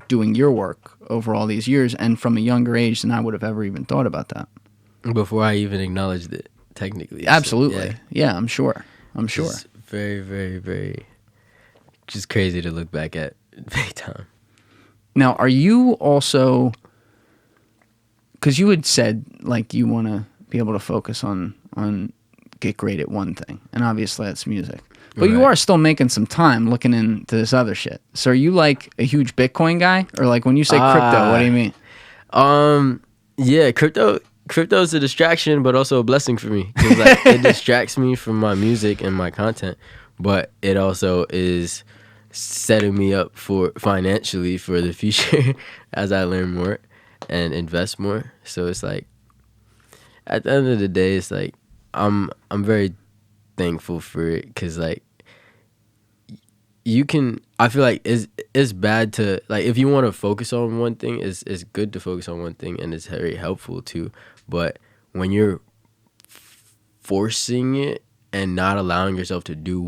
doing your work over all these years and from a younger age than I would have ever even thought about that. Before I even acknowledged it, technically. Absolutely. So, yeah, I'm sure. It's very, very, very just crazy to look back at big time. Now, are you also, because you had said like you want to be able to focus on get great at one thing, and obviously that's music. But you are still making some time looking into this other shit. So are you like a huge Bitcoin guy? Or like when you say crypto, what do you mean? Yeah, crypto is a distraction, but also a blessing for me. 'Cause like, it distracts me from my music and my content, but it also is setting me up for financially for the future as I learn more and invest more. So it's like, at the end of the day, it's like, I'm very thankful for it, because like I feel like it's bad to, like, if you want to focus on one thing, it's good to focus on one thing, and it's very helpful too, but when you're forcing it and not allowing yourself to do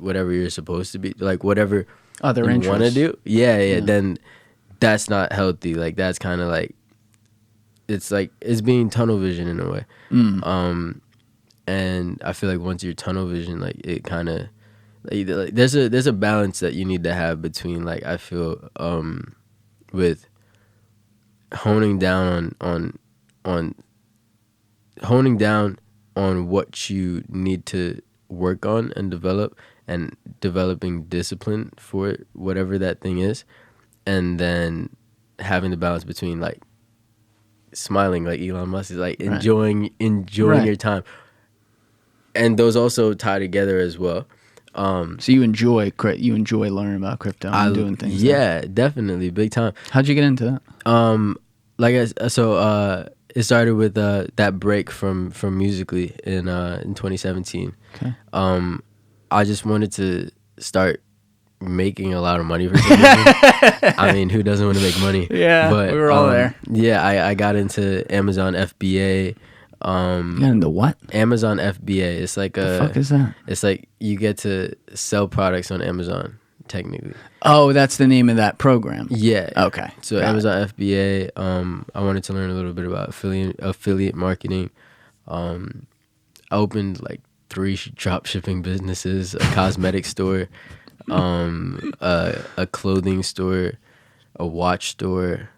whatever you're supposed to be, like whatever other you want to do, then that's not healthy. Like that's kind of like it's being tunnel vision in a way. And I feel like once you're tunnel vision, like it kind of like there's a balance that you need to have between, like, I feel with honing down on what you need to work on and develop, and developing discipline for it, whatever that thing is, and then having the balance between like smiling like Elon Musk is, like enjoying your time. And those also tie together as well. So you enjoy learning about crypto and doing things. Yeah, definitely, big time. How'd you get into that? It started with that break from Musically in 2017. Okay. I just wanted to start making a lot of money for some reason. I mean, who doesn't want to make money? Yeah, but, we were all there. Yeah, I got into Amazon FBA. You got into what? Amazon FBA. It's like the fuck is that? It's like you get to sell products on Amazon, technically. Oh, that's the name of that program. Yeah. Okay. So Amazon FBA. I wanted to learn a little bit about affiliate marketing. I opened like 3 drop shipping businesses, a cosmetic store, a clothing store, a watch store,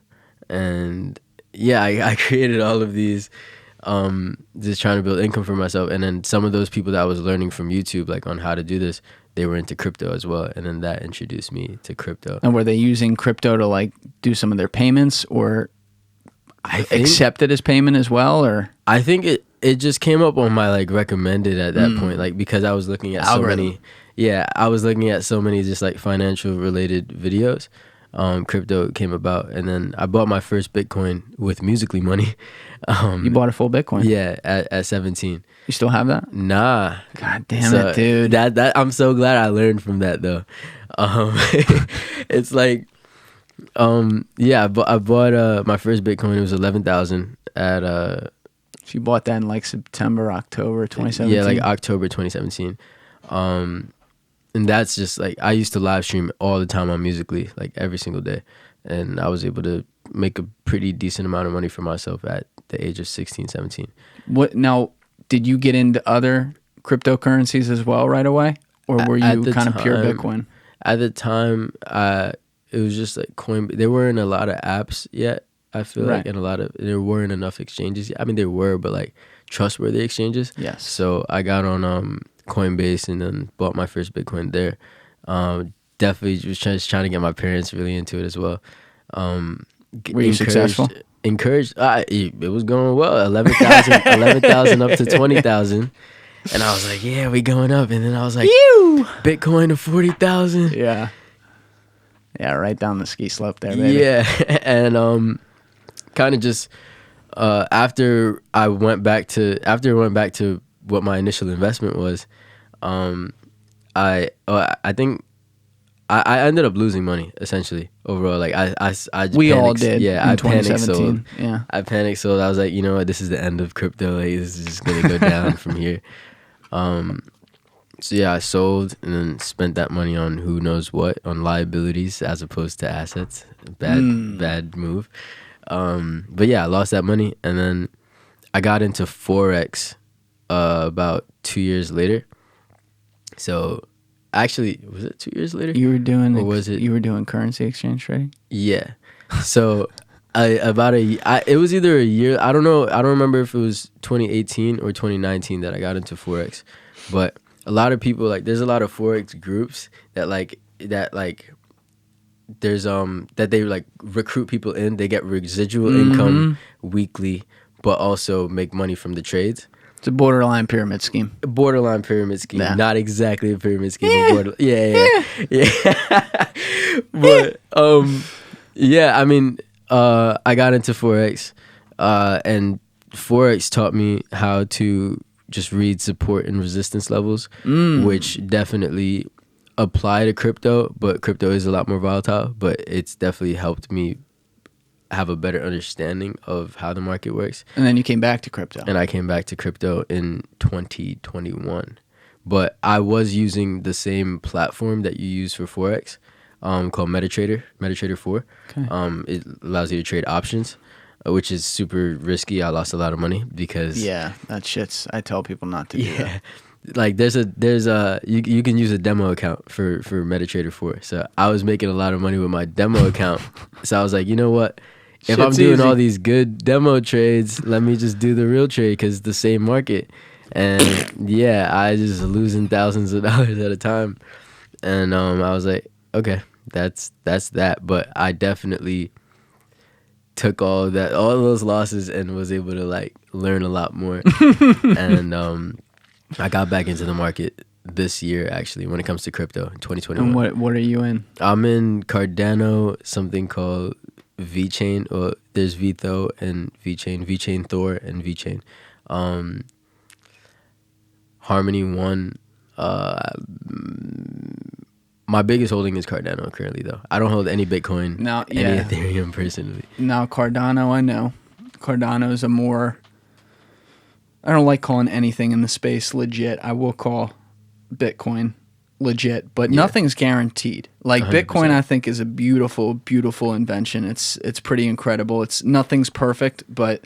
and yeah, I created all of these. Just trying to build income for myself, and then some of those people that I was learning from YouTube, like on how to do this, they were into crypto as well, and then that introduced me to crypto. And were they using crypto to like do some of their payments, or accept it as payment as well? Or I think it just came up on my like recommended at that point, like because I was looking at algorithm. I was looking at so many just like financial related videos. Crypto came about, and then I bought my first Bitcoin with Musically money. You bought a full Bitcoin? Yeah, at 17. You still have that? Nah. God damn it, dude. That I'm so glad I learned from that though. It's like Yeah, but I bought my first Bitcoin. It was 11,000 at So you bought that in like September, October 2017? yeah, like October 2017. And that's just like, I used to live stream all the time on Musically, like every single day, and I was able to make a pretty decent amount of money for myself at the age of 16, 17. What now? Did you get into other cryptocurrencies as well right away, or were you kind of pure Bitcoin? At the time, it was just like there weren't a lot of apps yet. I feel like, and there weren't enough exchanges. I mean, there were, but like trustworthy exchanges. Yes. So I got on Coinbase and then bought my first Bitcoin there. Definitely was just trying to get my parents really into it as well. Were you successful? Encouraged. It was going well. 11,000 up to 20,000. And I was like, yeah, we going up. And then I was like, Bitcoin to 40,000. Yeah. Yeah, right down the ski slope there, baby. Yeah. And kind of just after I went back to what my initial investment was, I think I ended up losing money essentially overall. Like I we panicked. all did. Yeah, I panicked sold. Yeah, I panicked sold. I was like, you know what, this is the end of crypto. Like, this is just gonna go down from here. So yeah, I sold and then spent that money on who knows what, on liabilities as opposed to assets. Bad move. But yeah, I lost that money, and then I got into FOREX about 2 years later. So actually, was it 2 years later? You were doing, or was it? You were doing currency exchange trading? Yeah. So it was either a year. I don't know. I don't remember if it was 2018 or 2019 that I got into FOREX, but a lot of people, like, there's a lot of FOREX groups that there's that they like recruit people in. They get residual income weekly, but also make money from the trades. It's a borderline pyramid scheme. Nah. Not exactly a pyramid scheme. But yeah. But yeah, I mean, I got into FOREX, and FOREX taught me how to just read support and resistance levels, which definitely apply to crypto, but crypto is a lot more volatile, but it's definitely helped me have a better understanding of how the market works. And then you came back to crypto. And I came back to crypto in 2021. But I was using the same platform that you use for FOREX, called MetaTrader 4. Okay. It allows you to trade options, which is super risky. I lost a lot of money because... Yeah, that shit's... I tell people not to do that. Like you can use a demo account for MetaTrader 4. So I was making a lot of money with my demo account. So I was like, you know what? If I'm doing all these good demo trades, let me just do the real trade because it's the same market. And yeah, I just losing thousands of dollars at a time. And I was like, okay, that's that. But I definitely took all those losses and was able to like learn a lot more. And I got back into the market this year, actually, when it comes to crypto in 2021. And what are you in? I'm in Cardano, something called VeChain, or there's VTHO and VeChain, VeChain Thor and VeChain. Harmony 1. My biggest holding is Cardano currently, though. I don't hold any Bitcoin, any Ethereum personally. Now, Cardano, I know. Cardano is a more... I don't like calling anything in the space legit. I will call Bitcoin legit, but nothing's guaranteed. Like 100%. Bitcoin, I think, is a beautiful, beautiful invention. It's pretty incredible. Nothing's perfect, but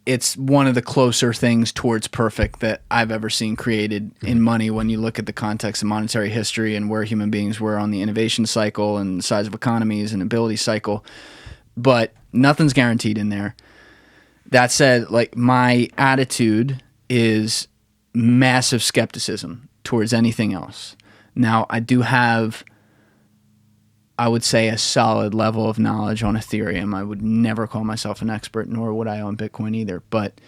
it's one of the closer things towards perfect that I've ever seen created in money when you look at the context of monetary history and where human beings were on the innovation cycle and the size of economies and ability cycle. But nothing's guaranteed in there. That said, like, my attitude is massive skepticism towards anything else. Now, I do have, I would say, a solid level of knowledge on Ethereum. I would never call myself an expert, nor would I own Bitcoin either. But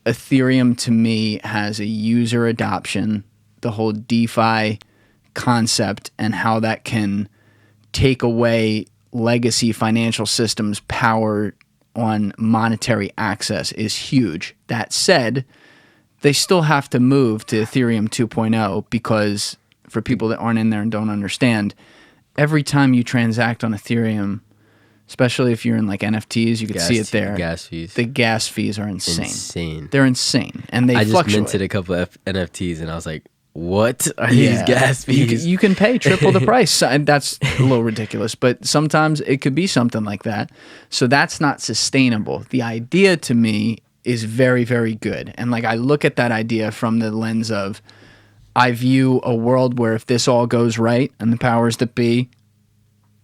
Ethereum, to me, has a user adoption, the whole DeFi concept, and how that can take away legacy financial systems' power on monetary access is huge. That said, they still have to move to Ethereum 2.0 because, for people that aren't in there and don't understand, every time you transact on Ethereum, especially if you're in like NFTs, you can see it there. Gas fees. The gas fees are insane. Insane. They're insane, and they I just fluctuate. minted a couple of NFTs, and I was like, "What are these gas fees?" You can pay triple the price, and that's a little ridiculous. But sometimes it could be something like that. So that's not sustainable. The idea to me is very, very good, and like I look at that idea from the lens of, I view a world where if this all goes right and the powers that be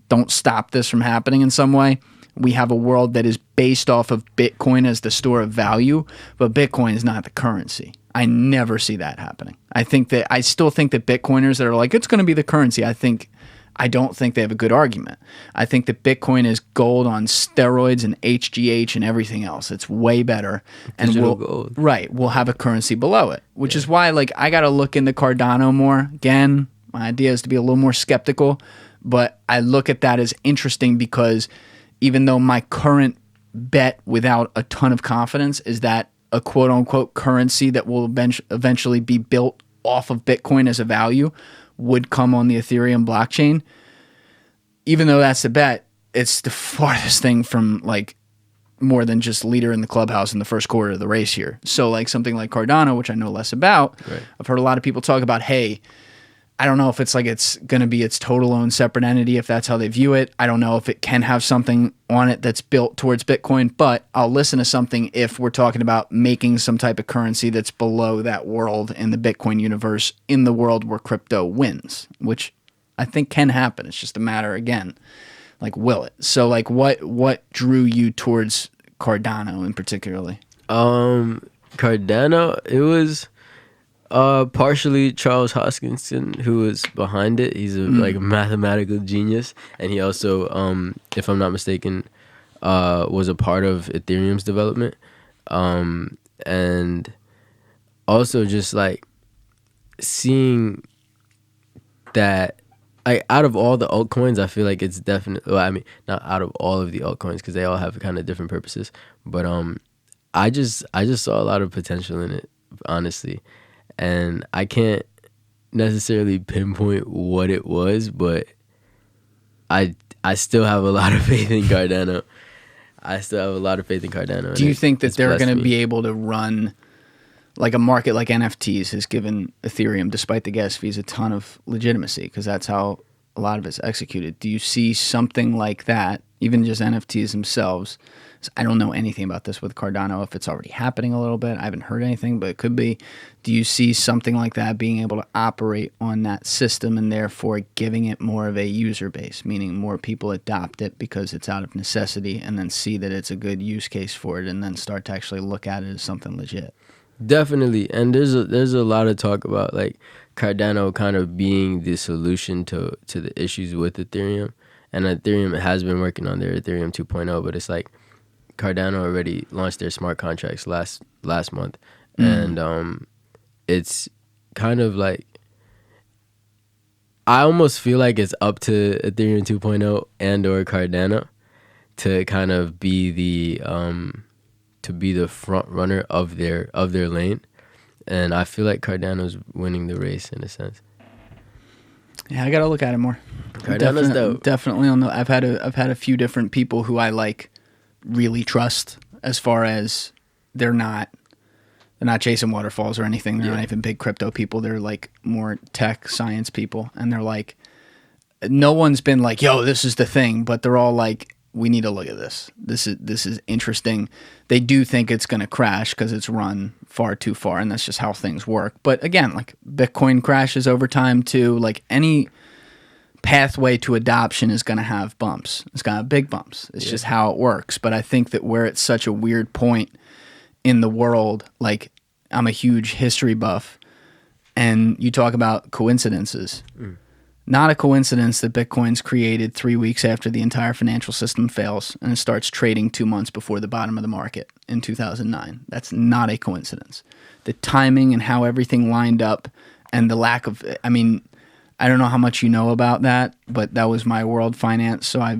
don't stop this from happening in some way, we have a world that is based off of Bitcoin as the store of value, but Bitcoin is not the currency. I never see that happening. I still think that Bitcoiners that are like, it's going to be the currency, I don't think they have a good argument. I think that Bitcoin is gold on steroids and HGH and everything else. It's way better. And gold. Right. We'll have a currency below it, which is why like I got to look into Cardano more. Again, my idea is to be a little more skeptical, but I look at that as interesting because even though my current bet without a ton of confidence is that a quote unquote currency that will eventually be built off of Bitcoin as a value would come on the Ethereum blockchain, even though that's the bet, it's the farthest thing from like more than just leader in the clubhouse in the first quarter of the race here. So like something like Cardano, which I know less about, right. I've heard a lot of people talk about, hey, I don't know if it's like it's going to be its total own separate entity, if that's how they view it. I don't know if it can have something on it that's built towards Bitcoin, but I'll listen to something if we're talking about making some type of currency that's below that world in the Bitcoin universe, in the world where crypto wins, which I think can happen. It's just a matter, again, like, will it? So like what drew you towards Cardano in particularly? Cardano, it was partially Charles Hoskinson who was behind it. He's a mathematical genius, and he also, if I'm not mistaken, was a part of Ethereum's development, and also just like seeing that, like, out of all the altcoins, I feel like it's definitely, well, I mean, not out of all of the altcoins because they all have kind of different purposes, but I just saw a lot of potential in it, honestly. And I can't necessarily pinpoint what it was, but I still have a lot of faith in Cardano. Do you think that they're going to be able to run, like a market like NFTs has given Ethereum, despite the gas fees, a ton of legitimacy because that's how a lot of it's executed? Do you see something like that, even just NFTs themselves? I don't know anything about this with Cardano, if it's already happening a little bit. I haven't heard anything, but it could be. Do you see something like that being able to operate on that system and therefore giving it more of a user base, meaning more people adopt it because it's out of necessity and then see that it's a good use case for it and then start to actually look at it as something legit? Definitely. And there's a lot of talk about like Cardano kind of being the solution to the issues with Ethereum. And Ethereum has been working on their Ethereum 2.0, but it's like Cardano already launched their smart contracts last month, and it's kind of like, I almost feel like it's up to Ethereum 2.0 and or Cardano to kind of be the front runner of their lane, and I feel like Cardano's winning the race in a sense. Yeah, I gotta look at it more. Cardano's dope. Definitely on the. I've had a few different people who I like really trust, as far as they're not chasing waterfalls or anything. They're not even big crypto people. They're like more tech science people, and they're like, no one's been like, yo, this is the thing, but they're all like, we need to look at this. This is interesting. They do think it's going to crash because it's run far too far, and that's just how things work. But again, like Bitcoin crashes over time too. Like any pathway to adoption is going to have bumps. It's going to have big bumps. It's just how it works. But I think that we're at such a weird point in the world, like I'm a huge history buff, and you talk about coincidences. Not a coincidence that Bitcoin's created 3 weeks after the entire financial system fails and it starts trading 2 months before the bottom of the market in 2009. That's not a coincidence. The timing and how everything lined up and the lack of, I mean, I don't know how much you know about that, but that was my world finance, so I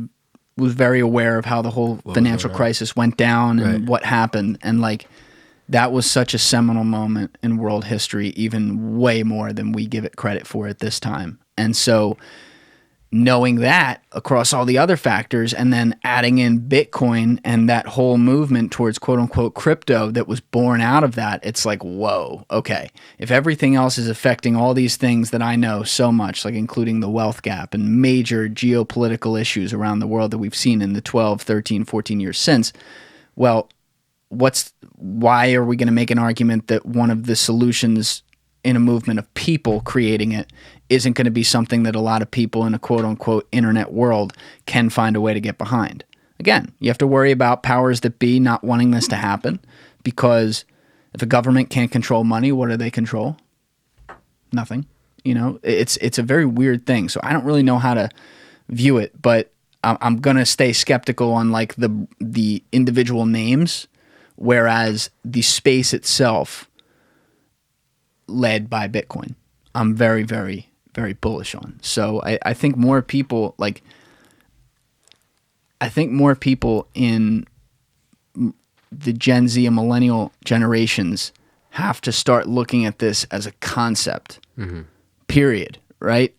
was very aware of how the whole financial crisis went down and what happened, and like that was such a seminal moment in world history, even way more than we give it credit for at this time. And so knowing that across all the other factors and then adding in Bitcoin and that whole movement towards quote unquote crypto that was born out of that, it's like, whoa, okay. If everything else is affecting all these things that I know so much, like including the wealth gap and major geopolitical issues around the world that we've seen in the 12, 13, 14 years since, well, why are we going to make an argument that one of the solutions in a movement of people creating it isn't going to be something that a lot of people in a quote-unquote internet world can find a way to get behind? Again, you have to worry about powers that be not wanting this to happen, because if a government can't control money, what do they control? Nothing. You know, it's a very weird thing. So I don't really know how to view it, but I'm going to stay skeptical on like the individual names, whereas the space itself led by Bitcoin, I'm very, very, very bullish on. So I think more people in the Gen Z and millennial generations have to start looking at this as a concept, period, right?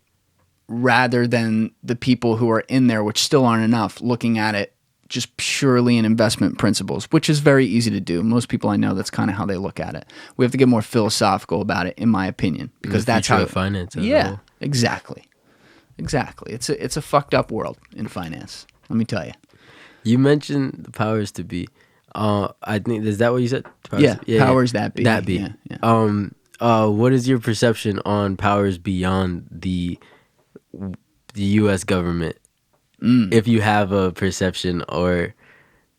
Rather than the people who are in there, which still aren't enough, looking at it just purely in investment principles, which is very easy to do. Most people I know, that's kind of how they look at it. We have to get more philosophical about it, in my opinion, because that's how finance. Yeah, exactly. It's a fucked up world in finance. Let me tell you. You mentioned the powers to be. I think, is that what you said? Powers that be. That be. Yeah. What is your perception on powers beyond the U.S. government? If you have a perception, or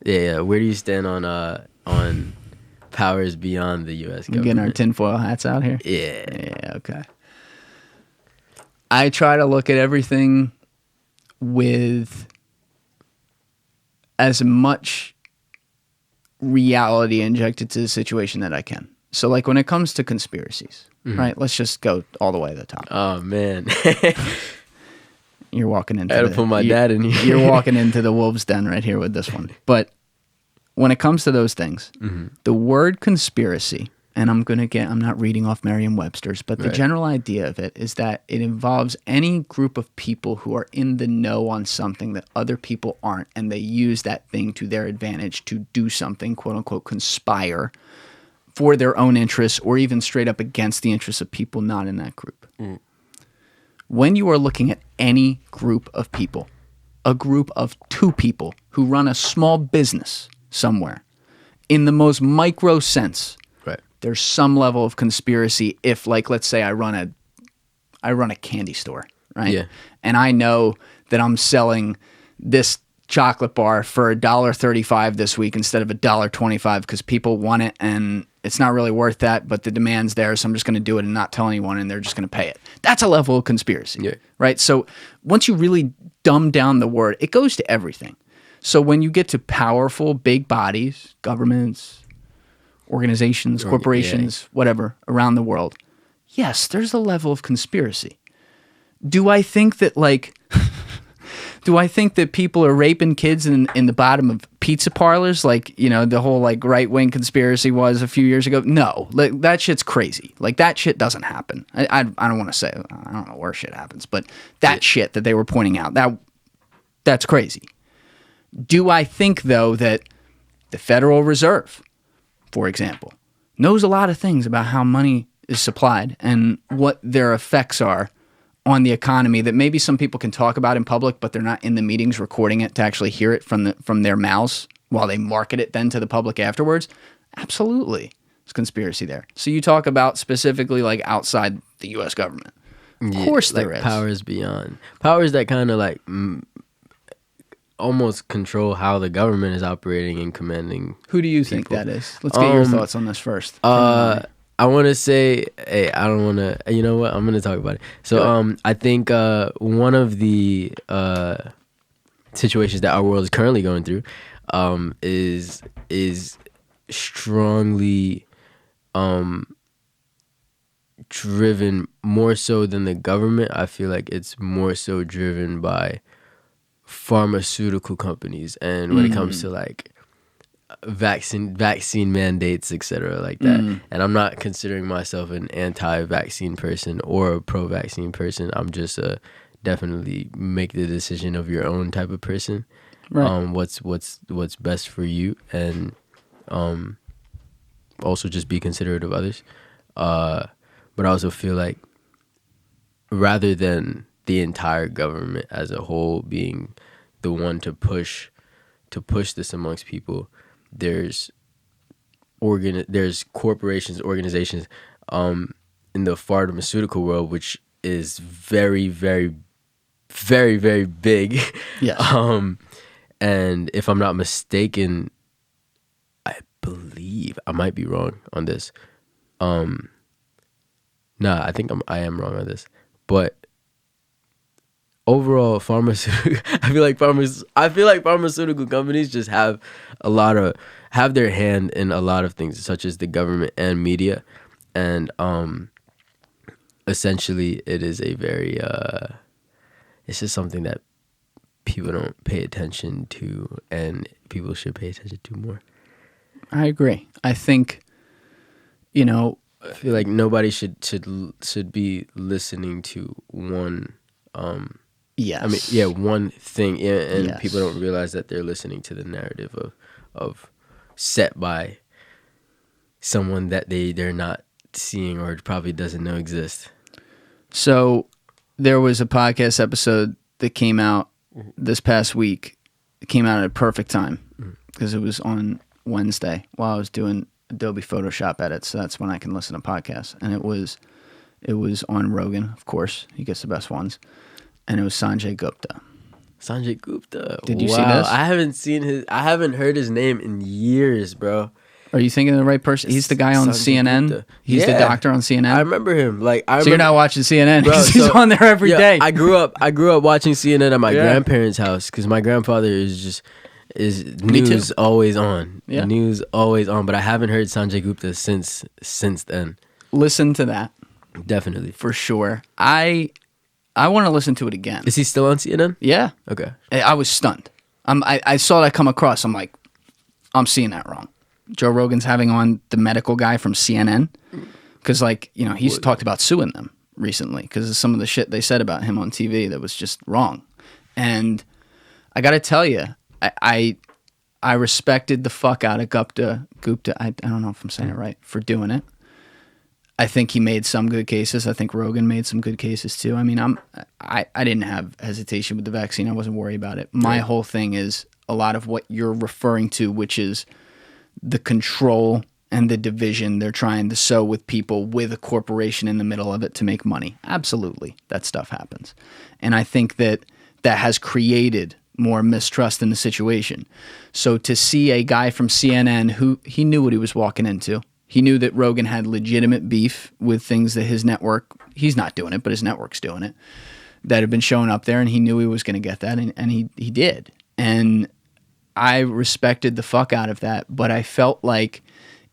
where do you stand on powers beyond the U.S. government? Getting our tinfoil hats out here? Yeah, okay. I try to look at everything with as much reality injected to the situation that I can. So like when it comes to conspiracies, right? Let's just go all the way to the top. Oh, man. You're walking into I had to put my dad in here. You're walking into the wolf's den right here with this one. But when it comes to those things, the word conspiracy, and I'm not reading off Merriam-Webster's, but the general idea of it is that it involves any group of people who are in the know on something that other people aren't, and they use that thing to their advantage to do something, quote unquote, conspire for their own interests, or even straight up against the interests of people not in that group. When you are looking at any group of people, a group of two people who run a small business somewhere, in the most micro sense, there's some level of conspiracy. If, like, let's say I run a candy store, right? Yeah. And I know that I'm selling this chocolate bar for $1.35 this week instead of $1.25 because people want it and it's not really worth that, but the demand's there, so I'm just going to do it and not tell anyone, and they're just going to pay it. That's a level of conspiracy, right? So once you really dumb down the word, it goes to everything. So when you get to powerful, big bodies, governments, organizations, corporations, whatever, around the world, yes, there's a level of conspiracy. Do I think that, like... Do I think that people are raping kids in the bottom of pizza parlors, like, you know, the whole like right-wing conspiracy was a few years ago? No, like, that shit's crazy. Like, that shit doesn't happen. I don't want to say, I don't know where shit happens, but that shit that they were pointing out, that's crazy. Do I think, though, that the Federal Reserve, for example, knows a lot of things about how money is supplied and what their effects are on the economy that maybe some people can talk about in public, but they're not in the meetings recording it to actually hear it from their mouths while they market it then to the public afterwards? Absolutely. There's conspiracy there. So you talk about specifically like outside the U.S. government. Of course there is. Powers beyond. Powers that kind of like almost control how the government is operating and commanding. Who do you think that is? Let's get your thoughts on this first. I want to say, hey, I don't want to, you know what? I'm going to talk about it. So I think one of the situations that our world is currently going through is strongly driven more so than the government. I feel like it's more so driven by pharmaceutical companies, and when it comes to like vaccine mandates, etc., like that. And I'm not considering myself an anti-vaccine person or a pro-vaccine person. I'm just a definitely make the decision of your own type of person. Right. What's best for you, and also just be considerate of others. But I also feel like rather than the entire government as a whole being the one to push this amongst people, there's corporations, organizations in the pharmaceutical world, which is very, very, very, very big. Yes. And if I'm not mistaken, I believe I might be wrong on this. Nah, I think I am wrong on this. But overall, I feel like pharmaceutical companies just have their hand in a lot of things, such as the government and media, and essentially it is a very it's just something that people don't pay attention to, and people should pay attention to more. I agree. I think, I feel like nobody should be listening to one. yes. I mean, one thing, and Yes. people don't realize that they're listening to the narrative of set by someone that they're not seeing or probably doesn't know exists. So there was a podcast episode that came out this past week. It came out at a perfect time because it was on Wednesday while I was doing Adobe Photoshop edits. So that's when I can listen to podcasts. And it was on Rogan, of course. He gets the best ones. And it was Sanjay Gupta. Sanjay Gupta. Did you see this? I haven't heard his name in years, bro. Are you thinking of the right person? He's the guy on Sanjay CNN. Gupta. He's the doctor on CNN. I remember him. So you're not watching CNN because he's on there every day. I grew up watching CNN at my grandparents' house because my grandfather is news always on. Yeah. News always on. But I haven't heard Sanjay Gupta since then. Listen to that. Definitely. For sure. I want to listen to it again. Is he still on CNN? Yeah. Okay. I was stunned. I saw that come across. I'm like, I'm seeing that wrong. Joe Rogan's having on the medical guy from CNN because, he's talked about suing them recently because of some of the shit they said about him on TV that was just wrong. And I got to tell you, I respected the fuck out of Gupta. I don't know if I'm saying it right, for doing it. I think he made some good cases. I think Rogan made some good cases too. I mean, I didn't have hesitation with the vaccine. I wasn't worried about it. My whole thing is a lot of what you're referring to, which is the control and the division they're trying to sow with people with a corporation in the middle of it to make money. Absolutely. That stuff happens. And I think that has created more mistrust in the situation. So to see a guy from CNN who he knew what he was walking into. He knew that Rogan had legitimate beef with things that his network, he's not doing it, but his network's doing it, that had been showing up there, and he knew he was going to get that, and he did. And I respected the fuck out of that, but I felt like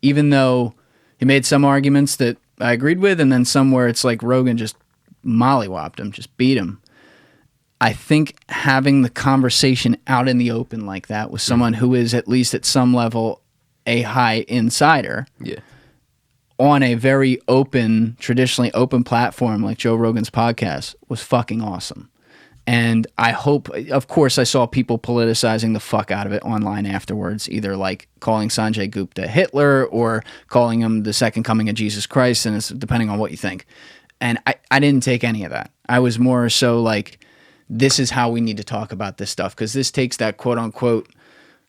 even though he made some arguments that I agreed with, and then somewhere it's like Rogan just mollywopped him, just beat him. I think having the conversation out in the open like that with someone who is at least at some level a high insider on a very open, traditionally open platform like Joe Rogan's podcast was fucking awesome. And I hope, of course, I saw people politicizing the fuck out of it online afterwards, either like calling Sanjay Gupta Hitler or calling him the second coming of Jesus Christ, and it's depending on what you think. And I didn't take any of that. I was more so like, this is how we need to talk about this stuff, because this takes that quote unquote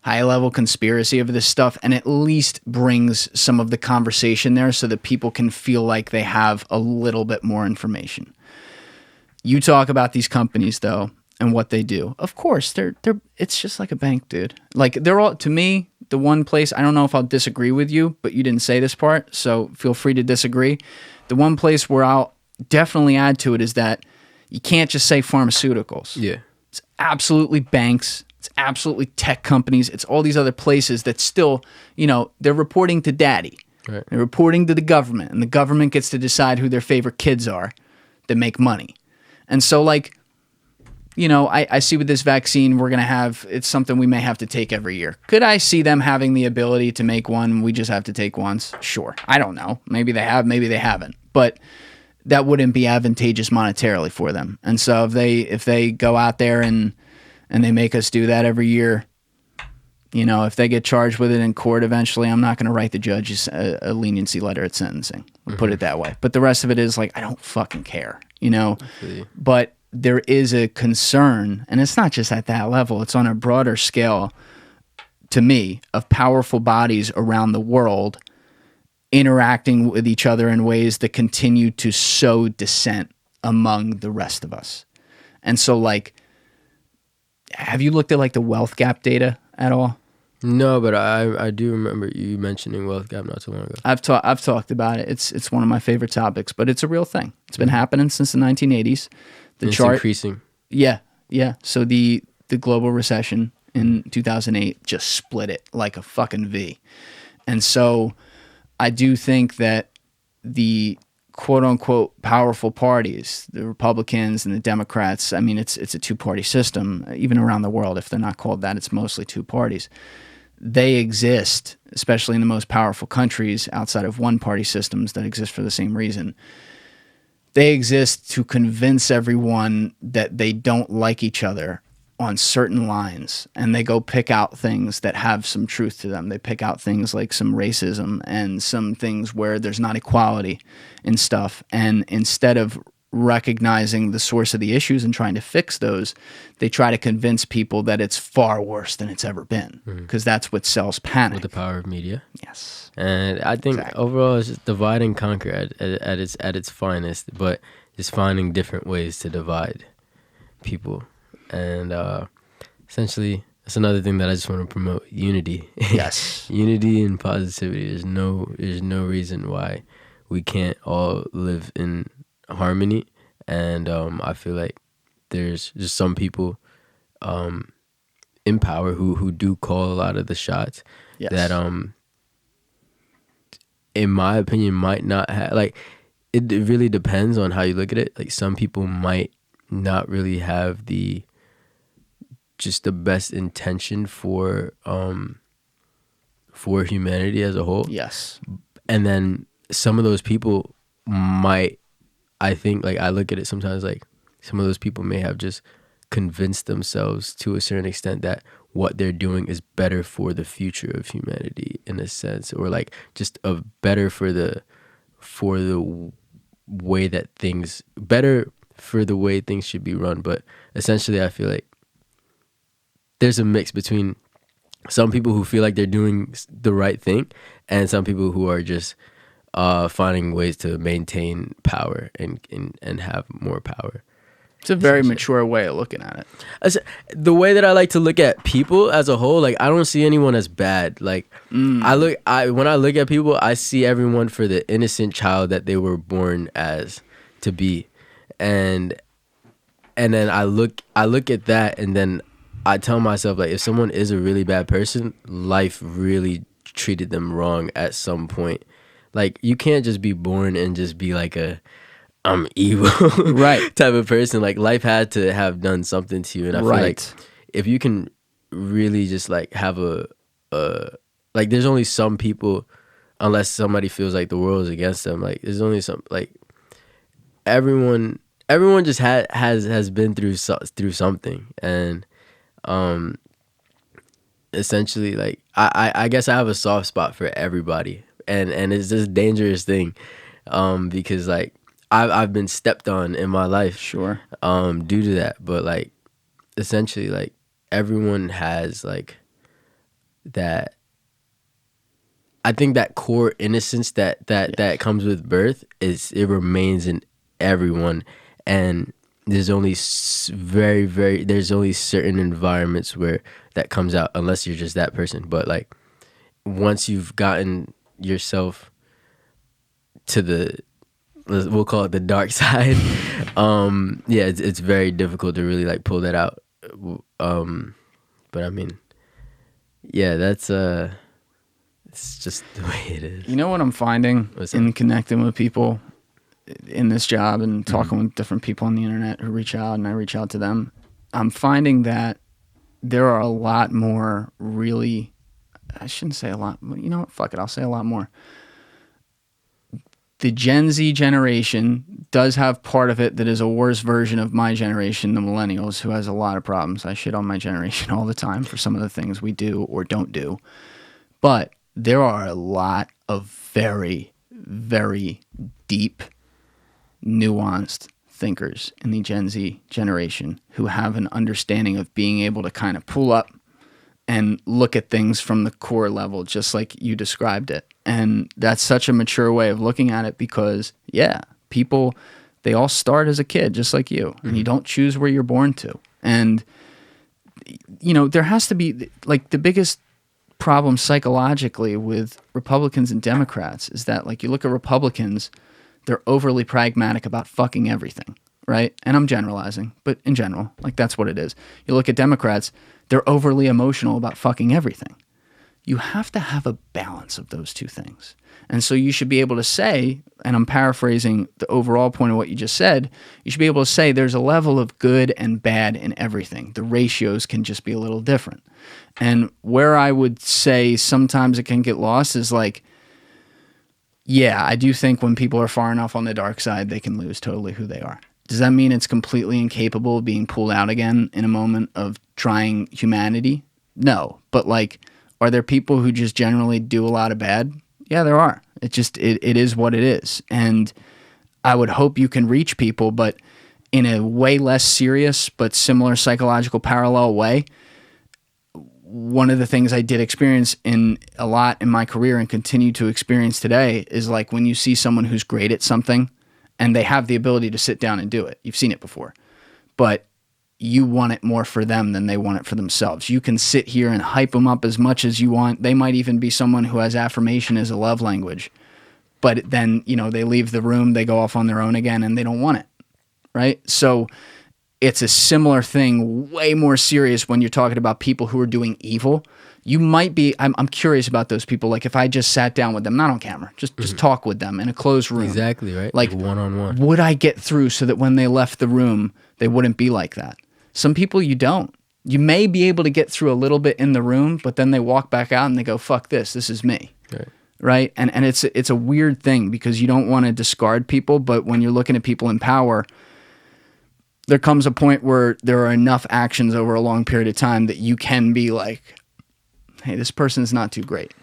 high-level conspiracy of this stuff and at least brings some of the conversation there so that people can feel like they have a little bit more information. You talk about these companies, though, and what they do. Of course, they're it's just like a bank, dude. Like, they're all, to me, the one place, I don't know if I'll disagree with you, but you didn't say this part, so feel free to disagree. The one place where I'll definitely add to it is that you can't just say pharmaceuticals. Yeah. It's absolutely banks. It's absolutely tech companies. It's all these other places that still, they're reporting to daddy. Right. They're reporting to the government, and the government gets to decide who their favorite kids are that make money. And so, I see with this vaccine, we're going to have, it's something we may have to take every year. Could I see them having the ability to make one we just have to take once? Sure. I don't know. Maybe they have, maybe they haven't. But that wouldn't be advantageous monetarily for them. And so if they go out there and they make us do that every year, you know, if they get charged with it in court eventually, I'm not going to write the judges a leniency letter at sentencing. We'll put it that way. But the rest of it is like, I don't fucking care, you know. But there is a concern, and it's not just at that level, it's on a broader scale, to me, of powerful bodies around the world interacting with each other in ways that continue to sow dissent among the rest of us. And so, like, have you looked at like the wealth gap data at all? No, but I do remember you mentioning wealth gap not too long ago. I've talked about it. It's one of my favorite topics, but it's a real thing. It's been happening since the 1980s. The chart increasing. Yeah. So the global recession in 2008 just split it like a fucking V. And so I do think that the quote unquote powerful parties, the Republicans and the Democrats, I mean, it's a two-party system. Even around the world, if they're not called that, it's mostly two parties. They exist, especially in the most powerful countries outside of one-party systems that exist for the same reason. They exist to convince everyone that they don't like each other on certain lines, and they go pick out things that have some truth to them. They pick out things like some racism and some things where there's not equality and stuff. And instead of recognizing the source of the issues and trying to fix those, they try to convince people that it's far worse than it's ever been, because that's what sells panic. With the power of media. Yes. And I think overall it's just divide and conquer at its finest, but just finding different ways to divide people. And essentially, that's another thing that I just want to promote: unity. Yes, unity and positivity. There's no reason why we can't all live in harmony. And I feel like there's just some people in power who do call a lot of the shots. Yes. That in my opinion might not have, like, it really depends on how you look at it. Like, some people might not really have the best intention for humanity as a whole. Yes. And then some of those people might, I think, like, I look at it sometimes like some of those people may have just convinced themselves to a certain extent that what they're doing is better for the future of humanity, in a sense, or like just better for the way that things, better for the way things should be run. But essentially I feel like there's a mix between some people who feel like they're doing the right thing and some people who are just finding ways to maintain power and have more power. It's a very mature way of looking at it. The way that I like to look at people as a whole, like, I don't see anyone as bad. Like, when I look at people, I see everyone for the innocent child that they were born as to be. And then I look at that, and then I tell myself, like, if someone is a really bad person, life really treated them wrong at some point. Like, you can't just be born and just be like I'm evil right type of person. Like, life had to have done something to you. And I feel like if you can really just like have like, there's only some people, unless somebody feels like the world is against them, like, there's only some, like, everyone just has been through something. And essentially, like, I guess I have a soft spot for everybody, and it's this dangerous thing, because, like, I've been stepped on in my life, sure, due to that. But, like, essentially, like, everyone has, like, that. I think that core innocence that comes with birth it remains in everyone, and there's only there's only certain environments where that comes out, unless you're just that person. But, like, once you've gotten yourself to we'll call it the dark side, it's very difficult to really, like, pull that out. But I mean, yeah, that's it's just the way it is. You know what I'm finding in connecting with people in this job and talking with different people on the internet who reach out and I reach out to them? I'm finding that there are a lot more really, I shouldn't say a lot, you know what, fuck it, I'll say a lot more the Gen Z generation does have part of it that is a worse version of my generation, the millennials, who has a lot of problems. I shit on my generation all the time for some of the things we do or don't do. But there are a lot of very, very deep, nuanced thinkers in the Gen Z generation who have an understanding of being able to kind of pull up and look at things from the core level, just like you described it. And that's such a mature way of looking at it because, yeah, people, they all start as a kid, just like you, and you don't choose where you're born to. And, you know, there has to be, like, the biggest problem psychologically with Republicans and Democrats is that, like, you look at Republicans, they're overly pragmatic about fucking everything, right? And I'm generalizing, but in general, like, that's what it is. You look at Democrats, they're overly emotional about fucking everything. You have to have a balance of those two things. And so you should be able to say, and I'm paraphrasing the overall point of what you just said, you should be able to say there's a level of good and bad in everything. The ratios can just be a little different. And where I would say sometimes it can get lost is like, yeah, I do think when people are far enough on the dark side, they can lose totally who they are. Does that mean it's completely incapable of being pulled out again in a moment of trying humanity? No. But, like, are there people who just generally do a lot of bad? Yeah, there are. It is what it is. And I would hope you can reach people, but in a way less serious but similar psychological parallel way. One of the things I did experience in a lot in my career and continue to experience today is, like, when you see someone who's great at something and they have the ability to sit down and do it. You've seen it before. But you want it more for them than they want it for themselves. You can sit here and hype them up as much as you want. They might even be someone who has affirmation as a love language. But then, you know, they leave the room, they go off on their own again, and they don't want it, right? So it's a similar thing, way more serious when you're talking about people who are doing evil. You might be, I'm curious about those people. Like, if I just sat down with them, not on camera, just talk with them in a closed room. Exactly, right? Like one-on-one. Would I get through so that when they left the room, they wouldn't be like that? Some people you don't. You may be able to get through a little bit in the room, but then they walk back out and they go, fuck this is me. Right? And it's a weird thing because you don't want to discard people, but when you're looking at people in power, there comes a point where there are enough actions over a long period of time that you can be like, hey, this person's not too great.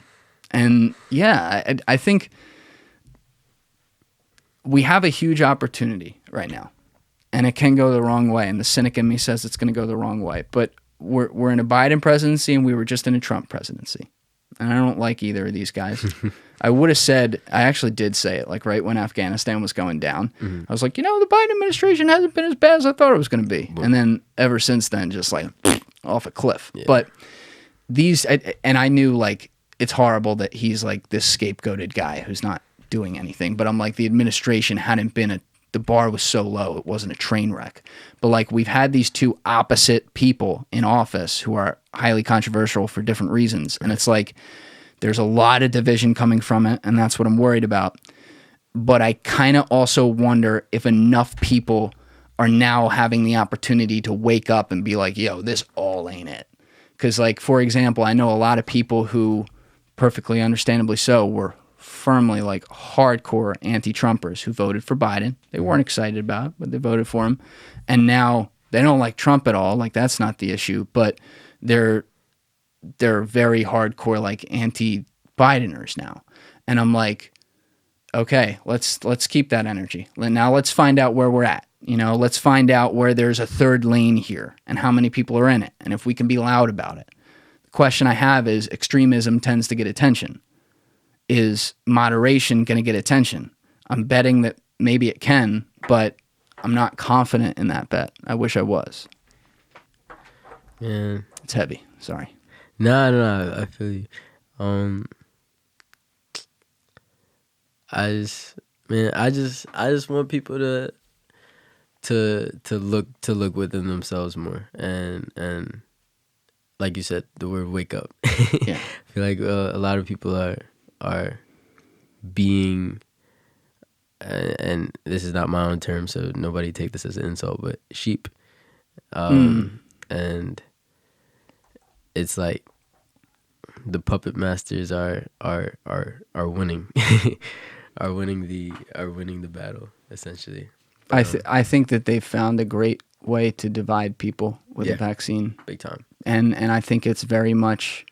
And yeah, I think we have a huge opportunity right now, and it can go the wrong way. And the cynic in me says it's going to go the wrong way. But we're in a Biden presidency, and we were just in a Trump presidency. And I don't like either of these guys. I would have said, I actually did say it, like right when Afghanistan was going down. I was like, you know, the Biden administration hasn't been as bad as I thought it was going to be. And then ever since then, just like off a cliff. Yeah. But these, and I knew, like, it's horrible that he's like this scapegoated guy who's not doing anything. But I'm like, the administration hadn't been the bar was so low, it wasn't a train wreck. But like, we've had these two opposite people in office who are highly controversial for different reasons. And it's like, there's a lot of division coming from it, and that's what I'm worried about. But I kind of also wonder if enough people are now having the opportunity to wake up and be like, yo, this all ain't it. Because, like, for example, I know a lot of people who, perfectly understandably so, were firmly, like, hardcore anti-Trumpers who voted for Biden. They weren't excited about it, but they voted for him. And now they don't like Trump at all. Like, that's not the issue. But they're very hardcore, like, anti-Bideners now. And I'm like, okay, let's keep that energy. Now let's find out where we're at. You know, let's find out where there's a third lane here and how many people are in it and if we can be loud about it. The question I have is, extremism tends to get attention. Is moderation going to get attention? I'm betting that maybe it can, but I'm not confident in that bet. I wish I was. Yeah. It's heavy. Sorry. No, I feel you. I just want people to look within themselves more, and like you said, the word wake up. Yeah. I feel like a lot of people are being, and this is not my own term, so nobody take this as an insult, but sheep, and it's like the puppet masters are winning. are winning the battle essentially. I think that they've found a great way to divide people with a vaccine, big time. and I think it's very much.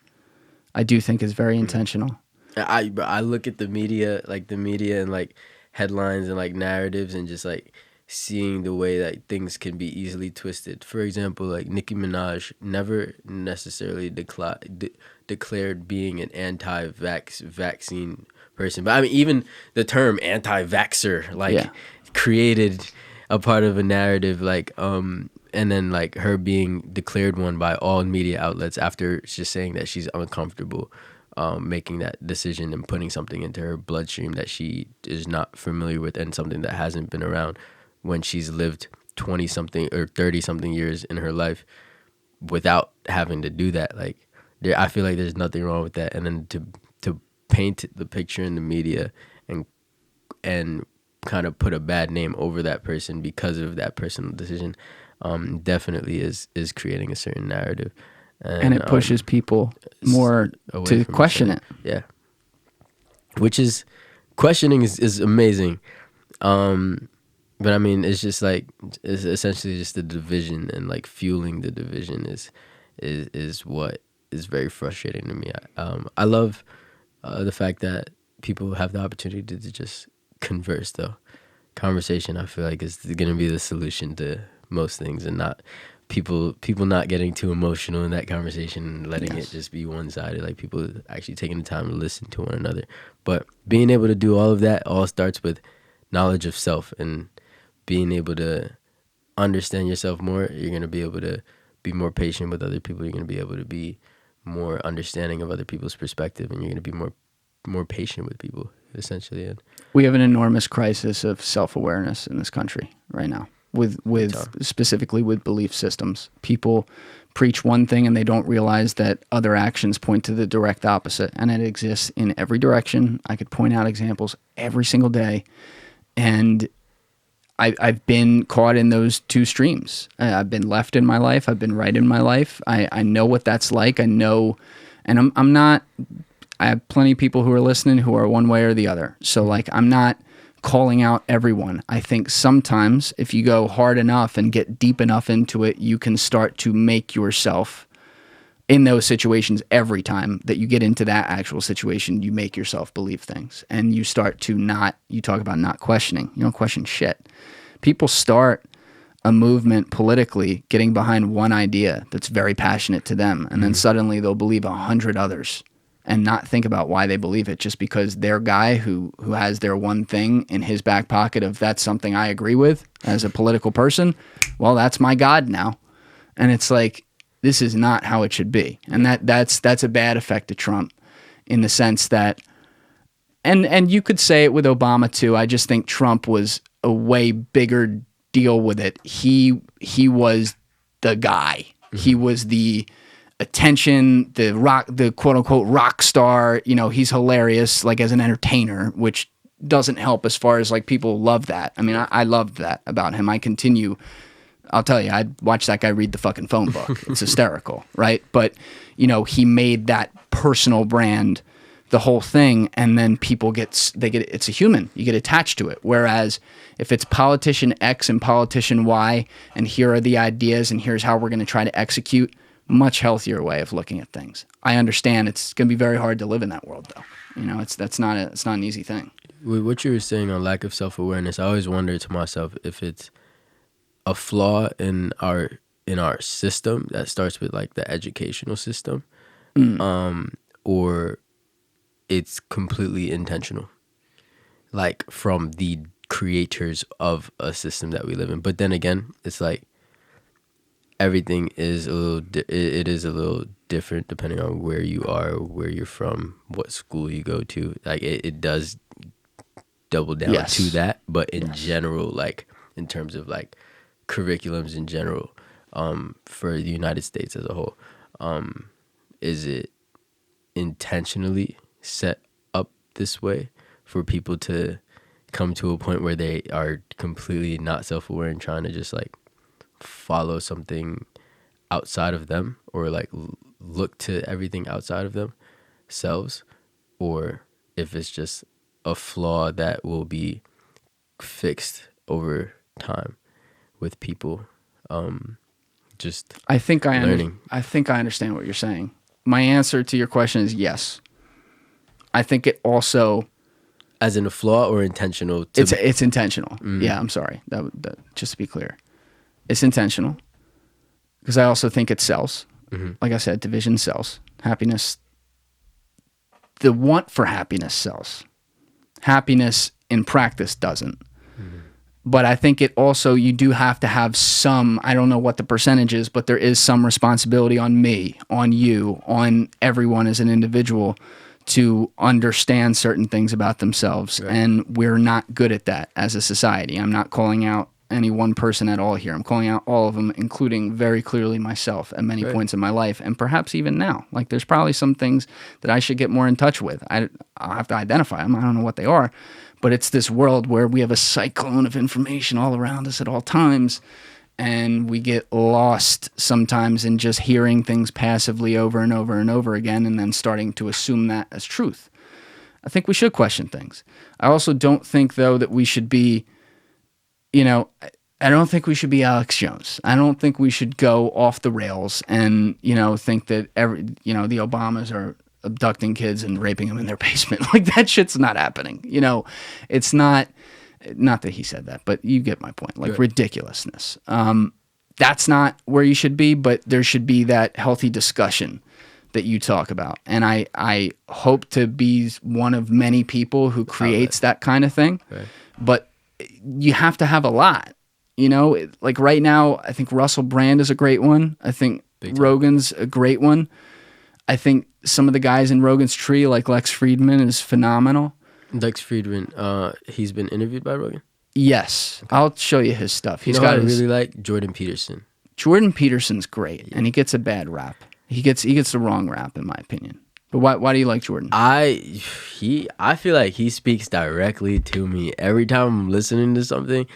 I do think it's very intentional. I look at the media and like headlines and like narratives and just like seeing the way that things can be easily twisted. For example, like Nicki Minaj never necessarily declared being an vaccine person, but I mean even the term anti-vaxxer like created a part of a narrative and then like her being declared one by all media outlets after just saying that she's uncomfortable making that decision and putting something into her bloodstream that she is not familiar with and something that hasn't been around when she's lived 20 something or 30 something years in her life without having to do that. Like I feel like there's nothing wrong with that. And then to paint the picture in the media and kind of put a bad name over that person because of that personal decision definitely is creating a certain narrative. And it pushes people more to question it. Yeah. Which is, questioning is amazing. But I mean, it's just like, it's essentially just the division, and like fueling the division is what is very frustrating to me. I love the fact that people have the opportunity to just converse though. Conversation, I feel like, is going to be the solution to most things, and not people not getting too emotional in that conversation and letting it just be one-sided. Like people actually taking the time to listen to one another. But being able to do all of that all starts with knowledge of self, and being able to understand yourself more. You're going to be able to be more patient with other people. You're going to be able to be more understanding of other people's perspective, and you're going to be more patient with people, essentially. And we have an enormous crisis of self-awareness in this country right now, with specifically with belief systems. People preach one thing and they don't realize that other actions point to the direct opposite, and it exists in every direction. I could point out examples every single day, and I've been caught in those two streams. I've been left in my life. I've been right in my life. I know what that's like. I know, and I'm not. I have plenty of people who are listening who are one way or the other. So like, I'm not calling out everyone. I think sometimes if you go hard enough and get deep enough into it, you can start to make yourself in those situations. Every time that you get into that actual situation, you make yourself believe things, and you start to not, you talk about not questioning. You don't question shit. People start a movement politically getting behind one idea that's very passionate to them, and then suddenly they'll believe 100 others and not think about why they believe it, just because their guy who has their one thing in his back pocket of, that's something I agree with as a political person, well, that's my God now. And it's like, this is not how it should be. And that's a bad effect of Trump, in the sense that, and you could say it with Obama too. I just think Trump was a way bigger deal with it. He was the guy. He was the attention, the quote unquote rock star. You know, he's hilarious, like as an entertainer, which doesn't help as far as like people love that. I mean, I loved that about him. I'll tell you, I'd watch that guy read the fucking phone book. It's hysterical, right? But, you know, he made that personal brand the whole thing, and then people it's a human. You get attached to it. Whereas if it's politician X and politician Y, and here are the ideas, and here's how we're going to try to execute, much healthier way of looking at things. I understand it's going to be very hard to live in that world, though. You know, it's not an easy thing. With what you were saying on lack of self-awareness, I always wonder to myself if it's a flaw in our system that starts with like the educational system, or it's completely intentional, like from the creators of a system that we live in. But then again, it's like everything is it is a little different depending on where you are, where you're from, what school you go to. Like it does double down to that, but in general, like in terms of like curriculums in general, for the United States as a whole, is it intentionally set up this way for people to come to a point where they are completely not self-aware and trying to just like follow something outside of them, or like look to everything outside of themselves, or if it's just a flaw that will be fixed over time with people. Just I think I learning. I think I understand what you're saying. My answer to your question is yes. I think it also, as in a flaw or intentional. It's intentional. Yeah, I'm sorry. That just to be clear, it's intentional because I also think it sells. Like I said, division sells. Happiness. The want for happiness sells. Happiness in practice doesn't. But I think it also, you do have to have some, I don't know what the percentage is, but there is some responsibility on me, on you, on everyone as an individual to understand certain things about themselves. Right. And we're not good at that as a society. I'm not calling out any one person at all here. I'm calling out all of them, including very clearly myself at many points in my life, and perhaps even now. Like, there's probably some things that I should get more in touch with. I'll have to identify them. I don't know what they are. But it's this world where we have a cyclone of information all around us at all times, and we get lost sometimes in just hearing things passively over and over and over again and then starting to assume that as truth. I think we should question things. I also don't think, though, that we should be, I don't think we should be Alex Jones. I don't think we should go off the rails and, think that the Obamas are abducting kids and raping them in their basement. Like, that shit's not happening. It's not that he said that, but you get my point. Like, ridiculousness. That's not where you should be, but there should be that healthy discussion that you talk about. And I hope to be one of many people who creates that kind of thing. Right. But you have to have a lot. Like right now, I think Russell Brand is a great one. I think Rogan's a great one. I think some of the guys in Rogan's tree, like Lex Friedman, is phenomenal. Lex Friedman, he's been interviewed by Rogan? Yes. Okay. I'll show you his stuff. He's got. I really like Jordan Peterson. Jordan Peterson's great, and he gets a bad rap. He gets the wrong rap, in my opinion. But why do you like Jordan? I feel like he speaks directly to me. Every time I'm listening to something,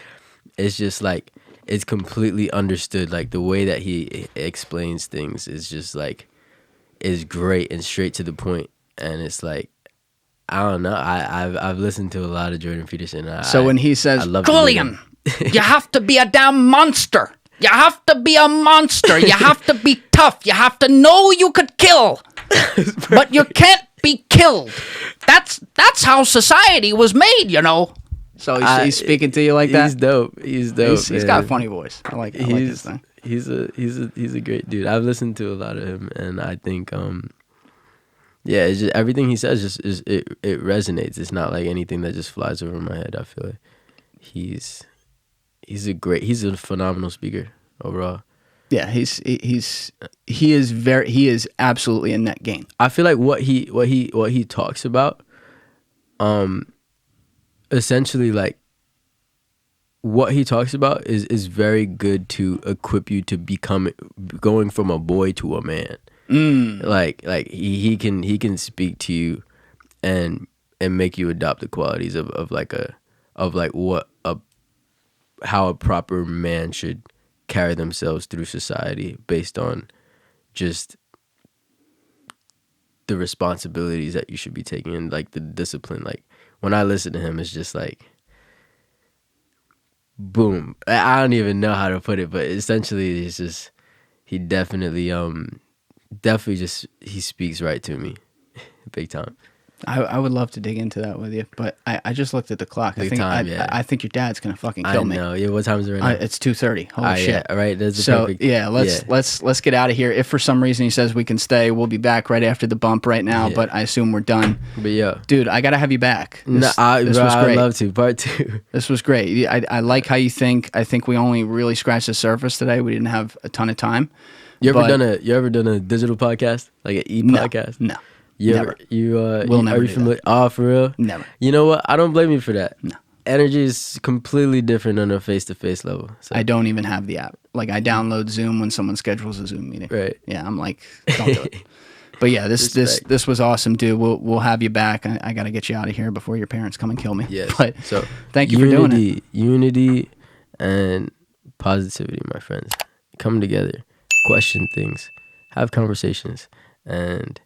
it's just like, it's completely understood. Like, the way that he explains things is just like, is great and straight to the point. And it's like, I don't know. I've listened to a lot of Jordan Peterson. So when he says, Julian, you have to be a damn monster. You have to be a monster. You have to be tough. You have to know you could kill, but you can't be killed. That's how society was made, So he's speaking to you like that? He's dope. He's got a funny voice. I like this thing. He's a great dude. I've listened to a lot of him, and I think it's just everything he says it resonates. It's not like anything that just flies over my head. I feel like he's a phenomenal speaker overall. Yeah, he is absolutely a net gain. I feel like what he talks about, essentially, like, what he talks about is very good to equip you to going from a boy to a man. Like he can speak to you and make you adopt the qualities how a proper man should carry themselves through society based on just the responsibilities that you should be taking and like the discipline. Like, when I listen to him, it's just like, boom. I don't even know how to put it, but essentially it's just, he definitely he speaks right to me big time. I would love to dig into that with you, but I just looked at the clock. I think your dad's gonna fucking kill me. I know. Yeah, what time is it right now? It's 2:30. Holy shit! Yeah, all right, that's perfect. Yeah, let's get out of here. If for some reason he says we can stay, we'll be back right after the bump right now. Yeah. But I assume we're done. But yeah, dude, I gotta have you back. This was great. I'd love to. Part 2. This was great. I like how you think. I think we only really scratched the surface today. We didn't have a ton of time. You ever done a digital podcast, like an e-podcast? No. Never. We'll never. Are you familiar? Oh, for real? Never. You know what? I don't blame you for that. No. Energy is completely different on a face-to-face level. So. I don't even have the app. Like, I download Zoom when someone schedules a Zoom meeting. Right. Yeah, I'm like, don't do it. But yeah, this was awesome, dude. We'll have you back. I got to get you out of here before your parents come and kill me. Yes. But so thank you for doing it. Unity and positivity, my friends. Come together, question things, have conversations, and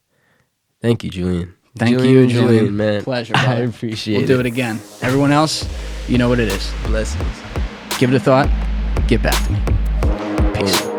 thank you, Julian. Thank you, Julian. Julian, man. Pleasure, I brother. appreciate We'll do it again. Everyone else, you know what it is. Blessings. Give it a thought. Get back to me. Peace. Boom.